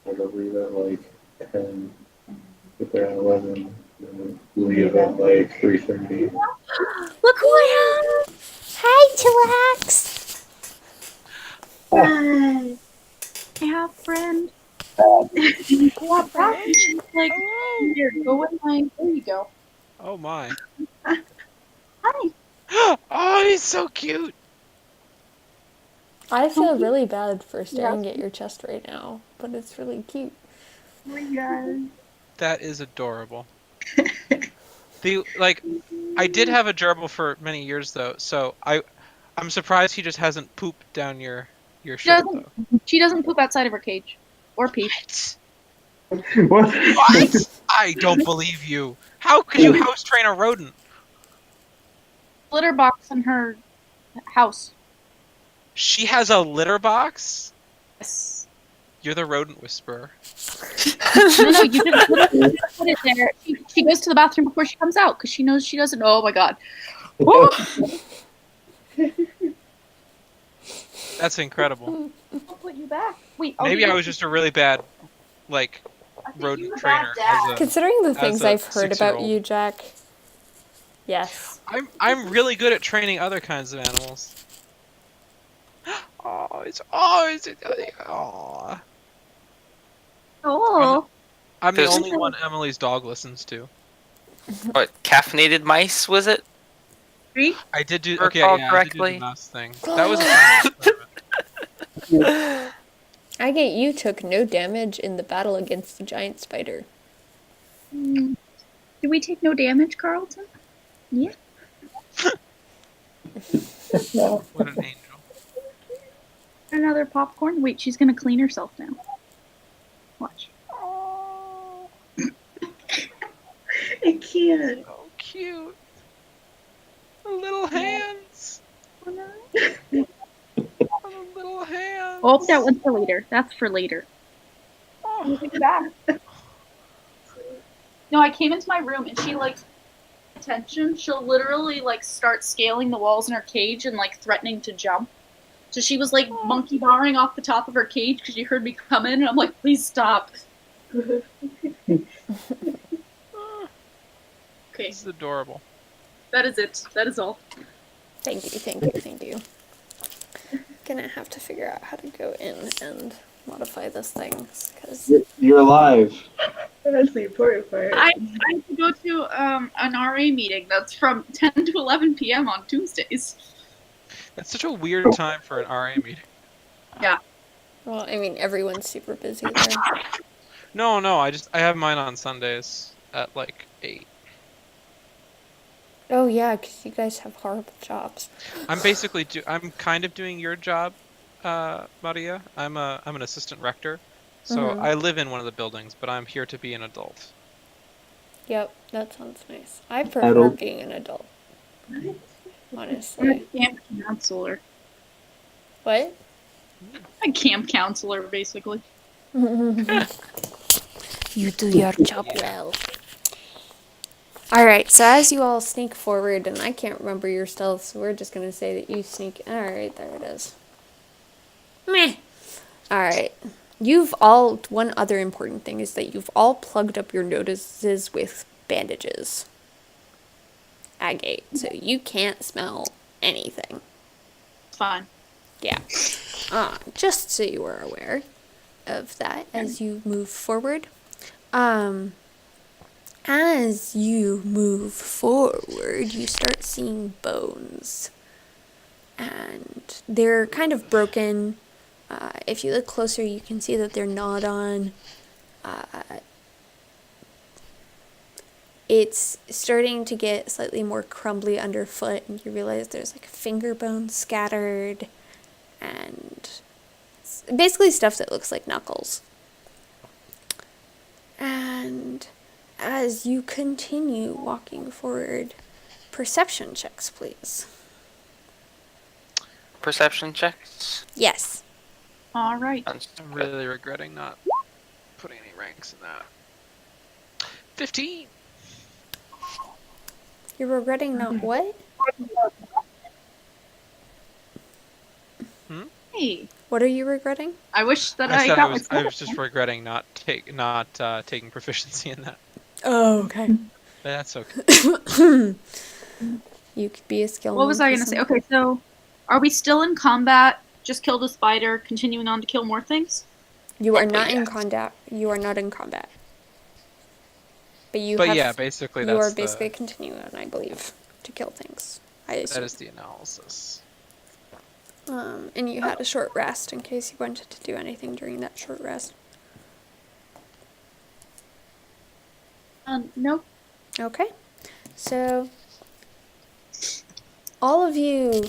I'm gonna leave at like 10, get there at 11, and then leave at like 3:30. Look who I have! Hi, Chillax. Hi. I have friend. What, friend? She's like, here, go with my. There you go. Oh my. Hi. Oh, he's so cute! I feel really bad for staring at your chest right now, but it's really cute. Oh my god. That is adorable. I did have a gerbil for many years though, so I'm surprised he just hasn't pooped down your shirt though. She doesn't poop outside of her cage. Or pee. What? What? I don't believe you. How could you house train a rodent? Litter box in her house. She has a litter box? Yes. You're the rodent whisperer. No, you just put it there. She goes to the bathroom before she comes out because she knows she doesn't. Oh my god. That's incredible. I'll put you back. Wait. Maybe I was just a really bad, rodent trainer. Considering the things a I've heard about 6-year-old. you, Jack. Yes. I'm really good at training other kinds of animals. Oh. Oh. I'm the There's- only one Emily's dog listens to. What, caffeinated mice, was it? Three. I did do Recall I did do correctly. the mouse thing. That was a fun experiment. Agate, you took no damage in the battle against the giant spider. Did we take no damage, Carlton? Yeah. What an angel. Another popcorn. Wait, she's gonna clean herself now. Watch. I can't. So cute. The little hands. Oh, no. The little hands. Oh, that one's for later. That's for later. Oh. Take it back. No, I came into my room and she attention. She'll literally start scaling the walls in her cage and threatening to jump. So she was monkey barring off the top of her cage because she heard me come in, and I'm like, please stop. Okay, Okay, This is adorable. that is it. That is all. Thank you, thank you, thank you. Gonna have to figure out how to go in and modify this thing, because You're alive. That's the important part. I have to go to an RA meeting that's from 10 to 11 p.m. on Tuesdays. That's such a weird time for an RA meeting. well, I mean, everyone's super busy there. No, I have mine on Sundays at like 8. Oh yeah, because you guys have horrible jobs. I'm kind of doing your job, Maria. I'm an assistant rector, so I live in one of the buildings, but I'm here to be an adult. Yep, that sounds nice. I prefer Adult. being an adult, I'm honestly. a camp counselor. What? A camp counselor, basically. You do your job well. Alright, so as you all sneak forward, and I can't remember your stealth, so we're just gonna say that you sneak. Alright, there it is. Meh. Alright. One other important thing is that you've all plugged up your noses with bandages. Agate, so you can't smell anything. It's fine. Yeah. Just so you are aware of that as you move forward. As you move forward, you start seeing bones. And they're kind of broken. If you look closer, you can see that they're gnawed on. It's starting to get slightly more crumbly underfoot, and you realize there's like finger bones scattered, and basically stuff that looks like knuckles. And as you continue walking forward, perception checks, please. Perception checks. Yes. All right. I'm really regretting not putting any ranks in that. 15. You're regretting not what? Hey, What are you regretting? I wish that I I said got I was just regretting not taking proficiency in that. Oh, okay. But that's okay. You could be a skill. What was I gonna say? Okay, so are we still in combat? Just killed a spider, continuing on to kill more things? You are Hopefully, not in yes. combat. You are not in combat. But you But have. yeah, basically You are that's basically continuing, I believe, to kill things. I that assume. is the analysis. And you had a short rest in case you wanted to do anything during that short rest. Nope. Okay. So, all of you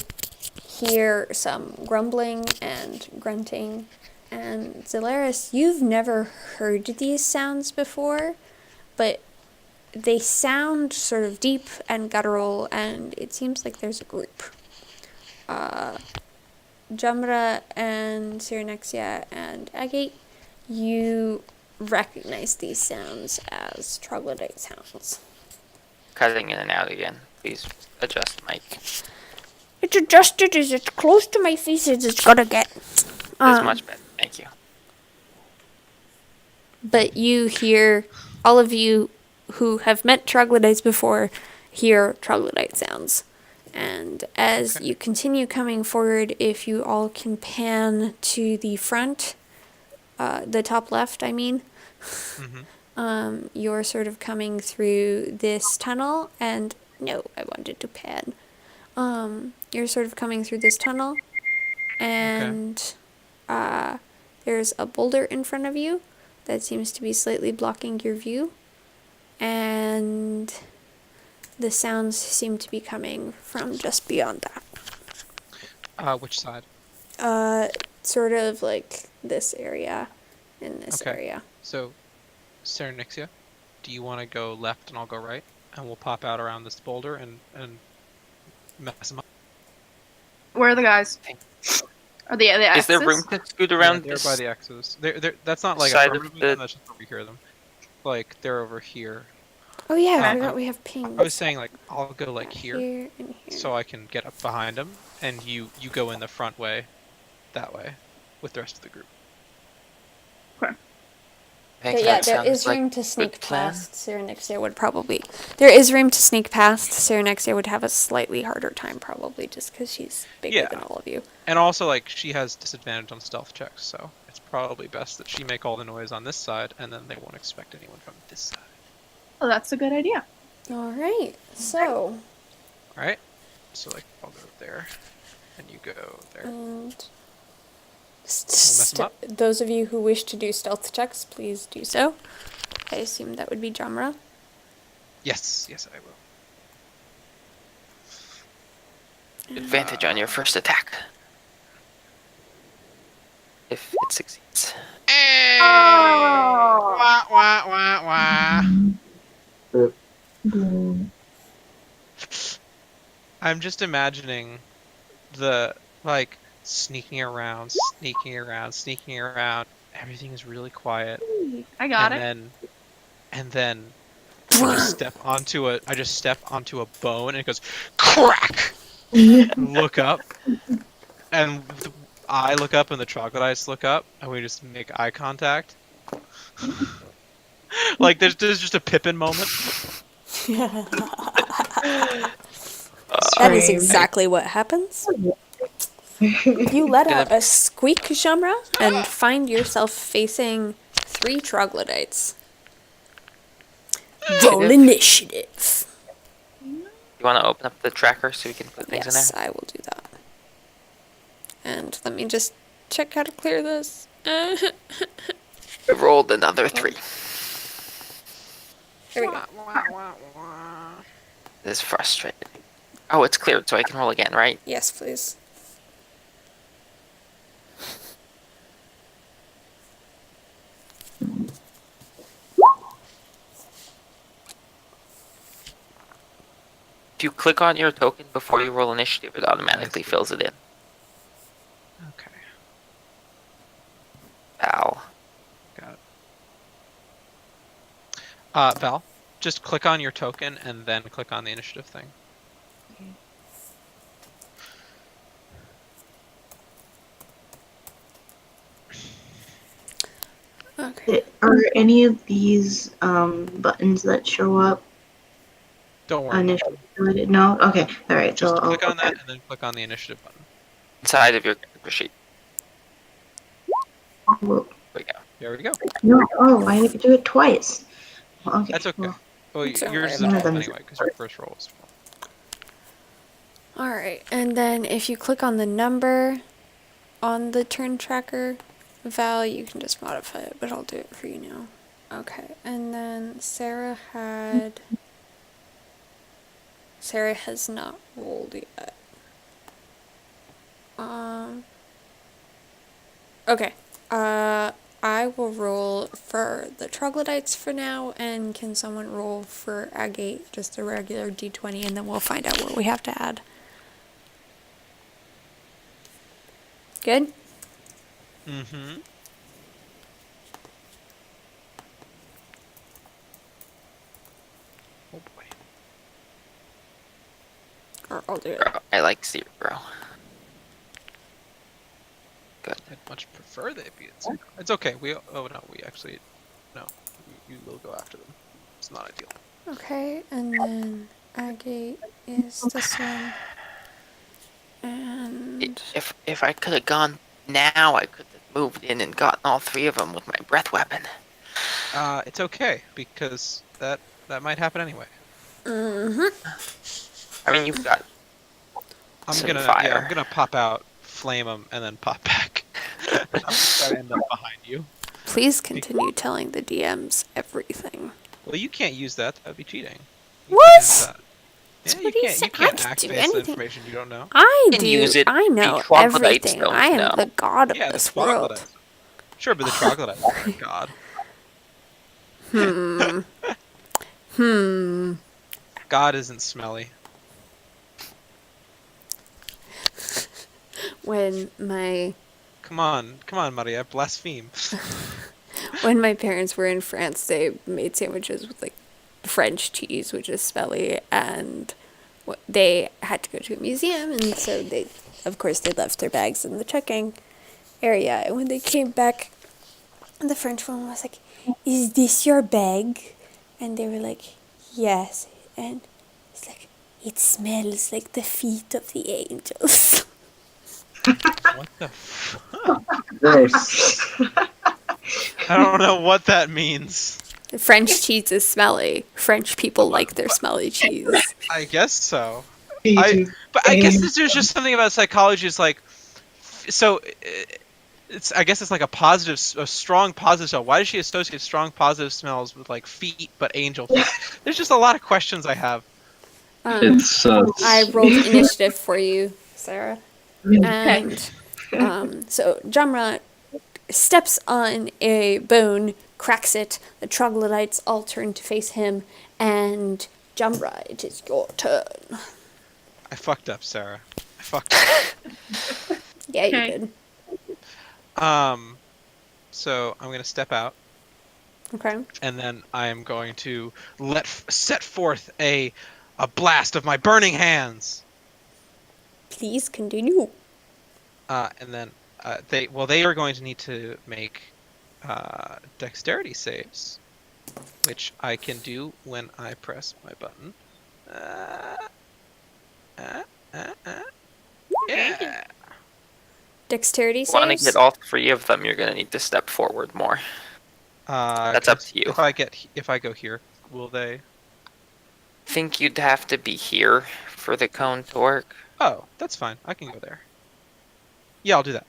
hear some grumbling and grunting. And Zalaris, you've never heard these sounds before, but they sound sort of deep and guttural, and it seems like there's a group. Jamra and Cyrenexia and Agate, you recognize these sounds as troglodyte sounds. Cutting in and out again. Please adjust mic. It's adjusted as it's close to my face as it's gonna get. That's much better. Thank you. But you hear, all of you who have met troglodytes before, hear troglodyte sounds. And as you continue coming forward, if you all can pan to the front, the top left, I mean, you're sort of coming through this tunnel, and no, I wanted to pan. You're sort of coming through this tunnel, and there's a boulder in front of you that seems to be slightly blocking your view, and the sounds seem to be coming from just beyond that. Which side? Sort of like this area, in this Okay. area. So, Cyrenixia, do you want to go left and I'll go right? And we'll pop out around this boulder and mess them up. Where are the guys? Are the X's? Is there room to scoot around They're this by the X's. That's not like side a of permanent the- one, that's just where we hear them. Like, they're over here. Oh yeah, I Uh, forgot we have pings. I was saying, like, I'll go, like, here, and here. so I can get up behind them, and you go in the front way, that way, with the rest of the group. Okay. think But yeah, that there sounds is like room a to good sneak plan. past. Cyrenixia would probably. There is room to sneak past. Cyrenixia would have a slightly harder time, probably, just because she's bigger Yeah. than all of you. And also, like, she has disadvantage on stealth checks, so it's probably best that she make all the noise on this side, and then they won't expect anyone from this side. Oh, that's a good idea. All right, so. Alright? So, like, I'll go there, and you go there. And mess 'em up. those of you who wish to do stealth checks, please do so. I assume that would be Jamra. Yes, I will. Advantage on your first attack. If it succeeds. Hey! Oh. Wah, wah, wah, wah. I'm just imagining the, like, sneaking around. Everything is really quiet. I got and it. then I just step onto a bone and it goes crack. Look up, and I look up and the troglodytes look up, and we just make eye contact. Like there's just a Pippin moment. That is exactly what happens. You let Gonna- out a squeak, Jamra, and find yourself facing 3 troglodytes. Roll initiative. You want to open up the tracker so we can put things in Yes, there? I will do that. And let me just check how to clear this. I rolled another 3. There we go. This is frustrating. Oh, it's cleared, so I can roll again, right? Yes, please. If you click on your token before you roll initiative, it automatically fills it in. Okay, Val. got it. Val, just click on your token and then click on the initiative thing. Okay. Are any of these buttons that show up Don't worry. About it. initially? No? Okay. All right. Just So click I'll on that and then click on the initiative button. Inside of your character sheet. Whoa. There we go. There we go. No. Oh, I had to do it twice. Well, okay. That's okay. Well, Well, Don't yours worry is a about it. 12 anyway, because your first roll was 12. All right, and then if you click on the number on the turn tracker, Val, you can just modify it, but I'll do it for you now. Okay, and then Sarah has not rolled yet. Okay. I will roll for the troglodytes for now, and can someone roll for agate, just a regular d20, and then we'll find out what we have to add. Good? Mm-hmm. Oh boy. Or I'll do it. I like 0. Good. I'd much prefer they be at 0. It's okay. We actually no. You will go after them. It's not ideal. Okay, and then agate is this one. And If I could have gone now, I could have moved in and gotten all 3 of them with my breath weapon. It's okay because that might happen anyway. I mean, you've got I'm some gonna fire. I'm gonna pop out, flame them, and then pop back. I'm gonna end up behind you. please continue telling the DMs everything. Well, you can't use that. That'd be cheating. You What? can't have that. So Yeah, what you do you can't. say? You I can't can act do based on anything. information you don't know. I can do. use it. I know The troglodytes everything. don't I am know. the god of Yeah, the this world. troglodytes. Sure, but the troglodytes aren't God. God isn't smelly. When my Come on, Maria, blaspheme. when my parents were in France, they made sandwiches with like French cheese, which is smelly, and they had to go to a museum, and so of course, they left their bags in the checking area. And when they came back, And the French one was like, "Is this your bag?" And they were like, "Yes." And it's like, "It smells like the feet of the angels." What the? Gross. I don't know what that means. French cheese is smelly. French people like their smelly cheese. I guess so. Peaches. But I guess there's just something about psychology. It's like, so I guess it's like a strong positive smell. Why does she associate strong positive smells with like feet, but angel feet? There's just a lot of questions I have. It's I rolled initiative for you, Sarah. And so Jamra steps on a bone, cracks it. The troglodytes all turn to face him, and Jamra, it is your turn. I fucked up, Sarah. I fucked up. Yeah, you Okay. did. So I'm gonna step out, Okay. and then I am going to set forth a blast of my burning hands. Please continue. And then they are going to need to make dexterity saves, which I can do when I press my button. Yeah. Dexterity If you want to saves. get all 3 of them, you're gonna need to step forward more. That's up to you. If I go here, will they? I think you'd have to be here for the cone to work. Oh, that's fine. I can go there. Yeah, I'll do that.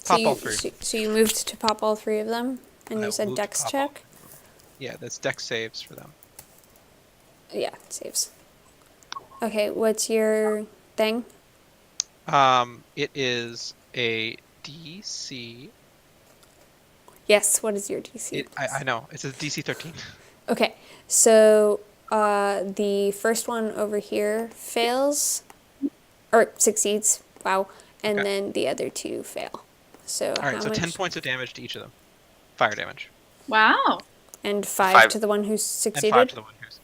Pop all 3. So you moved to pop all 3 of them, and I you said moved to dex pop check? Yeah, that's dex saves for them. Yeah, saves. Okay, what's your thing? It is a DC. Yes, what is your DC? I know it's a DC 13. Okay, so the first one over here fails, or succeeds, wow, and Okay. then the other 2 fail. So All right, how so much? 10 points of damage to each of them. Fire damage. Wow. And 5 5. to the one who And succeeded? 5 to the one who's.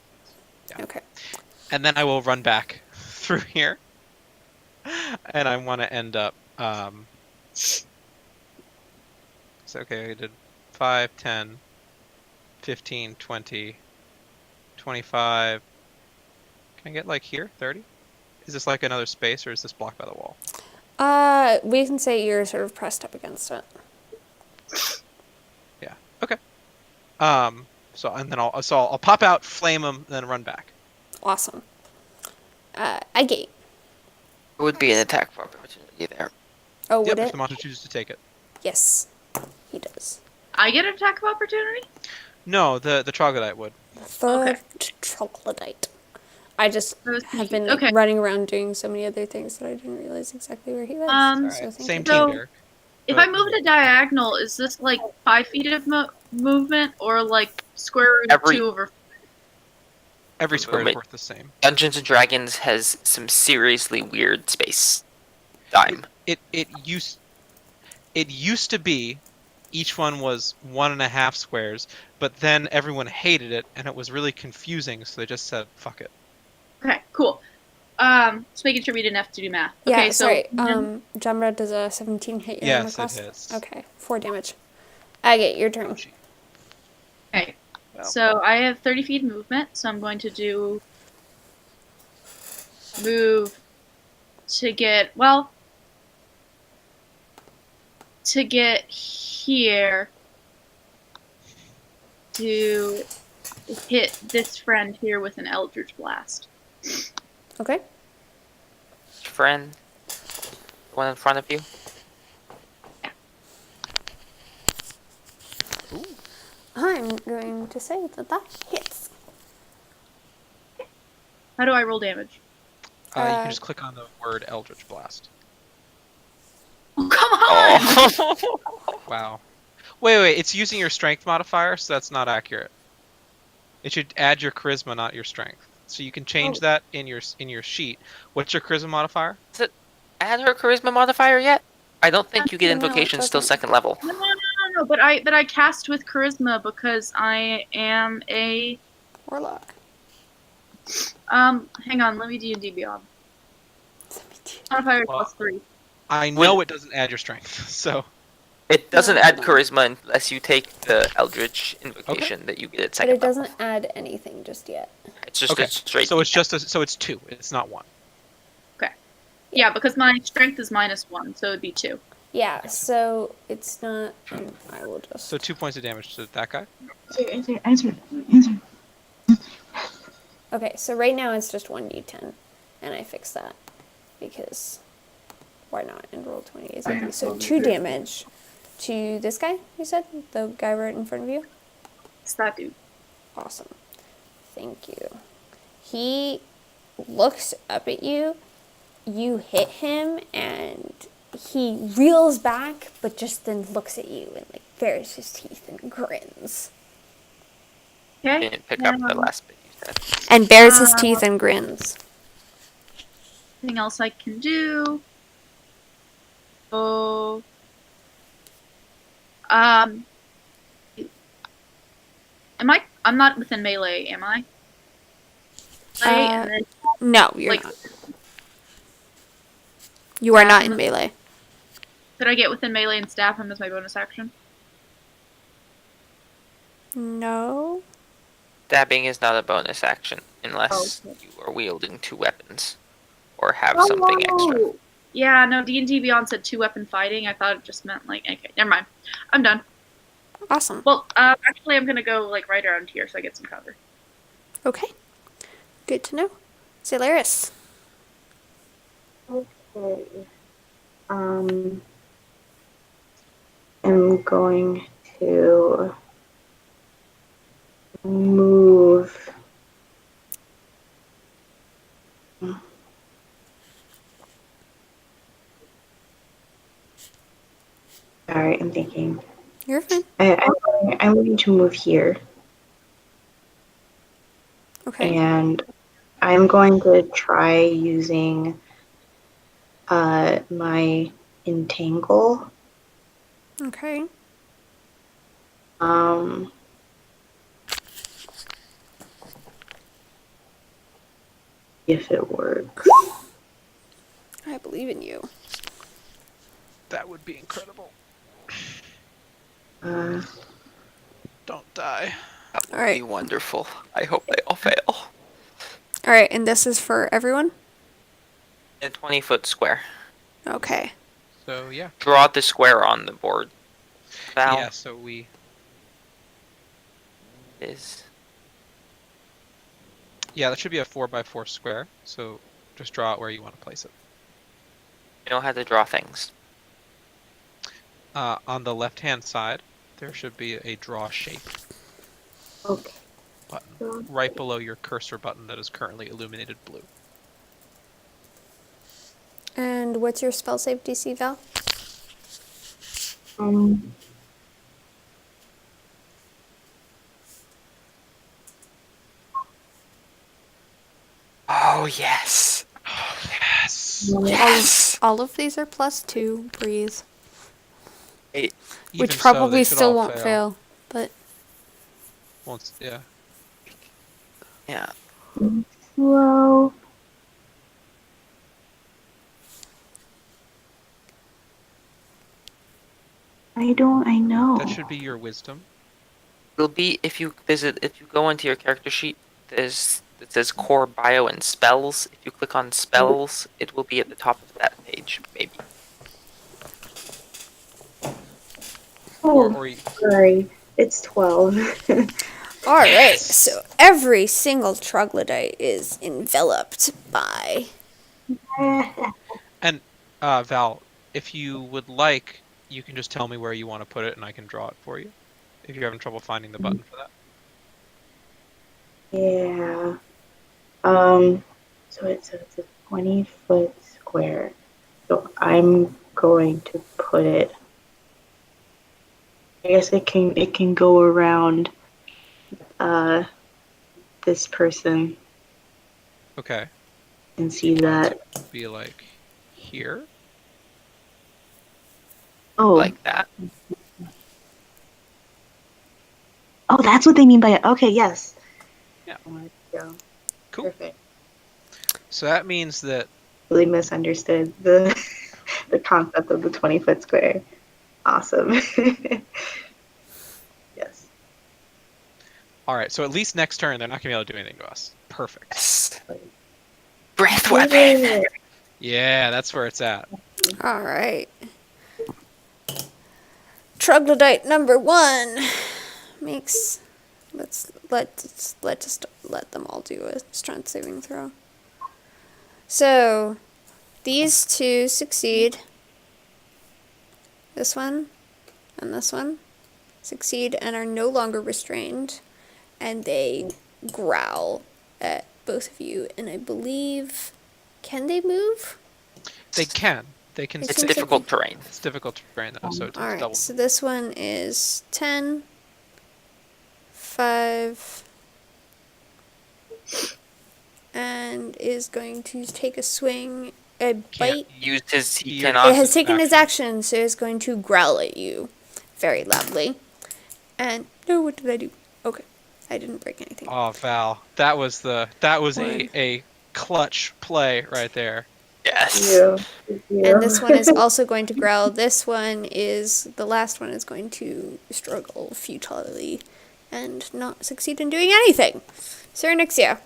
Yeah. Okay. And then I will run back through here. And I want to end up. So, okay, I did 5, 10, 15, 20, 25. Can I get like here? 30? Is this like another space or is this blocked by the wall? We can say you're sort of pressed up against it. Yeah. Okay. So and then I'll pop out, flame them, then run back. Awesome. I gate. It would be an attack of opportunity there. Oh, would Yep, if it? the monster chooses to take it. Yes, he does. I get an attack of opportunity? No, the troglodyte would. Third troglodyte. I just I was have been confused. Okay. running around doing so many other things that I didn't realize exactly where he was. Um, All so right. thank Same you. team, So- Derek. If But- I move to diagonal, is this like 5 feet of movement or like square root of Every- 2 over? Every square is Wait. worth the same. Dungeons and Dragons has some seriously weird space time. It used to be each one was 1.5 squares, but then everyone hated it and it was really confusing, so they just said fuck it. Okay, cool. Just making sure we didn't have to do math. Yeah, Okay, sorry. so Jamra, does a 17 hit your armor Yes, it class? hits. Okay, 4 damage. I get your turn. okay. Well. So I have 30 feet movement, so I'm going to move to get here to hit this friend here with an Eldritch Blast. Okay. Friend, one in front of you. I'm going to say that hits. How do I roll damage? You Uh, can just click on the word Eldritch Blast. Oh, come on! Oh. Wow. Wait, it's using your strength modifier, so that's not accurate. It should add your charisma, not your strength. So you can change Oh. that in your sheet. What's your charisma modifier? Add her charisma modifier yet? I don't think you get No, it invocations till doesn't. 2nd level. No, but I cast with charisma because I am a Warlock. hang on, let me D&D Beyond. Modifier Well, plus 3. I know it doesn't add your strength, so It doesn't No, add no. charisma unless you take the Eldritch Invocation that you get at But second it doesn't level. add anything just yet. It's just Okay. a straight. So it's D10. just so it's 2. It's not 1. Yeah, because my strength is -1, so it'd be 2. Yeah, so it's not. And I will just. So 2 points of damage to that guy. Answer. Okay, so right now it's just 1d10, and I fixed that because why not? And roll 20 is easy. So 2 damage to this guy. You said the guy right in front of you. It's that dude. Awesome. Thank you. He looks up at you. You hit him, and he reels back, but just then looks at you and like bares his teeth and grins. Okay. Didn't pick up the last bit you said. And bares his teeth and grins. Anything else I can do? Oh. Am I? I'm not within melee, am I? Melee, and then, No, you're like, not. You are not in Um, melee. could I get within melee and stab him as my bonus action? No. Stabbing is not a bonus action unless Oh, okay. you are wielding 2 weapons or have something extra. Yeah, no. D&D Beyond said 2-weapon fighting. I thought it just meant like. Okay, never mind. I'm done. Awesome. Well, actually, I'm gonna go like right around here so I get some cover. Okay. Good to know. Celaris. Okay. I'm going to move. Sorry, I'm thinking. You're fine. I'm going to move here, Okay. and I'm going to try using my entangle. Okay. If it works. I believe in you. That would be incredible. Uh, Don't die. That would All right. be wonderful. I hope they all fail. All right, and this is for everyone? A 20-foot square. Okay. So yeah. Draw the square on the board. Val Yeah, so we is Yeah, that should be a 4x4 square. So just draw it where you want to place it. you know how to draw things. On the left-hand side, there should be a draw shape okay. button right below your cursor button that is currently illuminated blue. And what's your spell save DC, Val? Oh yes. Oh, yes. Yes. All of these are +2, breathe. It, Even Which so, probably they should still all won't fail, but Once, yeah. yeah. Slow. I know. That should be your wisdom. Will be if you go into your character sheet, it says core bio and spells. If you click on spells, it will be at the top of that page, maybe. Oh, Or sorry. It's 12. all right. Yes! So every single troglodyte is enveloped by. And Val, if you would like, you can just tell me where you want to put it and I can draw it for you. If you're having trouble finding the button for that. Yeah. So it's a 20-foot square. So I'm going to put it. I guess it can go around this person Okay. and see that. So it would be like here. Oh, Like that. oh, that's what they mean by it. Okay, yes. Yeah. There we go. Cool. Perfect. So that means that Really misunderstood the the concept of the 20-foot square. Awesome. Yes. All right, so at least next turn they're not gonna be able to do anything to us. Perfect. Yes. Breath weapon. Yeah, that's where it's at. All right. Troglodyte number 1 makes. Let's let them all do a strength saving throw. So, these 2 succeed. This one and this one succeed and are no longer restrained, and they growl at both of you. And I believe, can they move? They can. They can. It's Seems like difficult terrain. It's difficult terrain though, so it's All right. double. So this one is 10, 5, and is going to take a swing, a bite. Used his. He It cannot. It has taken his action, so it's going to growl at you very loudly. And no, what did I do? Okay, I didn't break anything. Oh, Val, that was a clutch play right there. Yes. And this one is also going to growl. This one is, the last one is going to struggle futilely and not succeed in doing anything. Cernixia.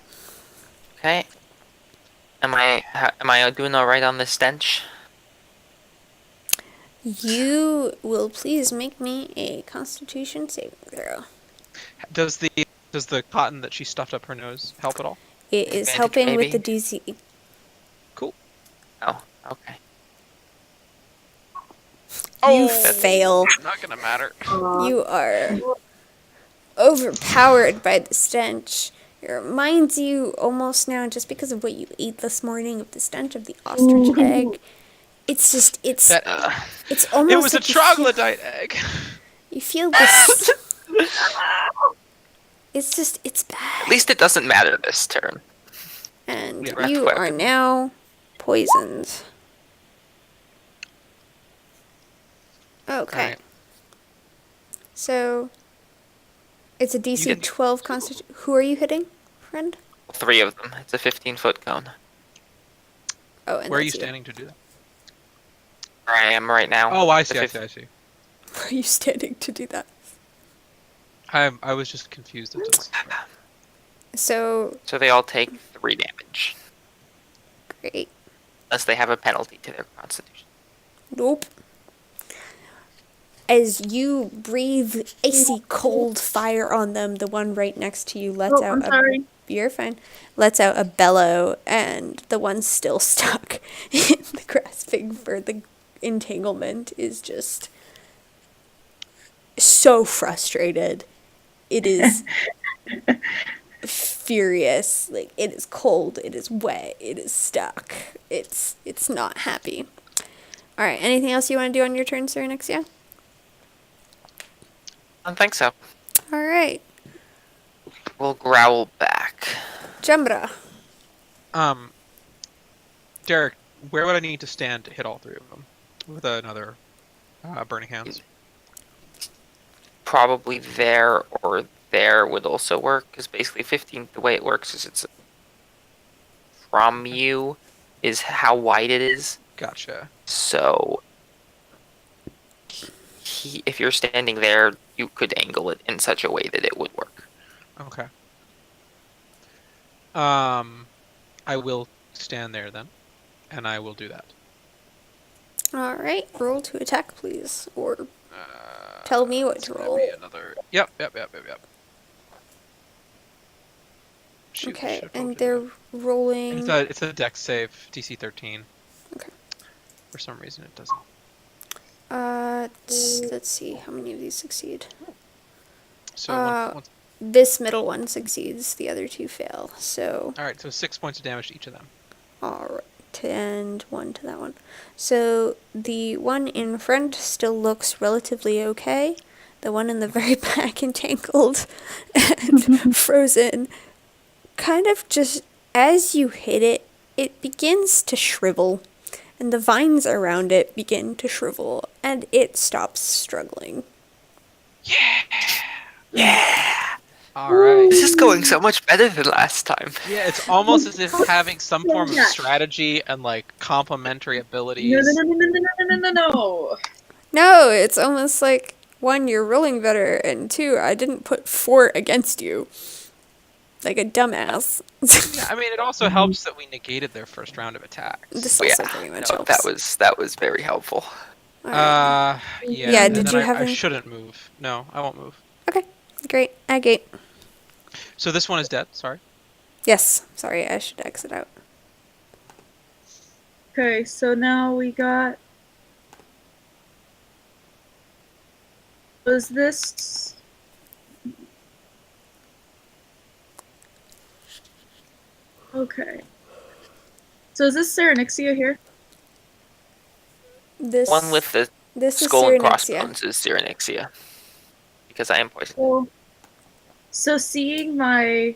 Okay. Am I doing all right on the stench? You will please make me a Constitution saving throw. Does the cotton that she stuffed up her nose help at all? It is Advantage, helping with maybe? the DC. Cool. Oh, okay. You fail. Not gonna matter. You are overpowered by the stench. It reminds you almost now, just because of what you ate this morning, of the stench of the ostrich egg. It's just, it's almost. It was a like you feel- troglodyte egg. You feel this. It's just, it's bad. At least it doesn't matter this turn. And Yeah. you are now poisoned. Okay. Alright. So, it's a You DC get- 12 Constitution. Who are you hitting, friend? 3 of them. It's a 15-foot cone. Oh, and Where are you that's standing to do that? Where I am right now. Oh, I The see. I 15 see. Where are you standing to do that? I was just confused at this. So, So they all take 3 damage. great. Unless they have a penalty to their constitution. Nope. As you breathe icy cold fire on them, the one right next to you lets Oh, out I'm sorry. You're fine. Lets out a bellow, and the one still stuck in the grasping for the entanglement is just so frustrated. It is furious. Like, it is cold, it is wet, it is stuck. It's not happy. All right, anything else you want to do on your turn, Sir Nixia? I don't think so. All right, We'll growl back. Jumbra. Derek, where would I need to stand to hit all 3 of them with another burning hands? Probably there or there would also work, because basically 15, the way it works is it's from you is how wide it is. Gotcha. So if you're standing there, you could angle it in such a way that it would work. Okay. I will stand there then, and I will do that. All right, roll to attack, please, or tell me what It's to gonna roll. be another. Yep. Shoot, Okay, should've and told you they're that. rolling. It's a dex save, DC 13. Okay. For some reason it doesn't. Let's see how many of these succeed. So once, This middle one succeeds, the other 2 fail. So, all right, so 6 points of damage to each of them. all right, and 1 to that one. So the one in front still looks relatively okay. The one in the very back, entangled and frozen, kind of just as you hit it, it begins to shrivel, and the vines around it begin to shrivel, and it stops struggling. All right. This is going so much better than last time. Yeah, it's almost as if having some form of strategy and like complementary abilities. No. No, it's almost like, 1, you're rolling better, and 2, I didn't put 4 against you. Like a dumbass. Yeah, I mean, it also helps that we negated their first round of attacks. This Yeah, also pretty much no, helps. that was very helpful. Alright. Yeah. Yeah, And did then you I, have I any- shouldn't move. No, I won't move. Okay, great. Agate. So this one is dead. Sorry. Yes, sorry, I should exit out. Okay, so now we got. Was this. Okay. So is this Serenixia here? This One with the this is skull and Cyrenixia. crossbones is Cyrenixia. Because I am poisoned. So seeing my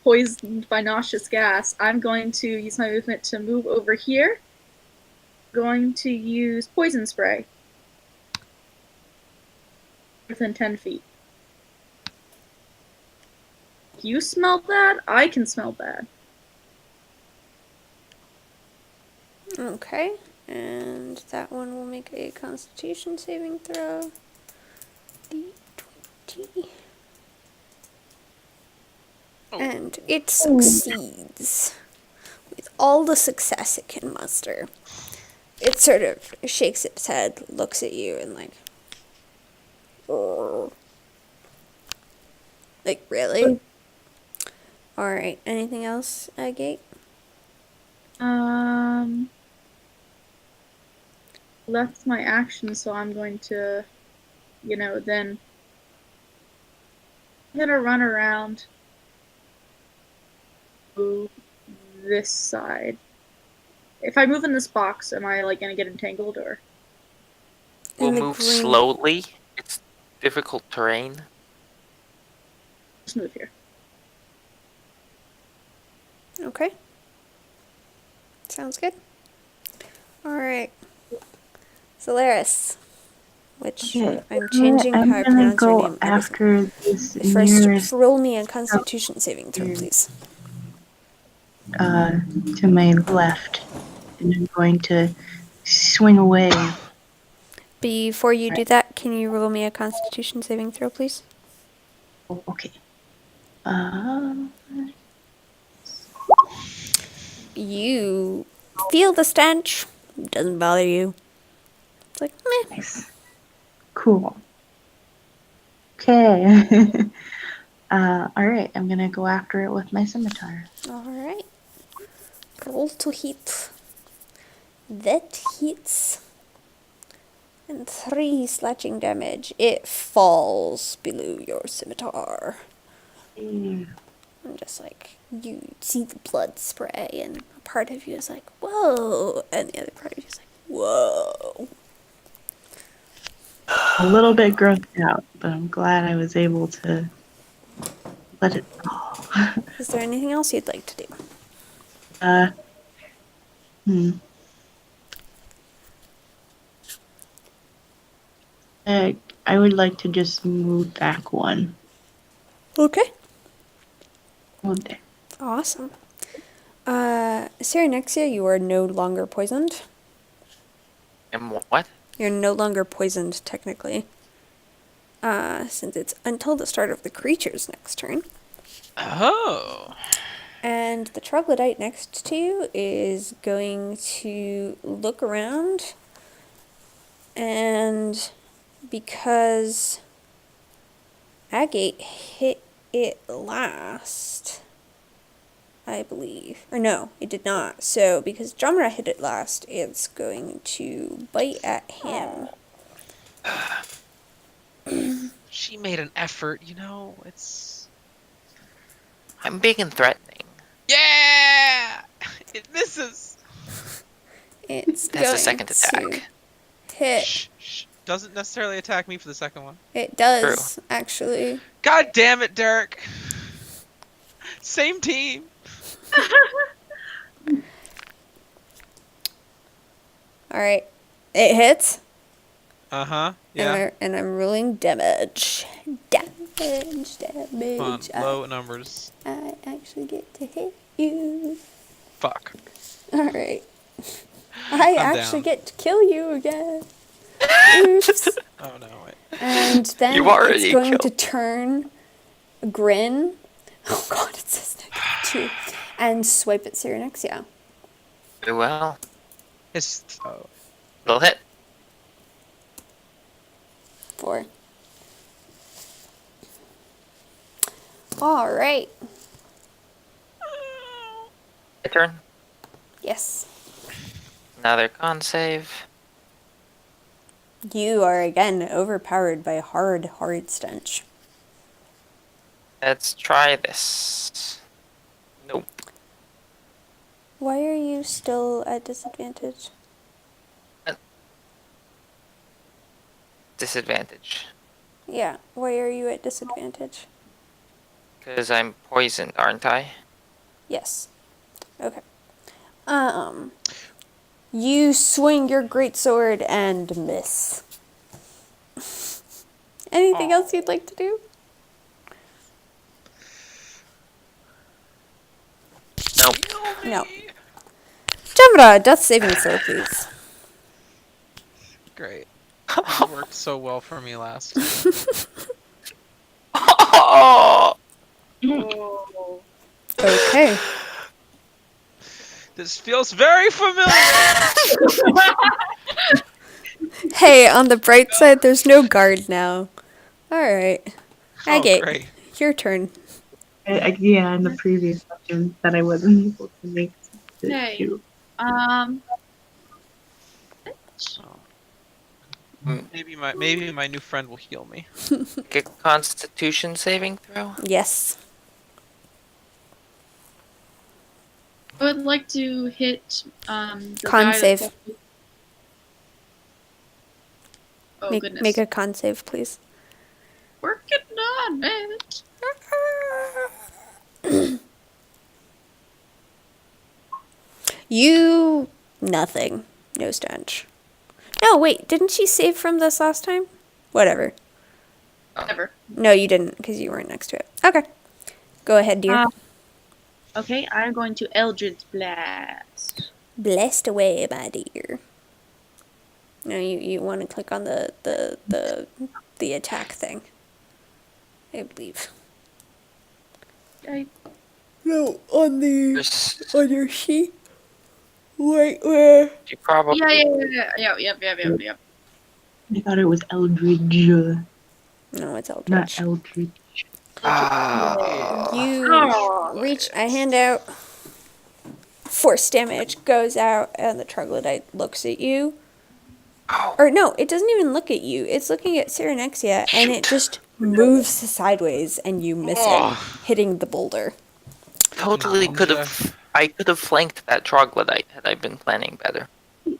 poisoned by noxious gas, I'm going to use my movement to move over here. Going to use poison spray. Within 10 feet. You smell bad? I can smell bad. Okay, and that one will make a Constitution saving throw. D20. And it succeeds with all the success it can muster. It sort of shakes its head, looks at you, and like, "Oh." Like, really? Alright, anything else, Agate? That's my action, so I'm going to, then I'm gonna run around to this side. If I move in this box, am I like gonna get entangled or? We'll In the move green- slowly. It's difficult terrain. Just move here. Okay. Sounds good. Alright. Solaris. Which Okay, I'm changing I'm how I gonna pronounce your go name. every after this First, nearest roll me a Constitution saving throw, Here. please. to my left, and I'm going to swing away. Before you do that, can you roll me a Constitution saving throw, please? Oh, okay. Uh, You feel the stench. Doesn't bother you. It's like, meh. nice. Cool. Okay. All right. I'm gonna go after it with my scimitar. Alright. Roll to hit. That hits. And 3 slashing damage. It falls below your scimitar. Mm. And just like, you see the blood spray, and a part of you is like, whoa. And the other part of you is like, whoa. A little bit grossed out, but I'm glad I was able to let it go. Is there anything else you'd like to do? Hmm. I would like to just move back one. Okay. One there. Awesome. Cyrenixia, you are no longer poisoned. And what? You're no longer poisoned, technically. Since it's until the start of the creature's next turn. Oh. And the troglodyte next to you is going to look around, and because Agate hit it last, I believe. Or no, it did not. So because Jamra hit it last, it's going to bite at him. She made an effort, you know. It's I'm big and threatening. yeah. It misses. It's That's going the second to attack. hit. Shh. Doesn't necessarily attack me for the second one. It does, actually. God damn it, Derek. Same team. Alright. It hits. Uh-huh. Yeah. And I'm rolling damage. Damage. Come on, low numbers. I actually get to hit you. Fuck. Alright. I I'm actually down. get to kill you again. Oops. Oh no. Wait. And then You it's already going to killed. turn grin. Oh god, it says -2. And swipe at Cyrenexia. Very well. It's oh. Little hit. 4. Alright. My turn. Yes. Another con save. You are again overpowered by hard stench. Let's try this. Nope. Why are you still at disadvantage? Disadvantage. Yeah, why are you at disadvantage? Because I'm poisoned, aren't I? Yes. Okay. You swing your greatsword and miss. Anything else you'd like to do? Nope. No. Jamra, death saving throw, please. Great. It worked so well for me last time. Oh! Oh. Okay. This feels very familiar. Hey, on the bright side, there's no guard now. Alright. Oh, Agate, great. your turn. Yeah, in the previous session that I wasn't able to make it Okay. to. Maybe my new friend will heal me. Get Constitution saving throw. Yes. I would like to hit the Con guy save. that's- Oh Make, goodness. make a con save, please. Working on it. You... nothing. No stench. No, wait, didn't she save from this last time? Whatever. Never. No, you didn't, because you weren't next to it. Okay. Go ahead, dear. Okay, I'm going to Eldritch Blast. Blessed away, my dear. No, you want to click on the attack thing. I believe. Okay. No, on There's- your sheet. Right where? You probably. Yeah. I thought it was Eldridge, No, it's not Eldritch. Eldridge. You reach a hand out. Force damage goes out, and the troglodyte looks at you. Or no, it doesn't even look at you. It's looking at Cyrenexia, and it just moves sideways, and you miss it, hitting the boulder. Totally Ninja. could have. I could have flanked that troglodyte had I been planning better.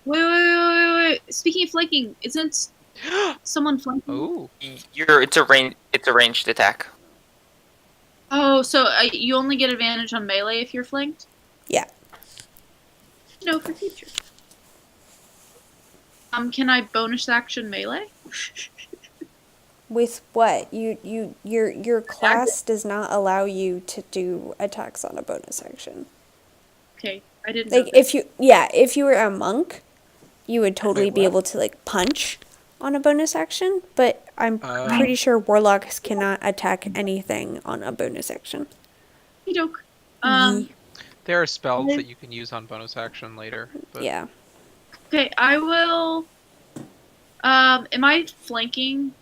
Wait. Speaking of flanking, isn't someone flanking? Ooh. It's a ranged attack. Oh, so you only get advantage on melee if you're flanked? Yeah. No, for future. Can I bonus action melee? With what? Your class does not allow you to do attacks on a bonus action. Okay, I didn't Like know if you were a monk, you would totally Wait, be what? able to like punch on a bonus action, but I'm Oh. pretty sure warlocks cannot attack anything on a bonus action. that. Doke. There are spells that you can use on bonus action later. But Yeah. Okay, I will. Am I flanking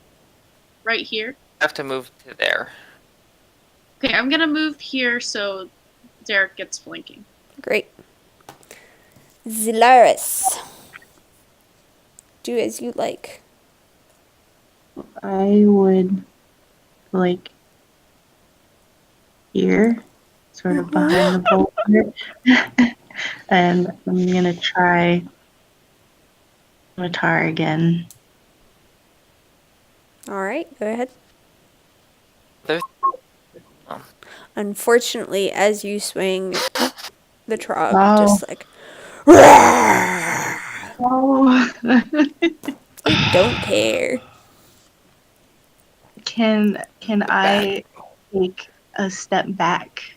right here? I have to move to there. Okay, I'm gonna move here so Derek gets flanking. Great. Zelaris. Do as you like. I would like here, sort of behind the boulder, and I'm gonna try Matar again. All right, go ahead. There- Oh. Unfortunately, as you swing, the trog Wow. just like Oh, don't care. can I take a step back?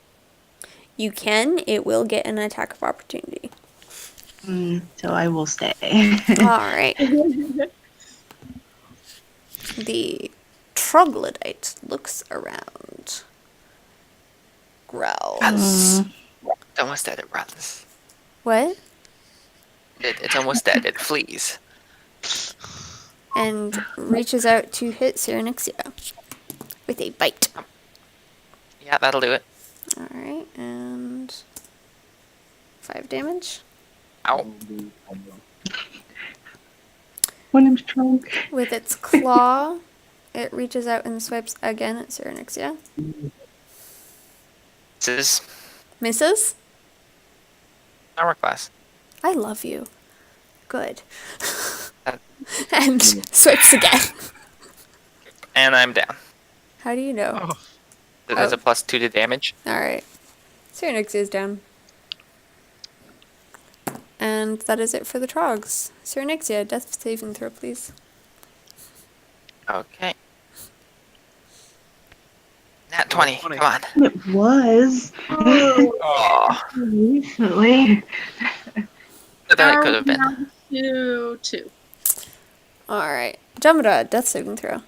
You can. It will get an attack of opportunity. So I will stay. All right. The troglodyte looks around. Growls. It's almost dead. It runs. What? It's almost dead. It flees. And reaches out to hit Cyrenixia with a bite. Yeah, that'll do it. All right, and 5 damage. Ow. When I'm strong. With its claw, it reaches out and swipes again at Cyrenixia. This is Misses. armor class. I love you. Good. Uh, And swipes again. And I'm down. How do you know? Oh, So there's Oh. a +2 to damage. All right. Cyrenixia is down. And that is it for the trogs. Cyrenixia, death saving throw, please. Okay. Nat 20. 20. Come on. It was Oh, recently. that could have been. Down to 2. All right. Jamada, death saving throw.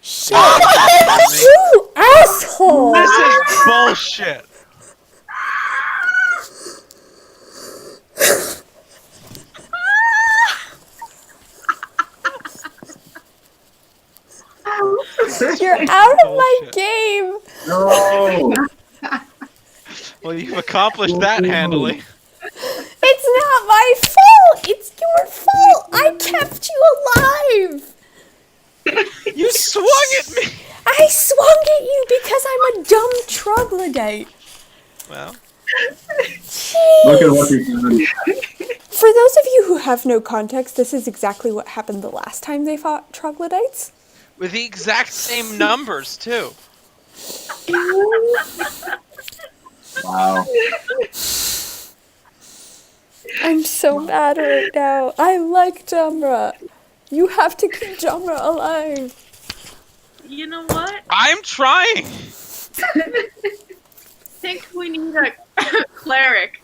Shit! Really? You asshole! This is bullshit. You're out of my Bullshit. game! No. Well, you've accomplished that handily. It's not my fault! It's your fault! I kept you alive! You swung at me. I swung at you because I'm a dumb troglodyte. Well, Look at Jeez. what you've done. For those of you who have no context, this is exactly what happened the last time they fought troglodytes. with the exact same numbers too. Wow. I'm so mad right now. I like Jamra. You have to keep Jamra alive. You know what? I'm trying. I think we need a cleric.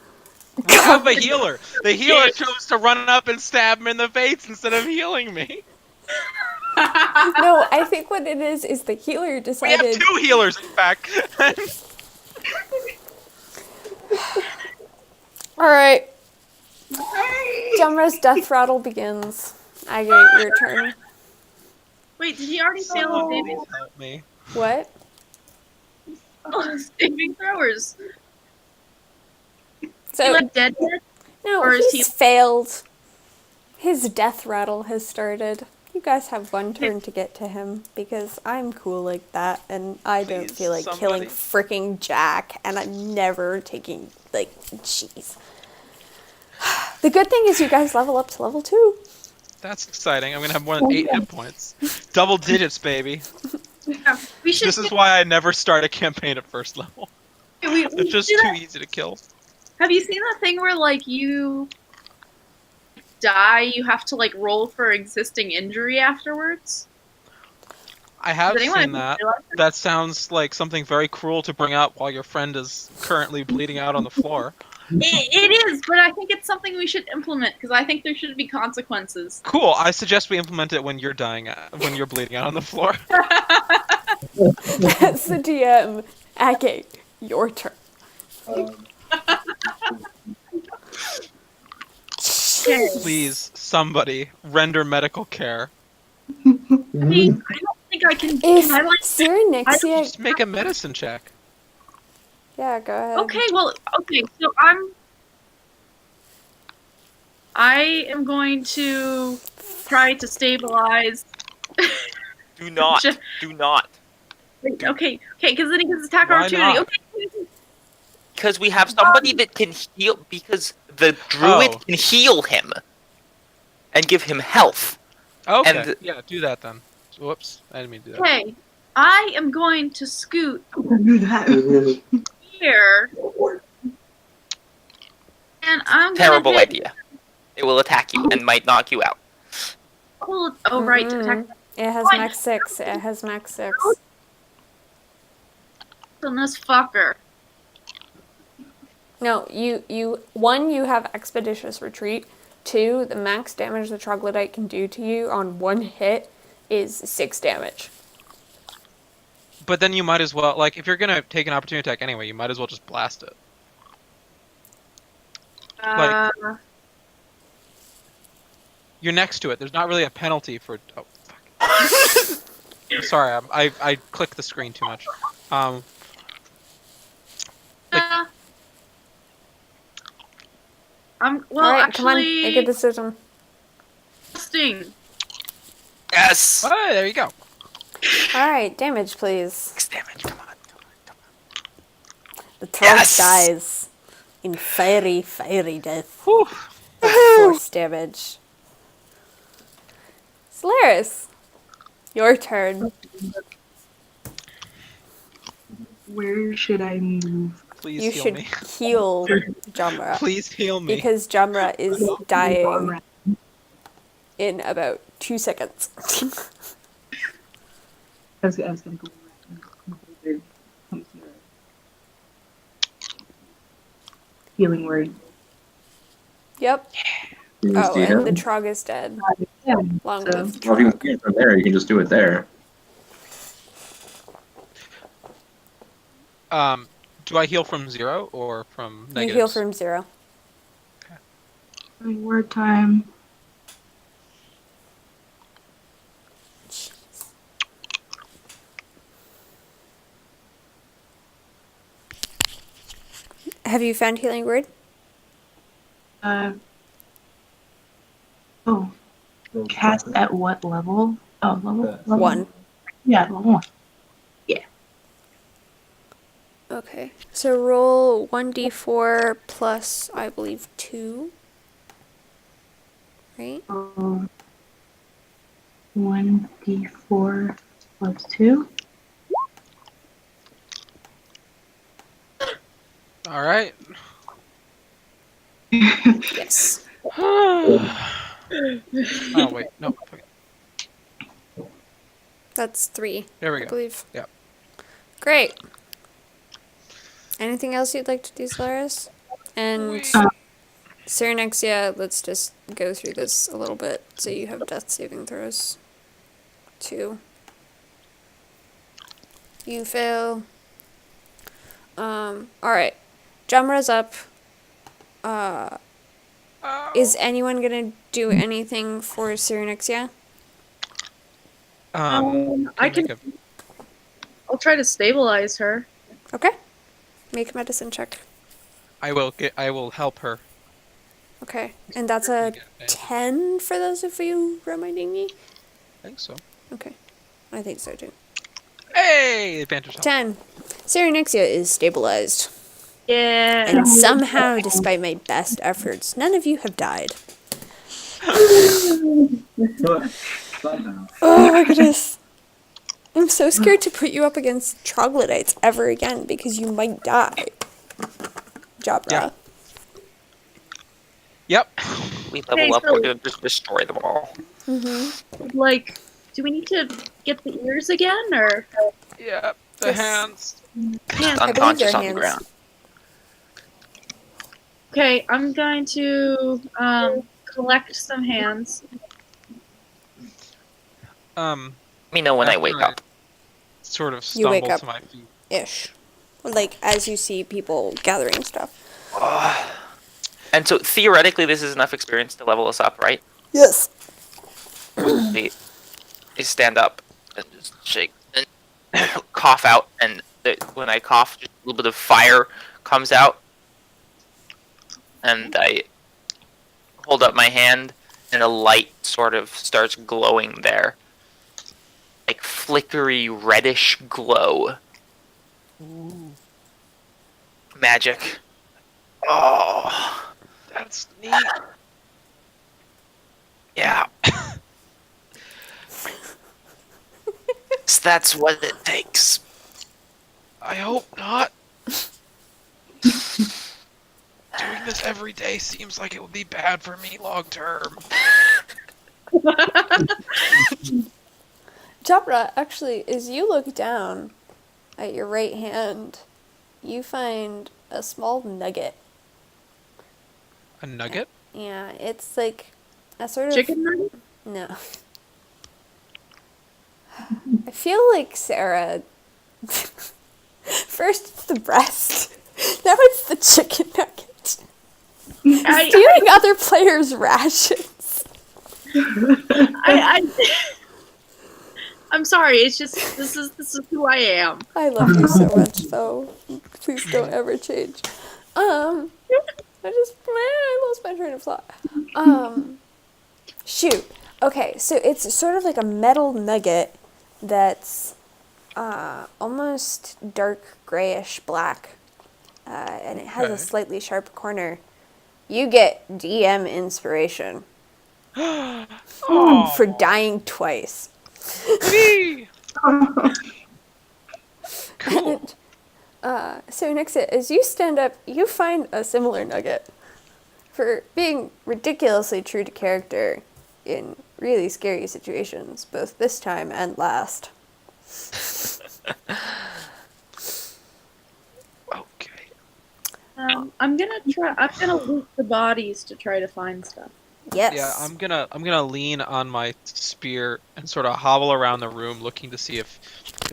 We have a healer. The healer chose to run up and stab him in the face instead of healing me. No, I think what it is the healer We have decided. 2 healers, in fact. Alright. Jamra's death rattle begins. Agate, your turn. Wait, did he already fail a saving Help me. What? saving throwers? So, He like dead? no, or is he's he- failed. His death rattle has started. You guys have one turn to get to him because I'm cool like that and I don't Please, feel like killing somebody. freaking Jack and I'm never taking, like, jeez. The good thing is you guys level up to level 2. That's exciting. I'm gonna have more than 8 hit points. Double digits, baby. Yeah, we should. This is why I never start a campaign at first level. we It's just do too that. easy to kill. Have you seen that thing where like you die, you have to like roll for existing injury afterwards? I have Does anyone seen that. realize that? That sounds like something very cruel to bring up while your friend is currently bleeding out on the floor. It is, but I think it's something we should implement because I think there should be consequences. Cool. I suggest we implement it when you're dying, when you're bleeding out on the floor. That's the DM. Agate, your turn. Please, somebody, render medical care. I mean, I don't think I can. If Can I like? Cyrenixia... Just make a medicine check. Yeah, go ahead. Okay, well, okay, so I am going to try to stabilize. Do not. Just- Do not. Okay, because then he gets attack Why opportunity. not? Okay. Because we have somebody that can heal. Because the druid Oh. can heal him and give him health. Okay. And- yeah, do that then. Whoops, I didn't mean to do that. Okay, I am going to scoot Do that. here, and I'm Terrible gonna hit, idea. It will attack you and might knock you out. Oh, right, to attack It has max 6. It has max 6. on this fucker. No, you have expeditious retreat. 2, the max damage the troglodyte can do to you on 1 hit is 6 damage. But then you might as well, like, if you're gonna take an opportunity attack anyway, you might as well just blast it. Uh, You're next to it. There's not really a penalty for. Oh, fuck. Sorry, I clicked the screen too much. Like- uh, well, All right, actually, come on, make a decision. testing. Yes. Oh, there you go. All right, damage, please. 6 damage. Come on. The trog Yes! dies in fiery, fiery death. Whew. 4 damage. Solaris, your turn. Where should I move? Please You heal should me. heal Jamra Please heal me. because Jamra is dying in about 2 seconds. I was gonna go around. Healing word. Yep. You just Oh, do and that. the trog is dead. Yeah. Long So- live Well, if you trog. can get it from there, you can just do it there. Do I heal from 0 or from You negatives? heal from 0. Word time. Have you found healing word? Oh, cast at what level? Oh, level 1. Yeah, level 1. Okay. So roll 1d4 plus, I believe, 2. Right? 1d4 plus 2. All right. Yes. Oh wait, no. Fuck it. That's 3, There we I go. believe. Yep. Great. Anything else you'd like to do, Solaris? And Cyrenexia, let's just go through this a little bit so you have death saving throws. 2. You fail. Alright. Jamra's up. Is anyone gonna do anything for Cyrenexia? I can. make a- I'll try to stabilize her. Okay. Make a medicine check. I will help her. Okay. And that's a I 10 for those of you reminding me? think so. Okay. I think so too. Hey, advantage help. 10. Cyrenexia is stabilized. Yeah. And somehow, despite my best efforts, none of you have died. Oh my goodness. I'm so scared to put you up against troglodytes ever again because you might die. Jabra. Yeah. Yep. We level Okay, up. so- We're gonna just destroy them all. Mm-hmm. Like, do we need to get the ears again, or? Yep. The Yes. hands. Yeah. I believe they're Unconscious on the hands. ground. Okay, I'm going to collect some hands. Let me know when I After wake up. Sort of You wake stumble up. to my feet. Ish. Like, as you see people gathering stuff. And so theoretically, this is enough experience to level us up, right? Yes. They stand up and just shake and cough out, and when I cough, just a little bit of fire comes out, and I hold up my hand, and a light sort of starts glowing there, like flickery reddish glow. Ooh, Magic. Oh, that's neat. yeah. So that's what it takes. I hope not. Doing this every day seems like it would be bad for me long term. Jabra, actually, as you look down at your right hand, you find a small nugget A nugget? Yeah, it's like a sort of Chicken nugget? no. I feel like Sarah. First it's the breast, now it's the chicken nugget. Stealing other players' rations. I'm sorry. It's just this is who I am. I love you so much, though. Please don't ever change. I lost my train of thought. Shoot. Okay, so it's sort of like a metal nugget that's almost dark grayish black, and it has a Okay. slightly sharp corner. You get DM inspiration for dying twice. Whee! Cool. So Nixa, as you stand up, you find a similar nugget. For being ridiculously true to character in really scary situations, both this time and last. Okay. I'm gonna loot the bodies to try to find stuff. Yes. Yeah, I'm gonna lean on my spear and sort of hobble around the room, looking to see if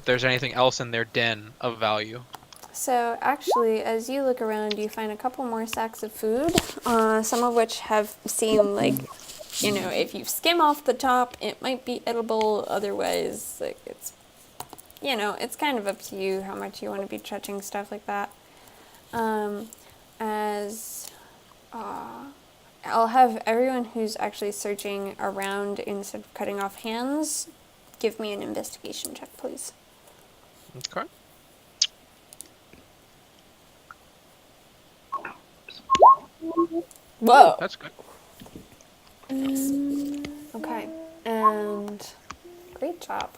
there's anything else in their den of value. So actually, as you look around, you find a couple more sacks of food, some of which have seemed like, if you skim off the top, it might be edible. Otherwise, like it's kind of up to you how much you want to be touching stuff like that. I'll have everyone who's actually searching around instead of cutting off hands, give me an investigation check, please. Okay. Whoa. That's good. Okay, and great job.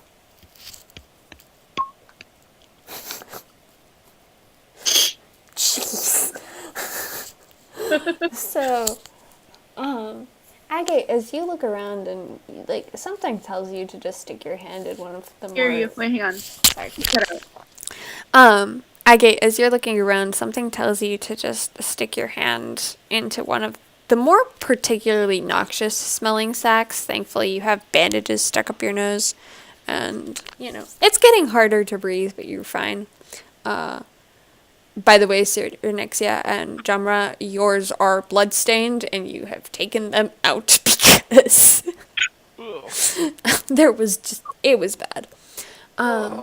Jeez. So, Agate, as you look around and something tells you to just stick your hand in one of the Hear more. you. Wait, hang on. Sorry. Cut out. Agate, as you're looking around, something tells you to just stick your hand into one of the more particularly noxious smelling sacks. Thankfully, you have bandages stuck up your nose, and it's getting harder to breathe, but you're fine. By the way, Sir Nixia and Jamra, yours are bloodstained, and you have taken them out because it was bad. And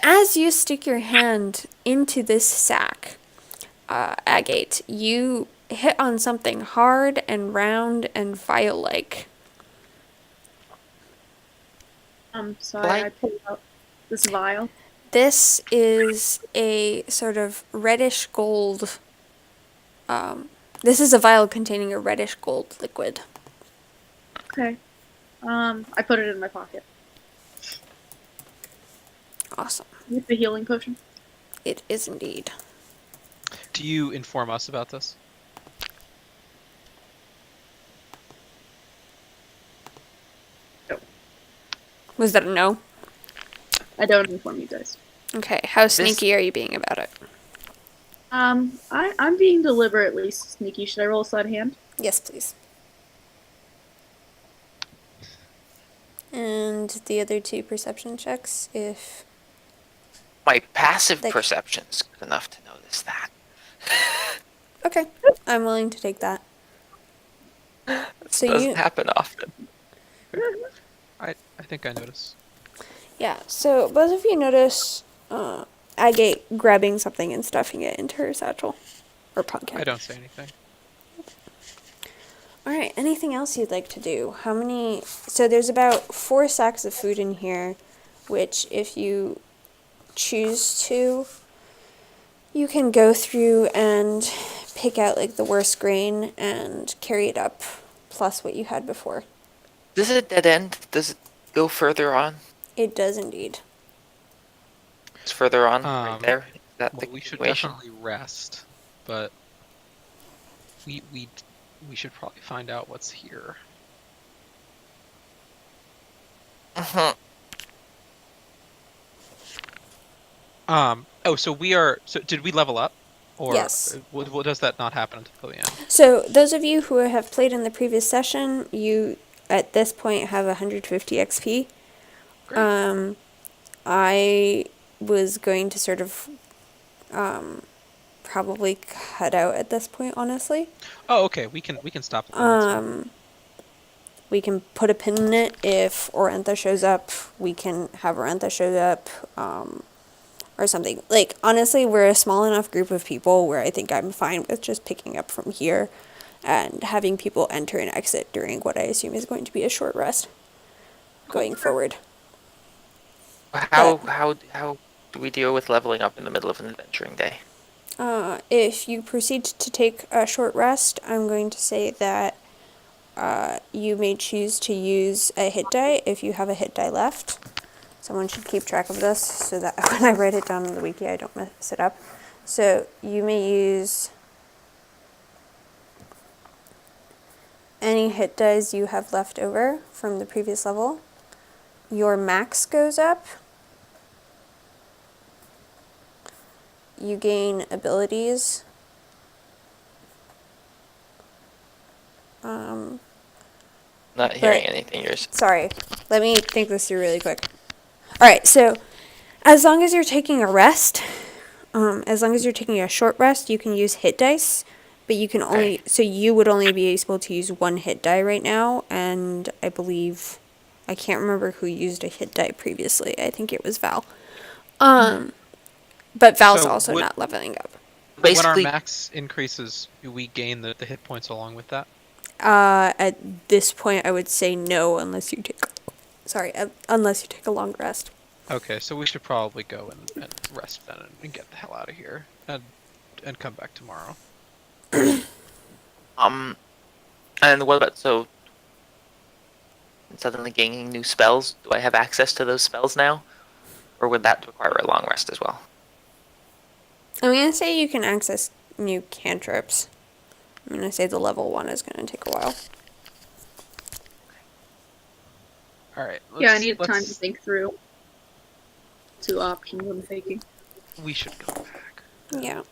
as you stick your hand into this sack, Agate, you hit on something hard and round and vial-like. Sorry, I pulled out this vial. This is a sort of reddish gold. This is a vial containing a reddish gold liquid. Okay. I put it in my pocket. Awesome. With the healing potion. It is indeed. Do you inform us about this? Was that a no? I don't inform you guys. Okay, how sneaky are you being about it? I'm being deliberately sneaky. Should I roll a sleight of hand? Yes, please. And the other two perception checks, if... My passive Like- perception's good enough to notice that. Okay, I'm willing to take that. So Doesn't happen often. I think I notice. Yeah, so both of you notice Agate grabbing something and stuffing it into her satchel. Or pocket. I don't say anything. Alright, anything else you'd like to do? How many... So there's about 4 sacks of food in here, which if you choose to, you can go through and pick out the worst grain and carry it up, plus what you had before. Does it dead end? Does it go further on? It does indeed. It's further on, right there. Is that Well, the we should situation? definitely rest, but we should probably find out what's here. Mhm. Oh, so we are. So did we level up? Or Yes. what does that not happen until the end? So those of you who have played in the previous session, you at this point have 150 XP. Great. I was going to sort of probably cut out at this point, honestly. Oh, okay. We can stop it then. That's fine. We can put a pin in it if Orantha shows up. We can have Orantha show up, or something. Like, honestly, we're a small enough group of people where I think I'm fine with just picking up from here and having people enter and exit during what I assume is going to be a short rest going forward. How do we deal with leveling up in the middle of an adventuring day? If you proceed to take a short rest, I'm going to say that you may choose to use a hit die if you have a hit die left. Someone should keep track of this so that when I write it down in the wiki, I don't mess it up. So you may use any hit dice you have left over from the previous level. Your max goes up. You gain abilities. Not hearing But- anything you're saying. Sorry, let me think this through really quick. Alright, so as long as you're taking a rest, as long as you're taking a short rest, you can use hit dice, but you can only, so you would only be able to use one hit die right now, and I believe, I can't remember who used a hit die previously. I think it was Val. But Val's So also would- not leveling up. When our Basically, max increases, do we gain the hit points along with that? At this point, I would say no unless you take, unless you take a long rest. Okay, so we should probably go and rest then and get the hell out of here and come back tomorrow. and what about suddenly gaining new spells? Do I have access to those spells now, or would that require a long rest as well? I'm going to say you can access new cantrips. I'm going to say the level 1 is going to take a while. All right. Yeah, I need time to think through 2 options I'm thinking. We should go back. Yeah.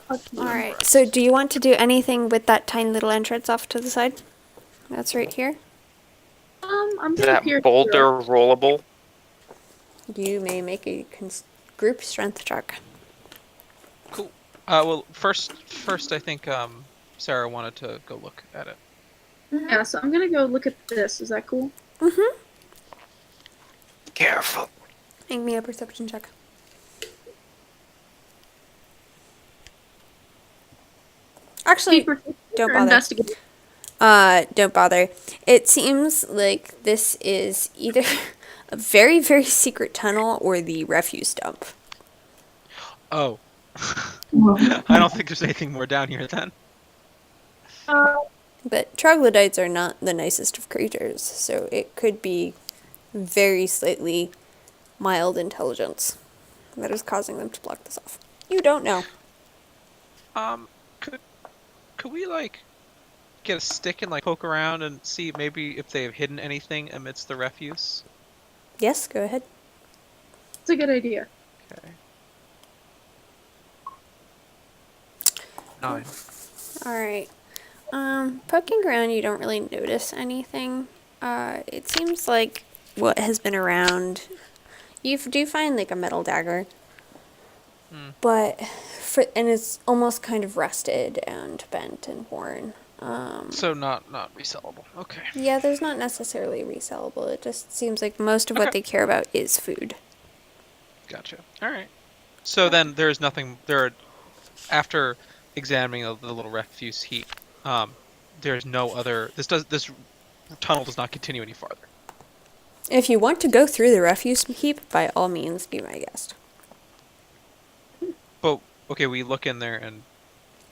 All Alright, so do you want to do anything with that tiny little entrance off to the side? That's right here. I'm Is gonna that peer boulder rollable? You may make a group strength check. Cool. Well, first, I think Sarah wanted to go look at it. Yeah, so I'm gonna go look at this. Is that cool? Mm-hmm. Careful. Make me a perception check. Actually, don't Or bother. investigate. Don't bother. It seems like this is either a very, very secret tunnel or the refuse dump. Oh. I don't think there's anything more down here then. But troglodytes are not the nicest of creatures, so it could be very slightly mild intelligence that is causing them to block this off. You don't know. Could we like get a stick and like poke around and see maybe if they have hidden anything amidst the refuse? Yes, go ahead. It's a good idea. Okay. 9. Alright. Poking around, you don't really notice anything. It seems like what has been around. You do find like a metal dagger. But, and it's almost kind of rusted and bent and worn. So not resellable. Okay. Yeah, there's not necessarily resellable. It just seems like most of what Okay. they care about is food. Gotcha. All right. So then there's nothing there. After examining the little refuse heap, there's no other. This tunnel does not continue any farther. If you want to go through the refuse heap, by all means, be my guest. But okay, we look in there and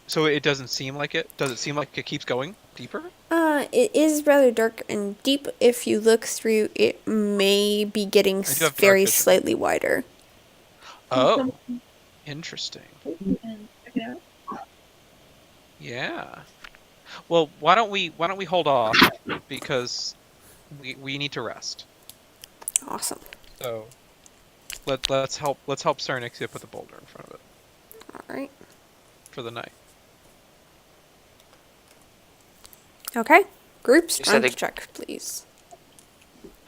so it doesn't seem like it. Does it seem like it keeps going deeper? It is rather dark and deep. If you look through, it may be getting I do have dark very vision. slightly wider. Oh, interesting. And check it out. Yeah. Well, why don't we hold off because we need to rest. Awesome. So let's help Sarnixia put the boulder in front of it. All right. for the night. Okay. Group You said strength it- check, please.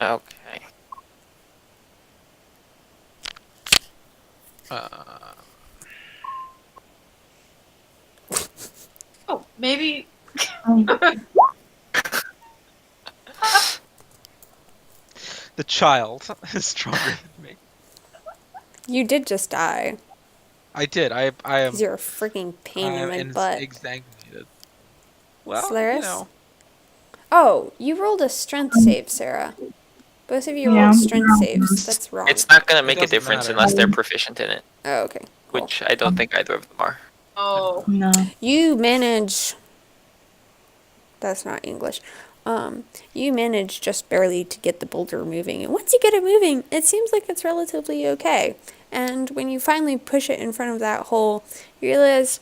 Okay. Oh, maybe. The child is stronger than me. You did just die. I did. I am. Because you're a freaking pain in my butt. Exsanguinated. Well, Solaris? Oh, you rolled a strength save, Sarah. Both of you Yeah. rolled strength saves. That's wrong. It's not gonna make a doesn't difference matter. unless they're proficient in it, Oh, okay. Cool. which I don't think either of them are. Oh. No. You manage. That's not English. You manage just barely to get the boulder moving. And once you get it moving, it seems like it's relatively okay. And when you finally push it in front of that hole, you realize,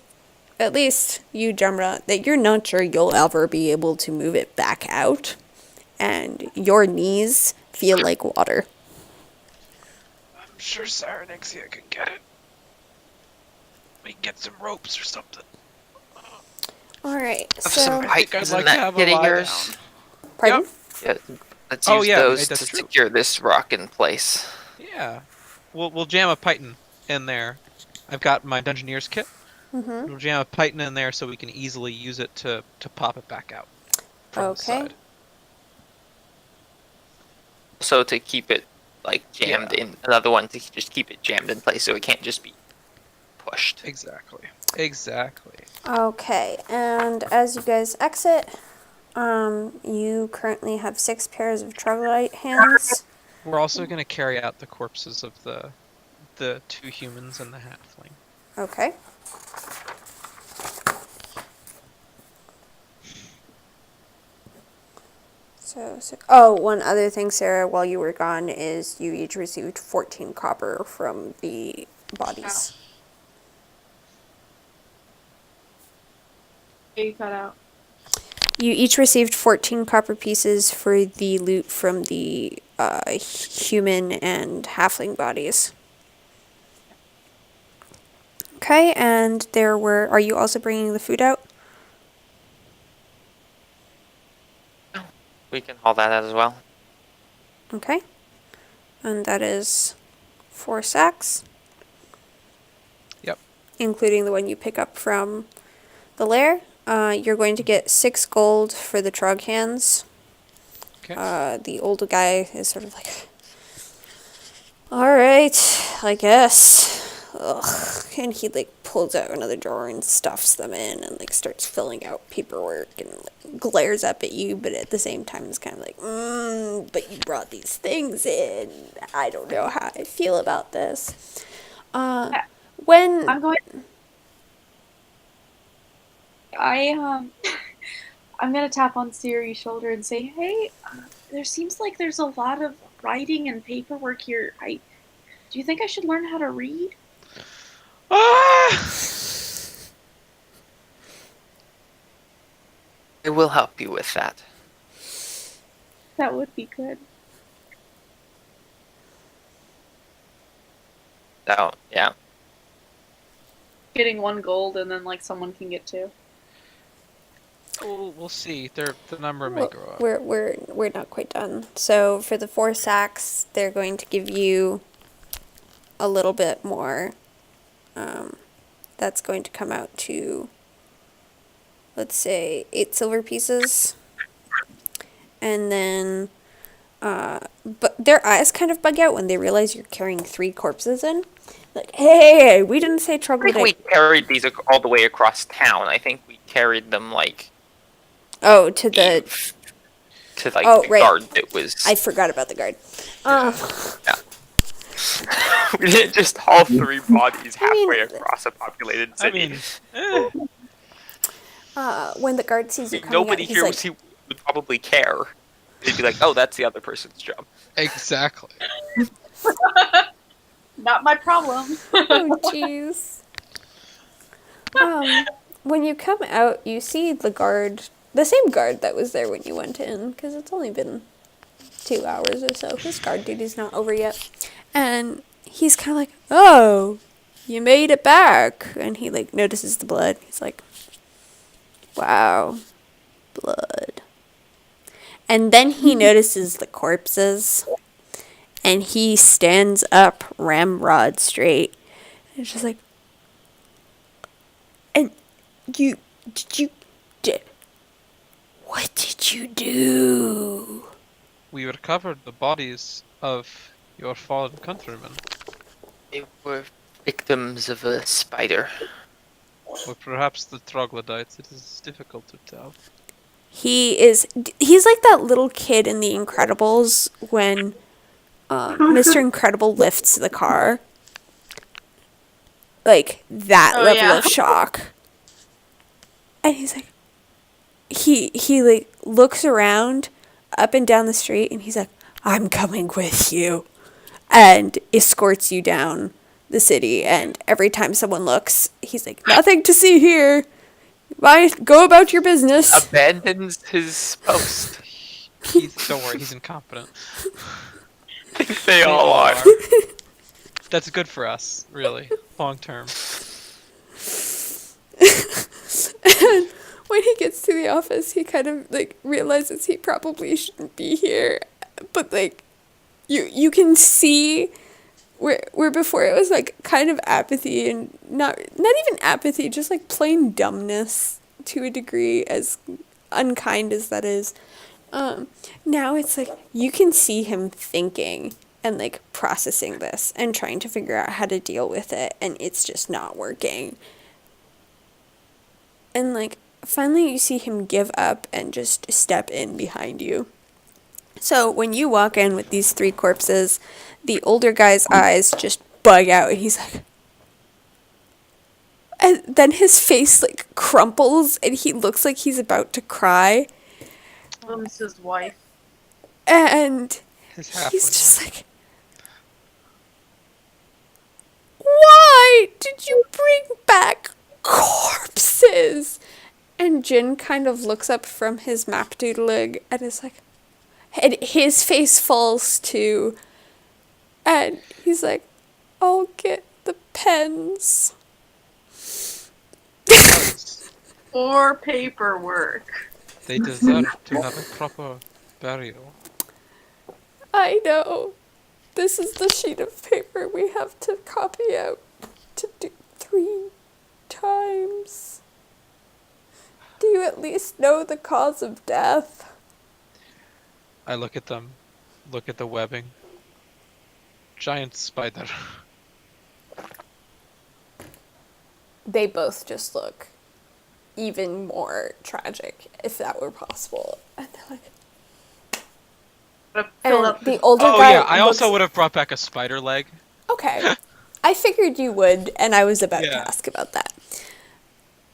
at least you, Jumra, that you're not sure you'll ever be able to move it back out. And your knees feel like water. I'm sure Cyrenixia can get it. We can get some ropes or something. Alright, Have some so... pipe, I'd isn't like to that have a getting lie yours? down. Pardon? Yeah, let's Oh, use yeah, those that's to true. secure this rock in place. Yeah. We'll jam a python in there. I've got my Dungeoneer's kit. Mm-hmm. We'll jam a python in there so we can easily use it to pop it back out from the Okay. side. So to keep it like jammed Yeah. in, another one to just keep it jammed in place so it can't just be pushed. Exactly. Exactly. Okay, and as you guys exit, you currently have 6 pairs of troglodyte hands. We're also going to carry out the corpses of the 2 humans and the halfling. Okay. Oh, one other thing, Sarah, while you were gone, is you each received 14 copper from the bodies. You cut out. You each received 14 copper pieces for the loot from the human and halfling bodies. Okay, and are you also bringing the food out? We can haul that out as well. Okay. And that is 4 sacks. Yep. Including the one you pick up from the lair. You're going to get 6 gold for the trog hands. Okay. The older guy is sort of like, alright, I guess. Ugh. And he pulls out another drawer and stuffs them in and starts filling out paperwork and glares up at you, but at the same time is kind of like, but you brought these things in. I don't know how I feel about this. When I'm going. I'm gonna tap on Siri's shoulder and say, "Hey, there seems like there's a lot of writing and paperwork here. Do you think I should learn how to read?" Ah! I will help you with that. That would be good. So, yeah. Getting 1 gold and then someone can get 2. We'll see. The number may grow up. we're not quite done. So for the 4 sacks, they're going to give you a little bit more. That's going to come out to, let's say, 8 silver pieces. And then, but their eyes kind of bug out when they realize you're carrying 3 corpses in. Like, hey, we didn't say I think troglodyte. we carried these all the way across town. I think we carried them Oh, to the. the right. guard that was. I forgot about the guard. We didn't just haul 3 bodies halfway mean- across a populated I city. mean, When the guard sees you coming Nobody out, he's here like, would probably care. They'd be like, "Oh, that's the other person's job." exactly. Not my problem. oh, jeez. When you come out, you see the guard, the same guard that was there when you went in, because it's only been 2 hours or so. His guard duty's not over yet. And he's kind of like, oh, you made it back. And he, like, notices the blood. He's like, wow, blood. And then he notices the corpses. And he stands up ramrod straight. And it's just like, and what did you do? We recovered the bodies of your fallen countrymen. They were victims of a spider. Or perhaps the troglodytes. It is difficult to tell. He's like that little kid in The Incredibles when Mr. Incredible lifts the car. Like, that Oh, level yeah. of shock. And he's like, he like looks around up and down the street and he's like, I'm coming with you. And escorts you down the city. And every time someone looks, he's like, nothing to see here. Go about your business. Abandons his post. Don't worry, he's incompetent. I think they all are. That's good for us, really, long term. And when he gets to the office, he kind of like realizes he probably shouldn't be here. But like, you can see where before it was like kind of apathy and not even apathy, just like plain dumbness to a degree, as unkind as that is. Now it's like you can see him thinking and like processing this and trying to figure out how to deal with it, and it's just not working. And like finally you see him give up and just step in behind you. So when you walk in with these 3 corpses, the older guy's eyes just bug out and he's like, and then his face like crumples and he looks like he's about to cry. His wife. And His he's halfling just like, why did you bring back corpses? And Jin kind of looks up from his map doodling and is like, and his face falls too. And he's like, I'll get the pens. Or paperwork. They deserve to have a proper burial. I know. This is the sheet of paper we have to copy out to do 3 times. Do you at least know the cause of death? I look at them, look at the webbing. Giant spider. They both just look even more tragic, if that were possible. And they're like, Fill and up the older Oh guy yeah, I also looks- would have brought back a spider leg. Okay. I figured you would, and I was about to Yeah. ask about that.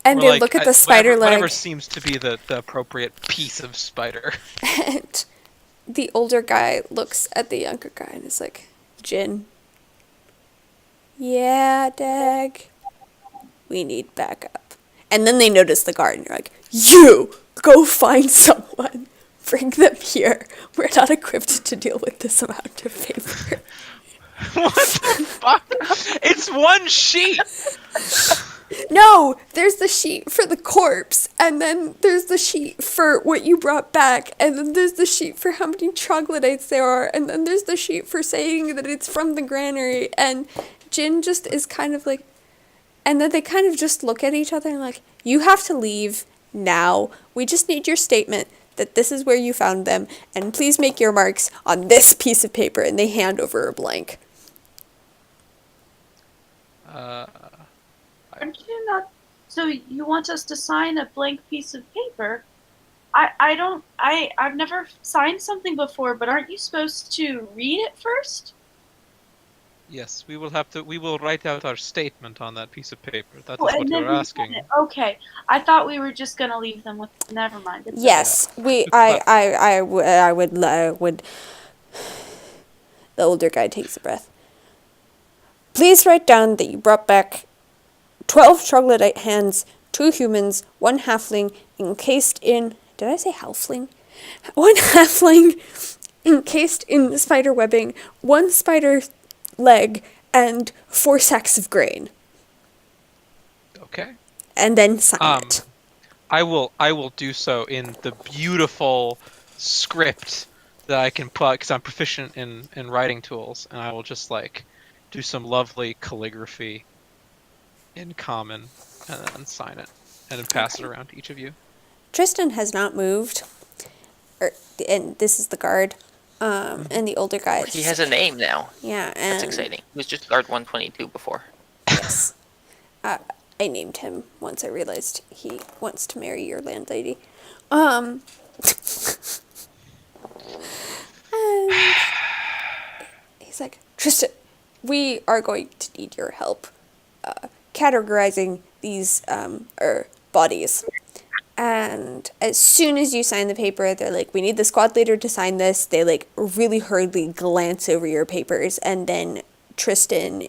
And Or, they like, look at the spider whatever leg, seems to be the appropriate piece of spider. and the older guy looks at the younger guy and is like, Jin. Yeah, Dag. We need backup. And then they notice the guard and you're like, you! Go find someone. Bring them here. We're not equipped to deal with this amount of paper. What the fuck? It's one sheet! No, there's the sheet for the corpse, and then there's the sheet for what you brought back, and then there's the sheet for how many troglodytes there are, and then there's the sheet for saying that it's from the granary, and Jin just is kind of like, and then they kind of just look at each other and like, you have to leave now. We just need your statement that this is where you found them, and please make your marks on this piece of paper, and they hand over a blank. Aren't you not? So you want us to sign a blank piece of paper? I've never signed something before, but aren't you supposed to read it first? Yes, we will write out our statement on that piece of paper. That is Oh, what and then you're we asking. sign it. Okay, I thought we were just gonna leave them with. Never mind. It's Yes, I would. The older guy takes a breath. Please write down that you brought back 12 troglodyte hands, 2 humans, 1 halfling encased in. Did I say halfling? 1 halfling encased in spider webbing, 1 spider leg, and 4 sacks of grain. Okay. and then sign it. I will do so in the beautiful script that I can put because I'm proficient in writing tools, and I will just like do some lovely calligraphy in common and then sign it and then pass it around to each of you. Tristan has not moved, and this is the guard, and the older guy. He has a name now. Yeah, and That's exciting. He was just guard 122 before. yes, I named him once I realized he wants to marry your landlady. And he's like, Tristan, we are going to need your help categorizing these bodies. And as soon as you sign the paper, they're like, we need the squad leader to sign this. They like really hurriedly glance over your papers, and then Tristan,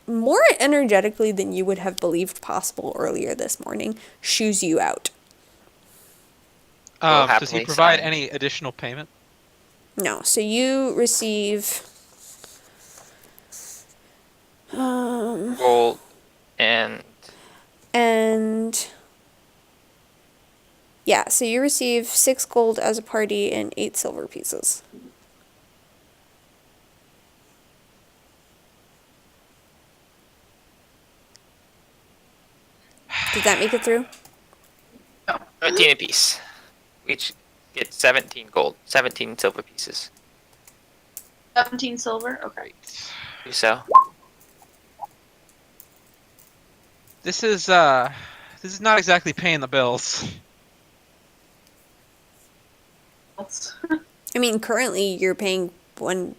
more energetically than you would have believed possible earlier this morning, shoos you out. We'll Does he happily provide sign. any additional payment? No, so you receive Gold and and yeah, so you receive 6 gold as a party and 8 silver pieces. Did that make it through? 17 apiece. We each get 17 gold, 17 silver pieces. 17 silver. Okay. Do so. This is not exactly paying the bills. I mean, currently you're paying one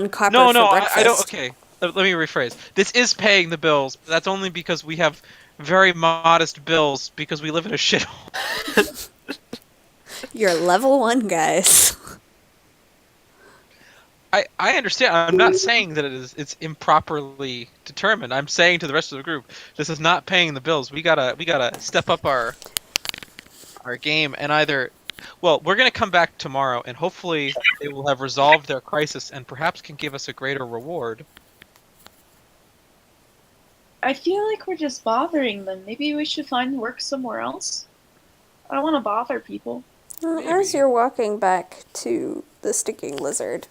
copper No, for I breakfast. don't. Okay, let me rephrase. This is paying the bills, but that's only because we have very modest bills because we live in a shithole. You're level 1, guys. I understand. I'm not saying that it's improperly determined. I'm saying to the rest of the group, this is not paying the bills. We gotta step up our game and either. Well, we're gonna come back tomorrow, and hopefully they will have resolved their crisis and perhaps can give us a greater reward. I feel like we're just bothering them. Maybe we should find work somewhere else. I don't want to bother people. Well, as you're walking back to the sticking lizard,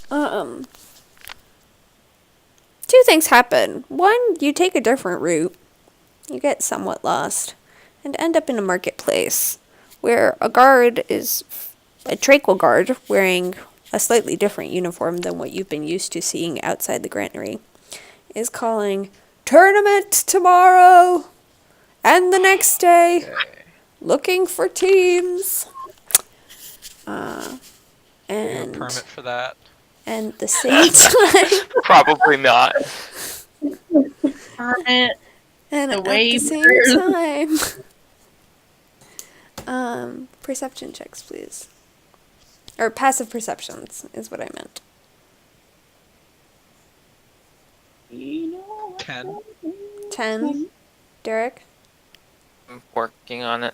2 things happen. One, you take a different route. You get somewhat lost and end up in a marketplace where a guard is a tranquil guard wearing a slightly different uniform than what you've been used to seeing outside the granary is calling tournament tomorrow and the next day, looking for teams. And permit for that. and the same time, Probably not. Permit. and The at the waivers. same time, perception checks, please. Or passive perceptions is what I meant. You know, 10. 10. Derek, I'm working on it.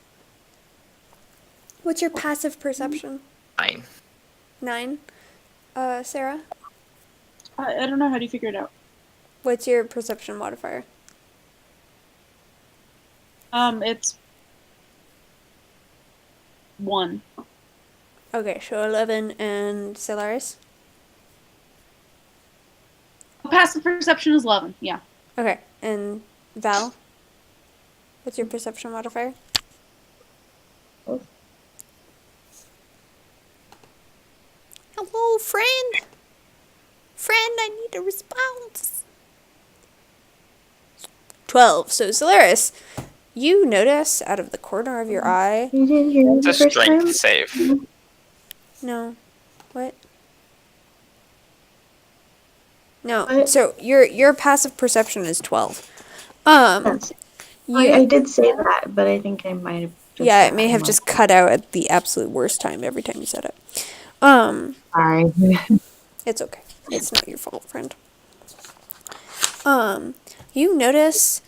what's your passive perception? 9. 9. Sarah, I don't know. How do you figure it out? what's your perception modifier? It's 1. Okay, so 11 and Solaris. Passive perception is 11. Yeah. Okay, and Val, what's your perception modifier? Hello, friend. Friend, I need a response. 12. So, Solaris, you notice out of the corner of your eye. You didn't hear me It's the a first time? strength save. No. What? No. What? So your passive perception is 12. Yes. You, I did say that, but I think I might have. Just yeah, it said may have wrong. just cut out at the absolute worst time every time you said it. Sorry. It's okay. It's not your fault, friend. You notice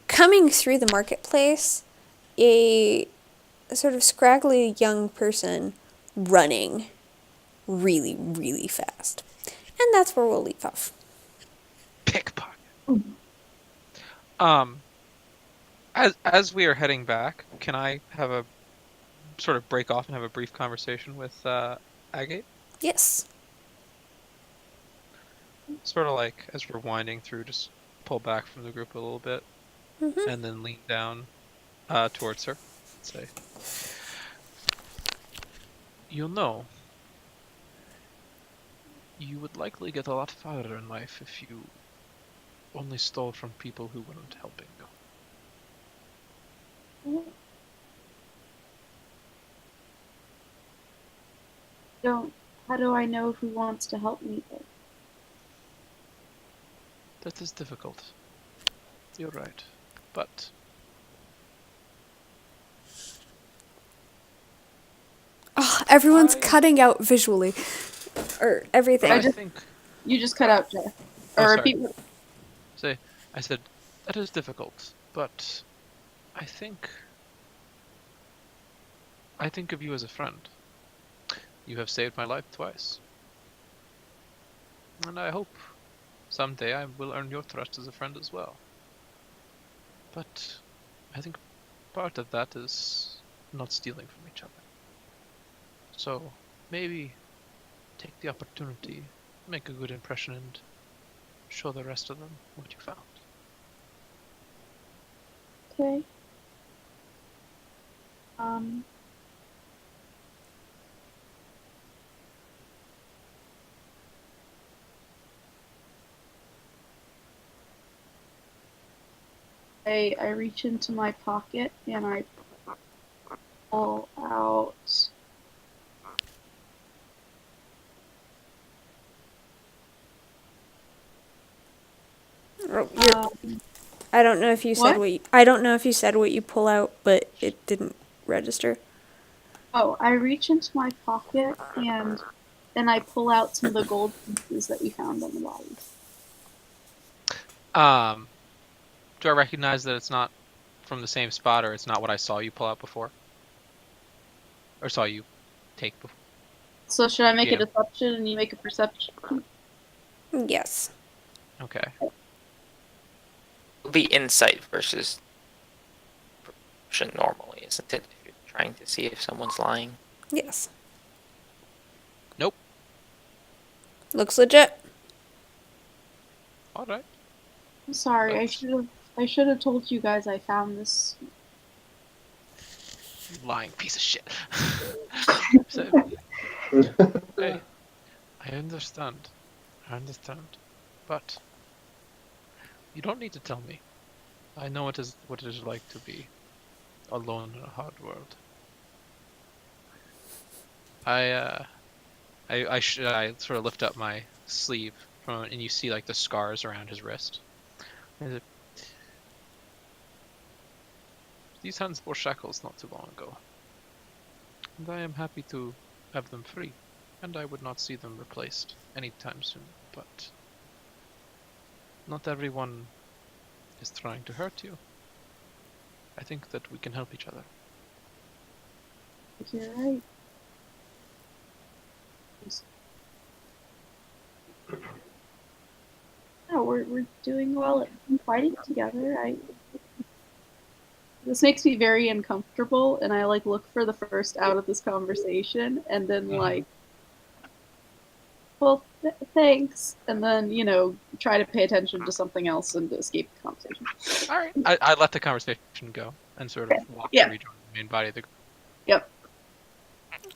coming through the marketplace a sort of scraggly young person running really, really fast. And that's where we'll leave off. Pickpocket. As we are heading back, can I have a sort of break off and have a brief conversation with Agate? Yes. Sort of like as we're winding through, just pull back from the group a little bit, and then lean down towards her, and say, "You'll know, you would likely get a lot farther in life if you only stole from people who weren't helping you." How do I know who wants to help me though? That is difficult. You're right, but Oh, everyone's I- cutting out visually. Or everything. I just- think. You just cut out, Jeff. Oh, Or sorry. repeat what I said that is difficult, but I think of you as a friend. You have saved my life twice, and I hope someday I will earn your trust as a friend as well. But I think part of that is not stealing from each other. So maybe take the opportunity, make a good impression, and show the rest of them what you found. Okay. I reach into my pocket and I pull out Oh, um, I don't know if you said What? I don't know if you said what you pull out, but it didn't register. I reach into my pocket and then I pull out some of the gold pieces that we found on the body. Do I recognize that it's not from the same spot, or it's not what I saw you pull out before? Or saw you take before? So should I make Yeah. a deception and you make a perception? Yes. Okay. The insight versus perception normally, isn't it? If you're trying to see if someone's lying. Yes. Nope. Looks legit. All right. I'm sorry, Let's- I should have told you guys I found this. You lying piece of shit. So, hey, I understand. But you don't need to tell me. I know what it is like to be alone in a hard world. I sort of lift up my sleeve and you see like the scars around his wrist. And these hands wore shackles not too long ago, and I am happy to have them free, and I would not see them replaced anytime soon. But not everyone is trying to hurt you. I think that we can help each other. You're right. Yeah, we're doing well at fighting together. This makes me very uncomfortable, and I like look for the first out of this conversation, and then like, well, thanks, and then try to pay attention to something else and escape the conversation. All right. I let the conversation go and sort of walk Yeah. to rejoin the main body of the group. Yep.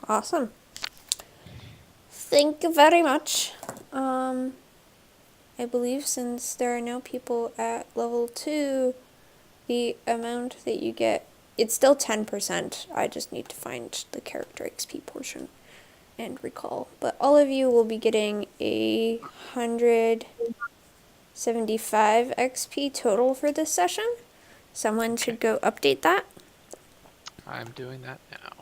Awesome. Thank you very much. I believe since there are no people at level 2, the amount that you get, it's still 10%. I just need to find the character XP portion and recall. But all of you will be getting 175 XP total for this session. Someone should go update that. I'm doing that now.